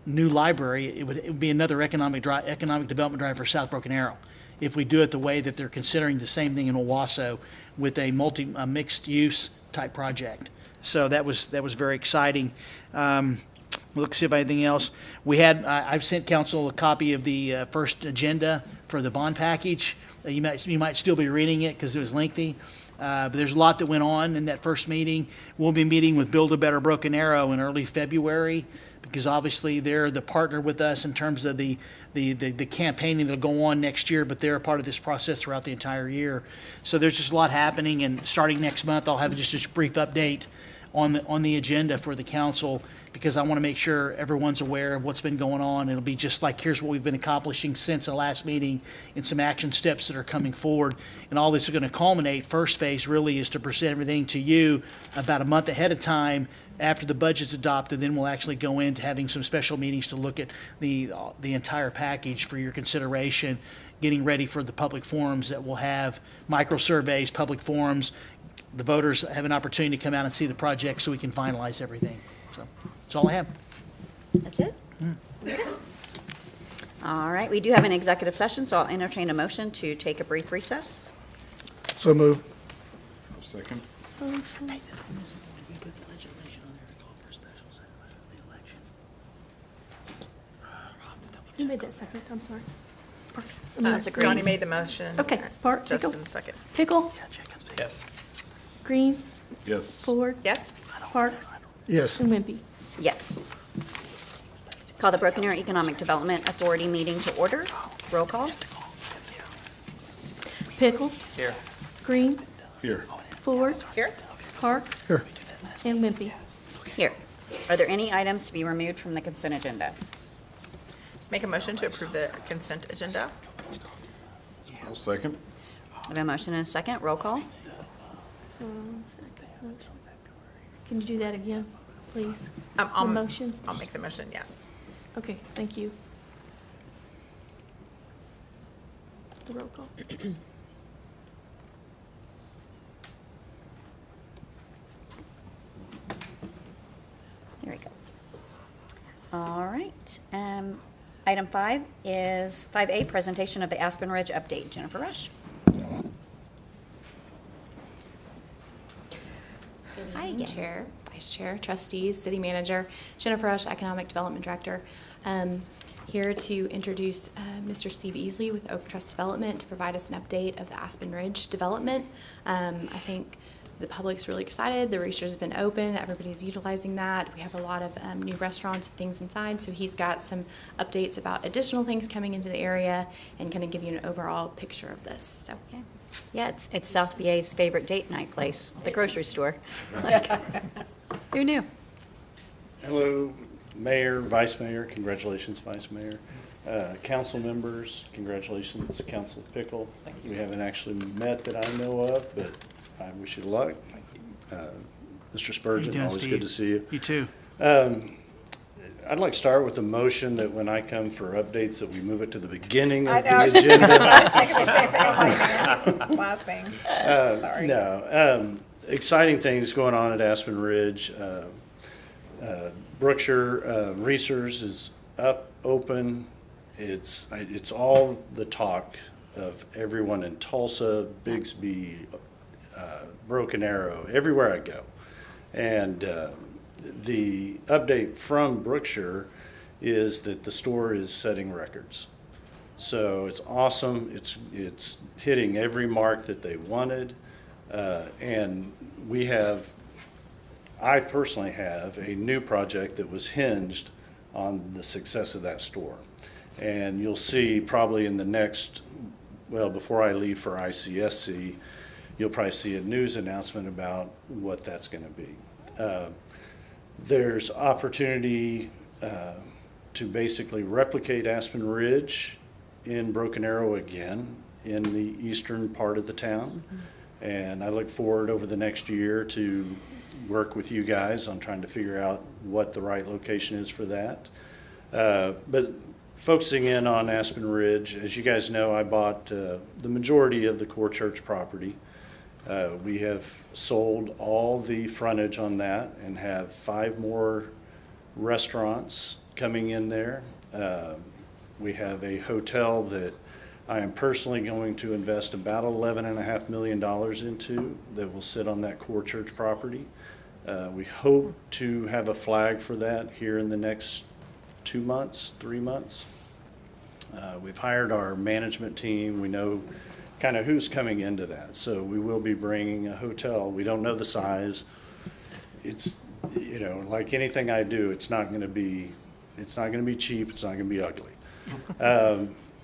Speaker 15: new library, it would be another economic development drive for South Broken Arrow if we do it the way that they're considering the same thing in Owasso with a mixed use type project. So that was very exciting. Let's see if anything else. I've sent council a copy of the first agenda for the bond package. You might still be reading it because it was lengthy. But there's a lot that went on in that first meeting. We'll be meeting with Build a Better Broken Arrow in early February because obviously they're the partner with us in terms of the campaigning that'll go on next year, but they're a part of this process throughout the entire year. So there's just a lot happening, and starting next month I'll have just a brief update on the agenda for the council because I want to make sure everyone's aware of what's been going on. It'll be just like, here's what we've been accomplishing since the last meeting and some action steps that are coming forward. And all this is going to culminate. First phase really is to present everything to you about a month ahead of time after the budget's adopted. Then we'll actually go into having some special meetings to look at the entire package for your consideration, getting ready for the public forums that we'll have, micro surveys, public forums. The voters have an opportunity to come out and see the project so we can finalize everything. So that's all I have.
Speaker 1: That's it? Okay. All right, we do have an executive session, so I'll entertain a motion to take a brief recess.
Speaker 6: So move.
Speaker 4: Second.
Speaker 11: Who made that second? I'm sorry. Parks.
Speaker 5: Johnny made the motion.
Speaker 11: Okay, Parks.
Speaker 5: Justin second.
Speaker 11: Pickle.
Speaker 20: Yes.
Speaker 11: Green.
Speaker 4: Yes.
Speaker 11: Ford.
Speaker 5: Yes.
Speaker 11: Parks.
Speaker 6: Yes.
Speaker 11: And Wimpy.
Speaker 1: Yes. Call the Broken Arrow Economic Development Authority meeting to order. Roll call.
Speaker 11: Pickle.
Speaker 20: Here.
Speaker 11: Green.
Speaker 4: Here.
Speaker 11: Ford.
Speaker 5: Here.
Speaker 11: Parks.
Speaker 6: Here.
Speaker 11: And Wimpy.
Speaker 1: Here. Are there any items to be removed from the consent agenda?
Speaker 5: Make a motion to approve the consent agenda.
Speaker 4: I'll second.
Speaker 1: I have a motion and a second. Roll call.
Speaker 11: Can you do that again, please?
Speaker 5: I'll
Speaker 11: The motion?
Speaker 5: I'll make the motion, yes.
Speaker 11: Okay, thank you. The roll call.
Speaker 1: There we go. All right. Item 5 is 5A, presentation of the Aspen Ridge update. Jennifer Rush.
Speaker 10: Hi again. Chair, Vice Chair, Trustees, City Manager, Jennifer Rush, Economic Development Director. Here to introduce Mr. Steve Easley with Oak Trust Development to provide us an update of the Aspen Ridge development. I think The public's really excited. The Roaster's been open. Everybody's utilizing that. We have a lot of new restaurants and things inside. So he's got some updates about additional things coming into the area and kind of give you an overall picture of this. So, yeah.
Speaker 1: Yeah, it's South BA's favorite date night place, the grocery store. Like, who knew?
Speaker 19: Hello, Mayor, Vice Mayor, congratulations, Vice Mayor. Council members, congratulations, Council Pickle. We haven't actually met that I know of, but I wish you luck. Mr. Spurgeon, always good to see you.
Speaker 15: You too.
Speaker 19: I'd like to start with a motion that when I come for updates, that we move it to the beginning
Speaker 5: I
Speaker 19: of
Speaker 5: know,
Speaker 19: the
Speaker 5: I was just
Speaker 19: agenda.
Speaker 5: I was thinking the same thing. I'm like, man, this is last thing. Sorry.
Speaker 19: No, exciting things going on at Aspen Ridge. Brookshire Research is up, open. It's all the talk of everyone in Tulsa, Bixby, Broken Arrow, everywhere I go. And the update from Brookshire is that the store is setting records. So it's awesome. It's hitting every mark that they wanted. And I personally have a new project that was hinged on the success of that store. And you'll see probably in the next, well, before I leave for ICSC, you'll probably see a news announcement about what that's going to be. There's opportunity to basically replicate Aspen Ridge in Broken Arrow again in the eastern part of the town. And I look forward over the next year to work with you guys on trying to figure out what the right location is for that. But focusing in on Aspen Ridge, as you guys know, I bought the majority of the core church property. We have sold all the frontage on that and have 5 more restaurants coming in there. We have a hotel that I am personally going to invest about $11.5 million into that will sit on that core church property. We hope to have a flag for that here in the next 2 months, 3 months. We've hired our management team. We know kind of who's coming into that. So we will be bringing a hotel. We don't know the size. It's, you know, like anything I do, it's not going to be cheap. It's not going to be ugly.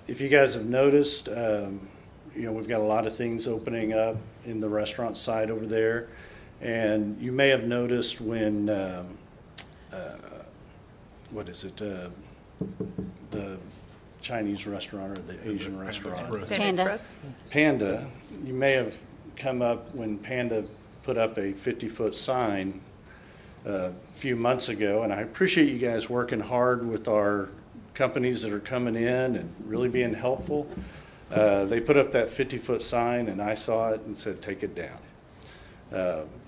Speaker 19: If you guys have noticed, you know, we've got a lot of things opening up in the restaurant side over there. And you may have noticed when, what is it, the Chinese restaurant or the Asian restaurant?
Speaker 1: Panda.
Speaker 19: Panda. You may have come up when Panda put up a 50-foot sign a few months ago, and I appreciate you guys working hard with our companies that are coming in and really being helpful. They put up that 50-foot sign, and I saw it and said, take it down.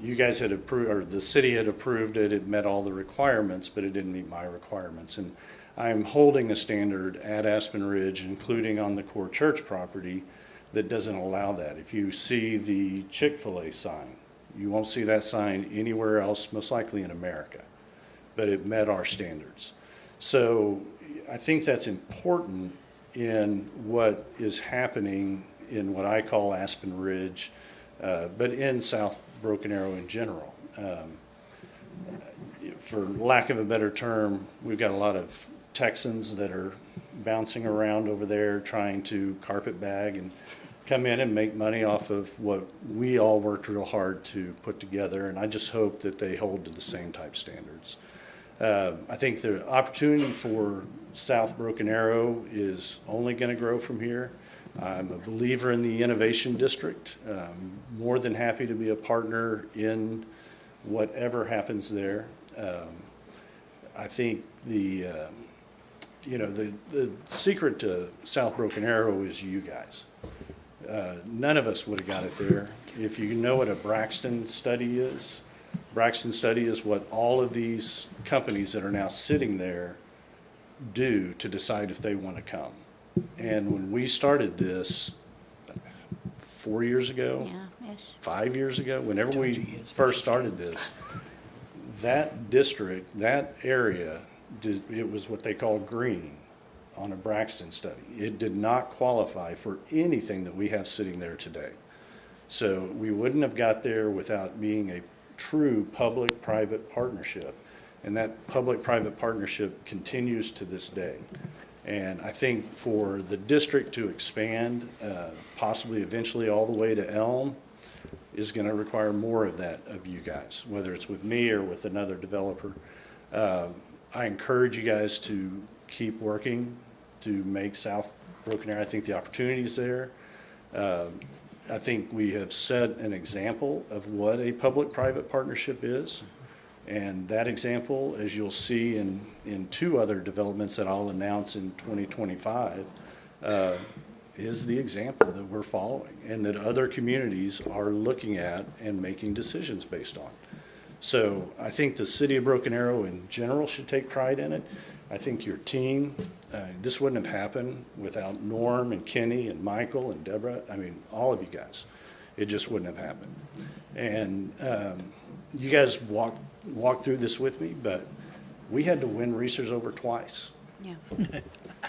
Speaker 19: You guys had approved, or the city had approved it. It met all the requirements, but it didn't meet my requirements. And I'm holding a standard at Aspen Ridge, including on the core church property, that doesn't allow that. If you see the Chick-fil-A sign, you won't see that sign anywhere else, most likely in America, but it met our standards. So I think that's important in what is happening in what I call Aspen Ridge, but in South Broken Arrow in general. For lack of a better term, we've got a lot of Texans that are bouncing around over there trying to carpetbag and come in and make money off of what we all worked real hard to put together, and I just hope that they hold to the same type standards. I think the opportunity for South Broken Arrow is only going to grow from here. I'm a believer in the Innovation District. More than happy to be a partner in whatever happens there. I think the secret to South Broken Arrow is you guys. None of us would have got it there. If you know what a Braxton study is what all of these companies that are now sitting there do to decide if they want to come. And when we started this 4 years ago, 5 years ago, whenever we first started this, that district, that area, it was what they call green on a Braxton study. It did not qualify for anything that we have sitting there today. So we wouldn't have got there without being a true public-private partnership. And that public-private partnership continues to this day. And I think for the district to expand, possibly eventually all the way to Elm, is going to require more of that of you guys, whether it's with me or with another developer. I encourage you guys to keep working to make South Broken Arrow. I think the opportunity is there. I think we have set an example of what a public-private partnership is. And that example, as you'll see in two other developments that I'll announce in 2025, is the example that we're following and that other communities are looking at and making decisions based on. So I think the city of Broken Arrow in general should take pride in it. I think your team, this wouldn't have happened without Norm and Kenny and Michael and Deborah. I mean, all of you guys. It just wouldn't have happened. And you guys walked through this with me, but we had to win research over twice.
Speaker 1: Yeah.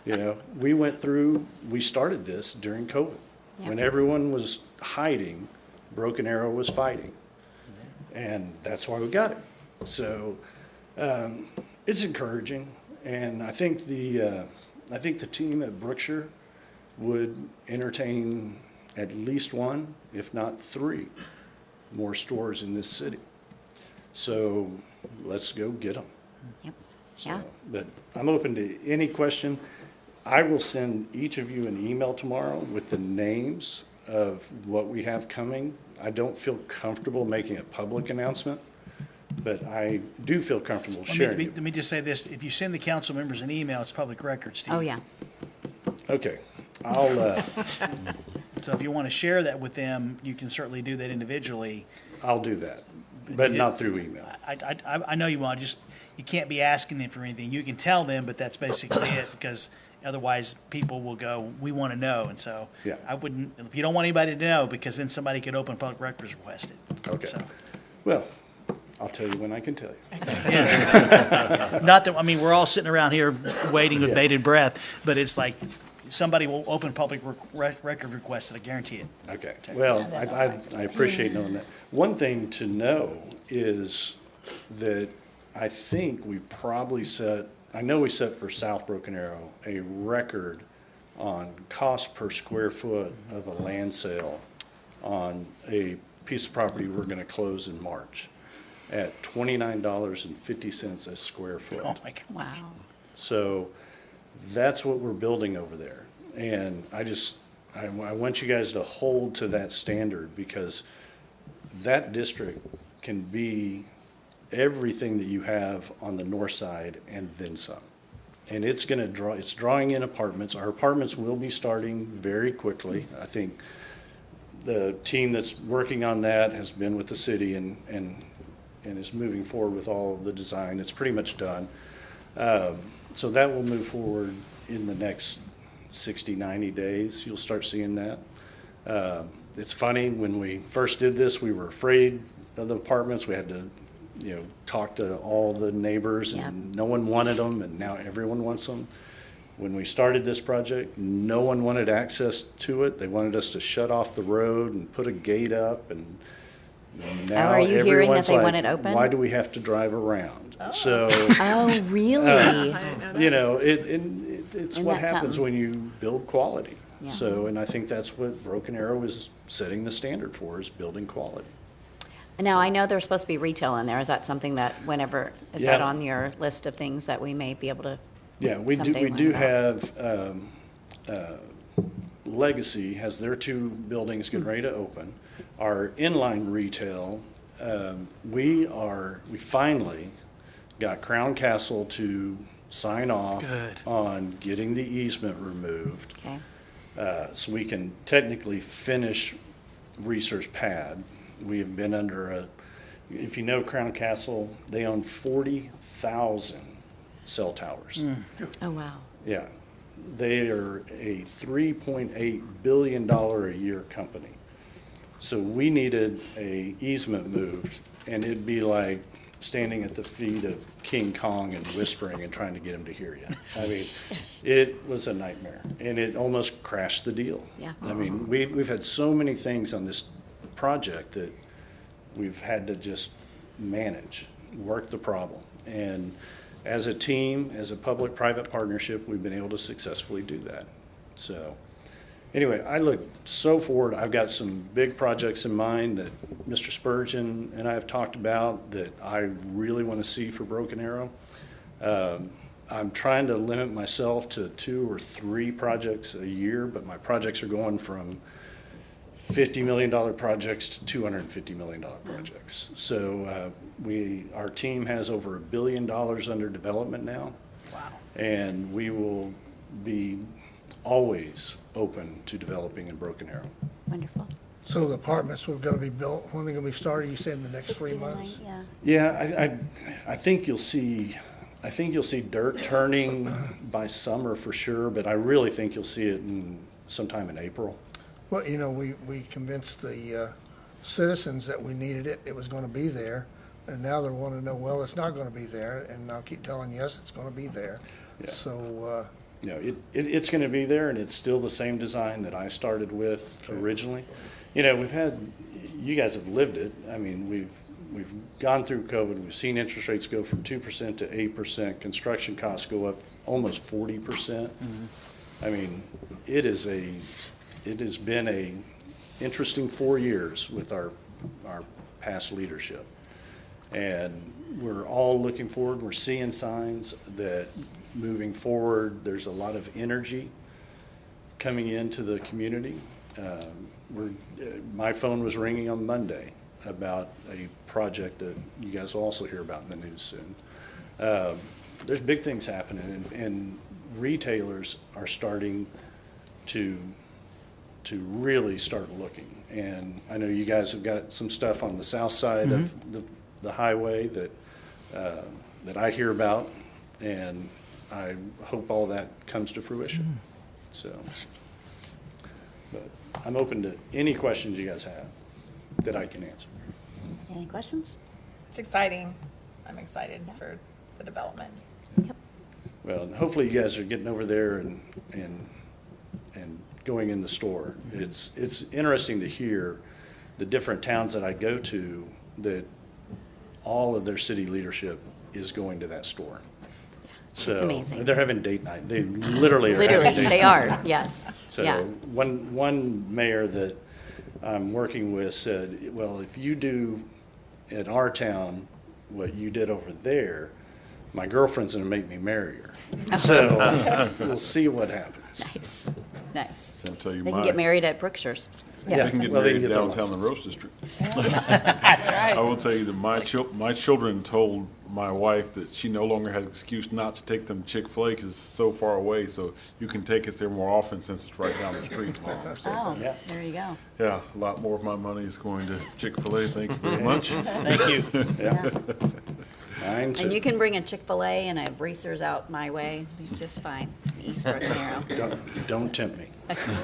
Speaker 19: You know, we started this during COVID.
Speaker 1: Yeah.
Speaker 19: When everyone was hiding, Broken Arrow was fighting. And that's why we got it. So it's encouraging. And I think the team at Brookshire would entertain at least one, if not three, more stores in this city. So let's go get them.
Speaker 1: Yep.
Speaker 19: So,
Speaker 1: Yeah.
Speaker 19: but I'm open to any question. I will send each of you an email tomorrow with the names of what we have coming. I don't feel comfortable making a public announcement, but I do feel comfortable sharing it.
Speaker 15: Let me just say this. If you send the council members an email, it's public record, Steve.
Speaker 1: Oh, yeah.
Speaker 19: Okay. I'll,
Speaker 15: So if you want to share that with them, you can certainly do that individually.
Speaker 19: I'll do that, but not through email.
Speaker 15: I know you want, just, you can't be asking them for anything. You can tell them, but that's basically it, because otherwise people will go, we want to know. And so
Speaker 19: Yeah.
Speaker 15: I wouldn't, if you don't want anybody to know, because then somebody could open public records request it.
Speaker 19: Okay.
Speaker 15: So,
Speaker 19: Well, I'll tell you when I can tell you.
Speaker 15: not that, I mean, we're all sitting around here waiting with bated breath, but it's like, somebody will open public record requests, I guarantee it.
Speaker 19: Okay. Well, I appreciate knowing that. One thing to know is that I think we probably I know we set for South Broken Arrow a record on cost per square foot of a land sale on a piece of property we're going to close in March at $29.50 a square foot.
Speaker 15: Oh, my God.
Speaker 1: Wow.
Speaker 19: So that's what we're building over there. And I want you guys to hold to that standard, because that district can be everything that you have on the north side and then some. And it's drawing in apartments. Our apartments will be starting very quickly. I think the team that's working on that has been with the city and is moving forward with all of the design. It's pretty much done. So that will move forward in the next 60, 90 days. You'll start seeing that. It's funny, when we first did this, we were afraid of the apartments. We had to, talk to all the neighbors, and no one wanted them, and now everyone wants them. When we started this project, no one wanted access to it. They wanted us to shut off the road and put a gate up, and now
Speaker 1: are you hearing that
Speaker 19: everyone's
Speaker 1: they
Speaker 19: like,
Speaker 1: want it open?
Speaker 19: why do we have to drive around? So,
Speaker 1: Oh, really?
Speaker 19: it's
Speaker 1: Isn't
Speaker 19: what
Speaker 1: that
Speaker 19: happens
Speaker 1: something?
Speaker 19: when you build quality.
Speaker 1: Yeah.
Speaker 19: So, and I think that's what Broken Arrow is setting the standard for, is building quality.
Speaker 1: Now, I know there's supposed to be retail in there. Is that something that is that
Speaker 19: Yeah.
Speaker 1: on your list of things that we may be able to
Speaker 19: Yeah, we
Speaker 1: someday learn
Speaker 19: do
Speaker 1: about?
Speaker 19: have, Legacy has their two buildings getting ready to open. Our inline retail, we finally got Crown Castle to sign off
Speaker 15: Good.
Speaker 19: on getting the easement removed.
Speaker 1: Okay.
Speaker 19: So we can technically finish Research Pad. We have been under if you know Crown Castle, they own 40,000 cell towers.
Speaker 1: Oh, wow.
Speaker 19: Yeah. They are a $3.8 billion a year company. So we needed a easement moved, and it'd be like standing at the feet of King Kong and whispering and trying to get him to hear you. I mean, it was a nightmare, and it almost crashed the deal.
Speaker 1: Yeah.
Speaker 19: I mean, we've had so many things on this project that we've had to just manage, work the problem. And as a team, as a public-private partnership, we've been able to successfully do that. So anyway, I look so forward. I've got some big projects in mind that Mr. Spurgeon and I have talked about that I really want to see for Broken Arrow. I'm trying to limit myself to 2 or 3 projects a year, but my projects are going from $50 million projects to $250 million projects. So our team has over $1 billion under development now.
Speaker 15: Wow.
Speaker 19: And we will be always open to developing in Broken Arrow.
Speaker 1: Wonderful.
Speaker 6: So the apartments were gonna be built, when are they gonna be started? You said in the next 3 months?
Speaker 1: Yeah.
Speaker 19: Yeah, I think you'll see dirt turning by summer for sure, but I really think you'll see it sometime in April.
Speaker 6: Well, you know, we convinced the citizens that we needed it, it was gonna be there, and now they're wanting to know, well, it's not gonna be there, and I'll keep telling you, yes, it's gonna be there.
Speaker 19: Yeah.
Speaker 6: So,
Speaker 19: You know, it's going to be there, and it's still the same design that I started with originally. You know, you guys have lived it. I mean, we've gone through COVID. We've seen interest rates go from 2% to 8%. Construction costs go up almost 40%.
Speaker 15: Mm-hmm.
Speaker 19: I mean, it has been a interesting 4 years with our past leadership. And we're all looking forward. We're seeing signs that moving forward, there's a lot of energy coming into the community. My phone was ringing on Monday about a project that you guys will also hear about in the news soon. There's big things happening, and retailers are starting to really start looking. And I know you guys have got some stuff on the south side of the highway that I hear about, and I hope all that comes to fruition. So, but I'm open to any questions you guys have that I can answer.
Speaker 1: Any questions?
Speaker 5: It's exciting. I'm excited for the development.
Speaker 19: Well, and hopefully you guys are getting over there and going in the store. It's interesting to hear the different towns that I go to that all of their city leadership is going to that store. So
Speaker 1: it's amazing.
Speaker 19: They're having date night. They literally are having date
Speaker 1: they
Speaker 19: night.
Speaker 1: are, yes.
Speaker 19: So
Speaker 1: Yeah.
Speaker 19: one mayor that I'm working with said, well, if you do at our town what you did over there, my girlfriend's gonna make me marry her. So we'll see what happens.
Speaker 1: Nice, nice.
Speaker 4: So I'll tell you
Speaker 1: They can get married at Brookshire's.
Speaker 4: They can get
Speaker 19: Well, they
Speaker 4: married
Speaker 19: can get their
Speaker 4: downtown the
Speaker 19: license.
Speaker 4: Rose District. I will tell you that my children told my wife that she no longer has an excuse not to take them to Chick-fil-A because it's so far away, so you can take us there more often since it's right down the street, Mom. So,
Speaker 1: Oh,
Speaker 19: Yeah.
Speaker 1: there you go.
Speaker 4: yeah, a lot more of my money is going to Chick-fil-A. Thank you very much.
Speaker 15: Thank you.
Speaker 1: Yeah.
Speaker 19: Mine too.
Speaker 1: And you can bring a Chick-fil-A and a Reese's out my way, just fine, East Broken Arrow.
Speaker 19: Don't tempt me.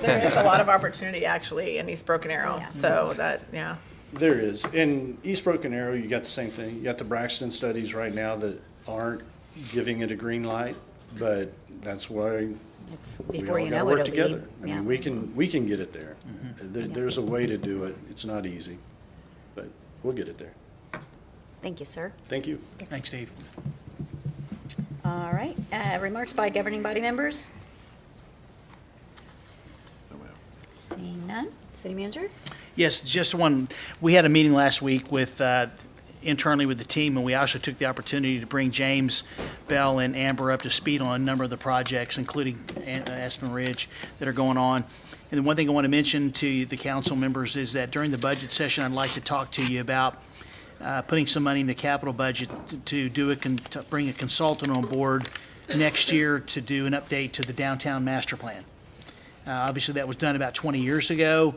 Speaker 5: There is a lot of opportunity actually in East Broken Arrow, so that, yeah.
Speaker 19: There is. In East Broken Arrow, you got the same thing. You got the Braxton studies right now that aren't giving it a green light, but that's why
Speaker 1: It's
Speaker 19: we
Speaker 1: before
Speaker 19: all
Speaker 1: you
Speaker 19: gotta
Speaker 1: know
Speaker 19: work
Speaker 1: it'll
Speaker 19: together.
Speaker 1: be.
Speaker 19: I
Speaker 1: Yeah.
Speaker 19: mean, we can get it there. There's a way to do it. It's not easy, but we'll get it there.
Speaker 1: Thank you, sir.
Speaker 19: Thank you.
Speaker 15: Thanks, Steve.
Speaker 1: All right, remarks by governing body members? Seeing none. City manager?
Speaker 15: Yes, just one, we had a meeting last week with, internally with the team, and we also took the opportunity to bring James, Bell, and Amber up to speed on a number of the projects, including Aspen Ridge, that are going on. And the one thing I want to mention to the council members is that during the budget session, I'd like to talk to you about putting some money in the capital budget to bring a consultant on board next year to do an update to the downtown master plan. Obviously, that was done about 20 years ago,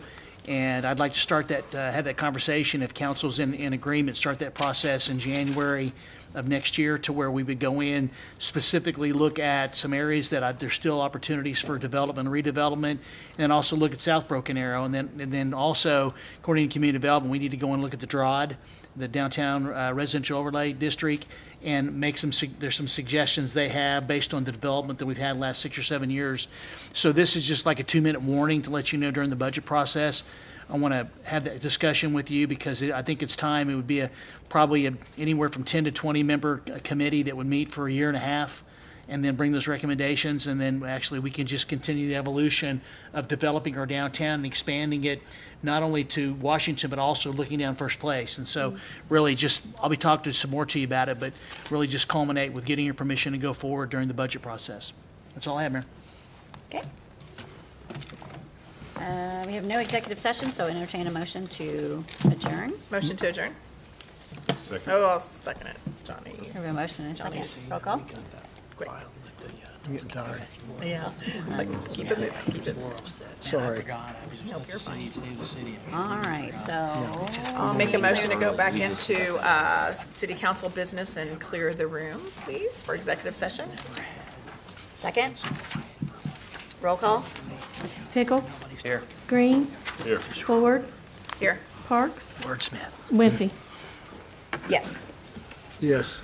Speaker 15: and I'd like to start that, have that conversation, if council's in agreement, start that process in January of next year, to where we would go in, specifically look at some areas that there's still opportunities for development and redevelopment, and then also look at South Broken Arrow, and then also, according to community development, we need to go and look at the DROD, the Downtown Residential Overlay District, and make there's some suggestions they have based on the development that we've had the last 6 or 7 years. So this is just like a 2-minute warning to let you know during the budget process. I want to have that discussion with you because I think it's time. It would be probably anywhere from 10 to 20 member committee that would meet for a year and a half and then bring those recommendations, and then actually we can just continue the evolution of developing our downtown and expanding it not only to Washington but also looking down First Place. And so really just, I'll be talking some more to you about it, but really just culminate with getting your permission to go forward during the budget process. That's all I have, Mayor.
Speaker 1: Okay. We have no executive session, so entertain a motion to adjourn.
Speaker 5: Motion to adjourn.
Speaker 4: Second.
Speaker 5: Oh, I'll second it, Johnny.
Speaker 1: We have a motion and a second. Roll call.
Speaker 5: Great.
Speaker 6: I'm getting tired.
Speaker 5: Yeah. Like, keep it moving, keep it moving.
Speaker 6: Sorry.
Speaker 5: Nope, you're fine.
Speaker 1: All right, so.
Speaker 5: I'll make a motion to go back into city council business and clear the room, please, for executive session.
Speaker 1: Second. Roll call.
Speaker 11: Pickle.
Speaker 20: Here.
Speaker 11: Green.
Speaker 4: Here.
Speaker 11: Ford.
Speaker 5: Here.
Speaker 11: Parks.
Speaker 15: Wordsmith.
Speaker 11: Wimpy.
Speaker 1: Yes.
Speaker 6: Yes.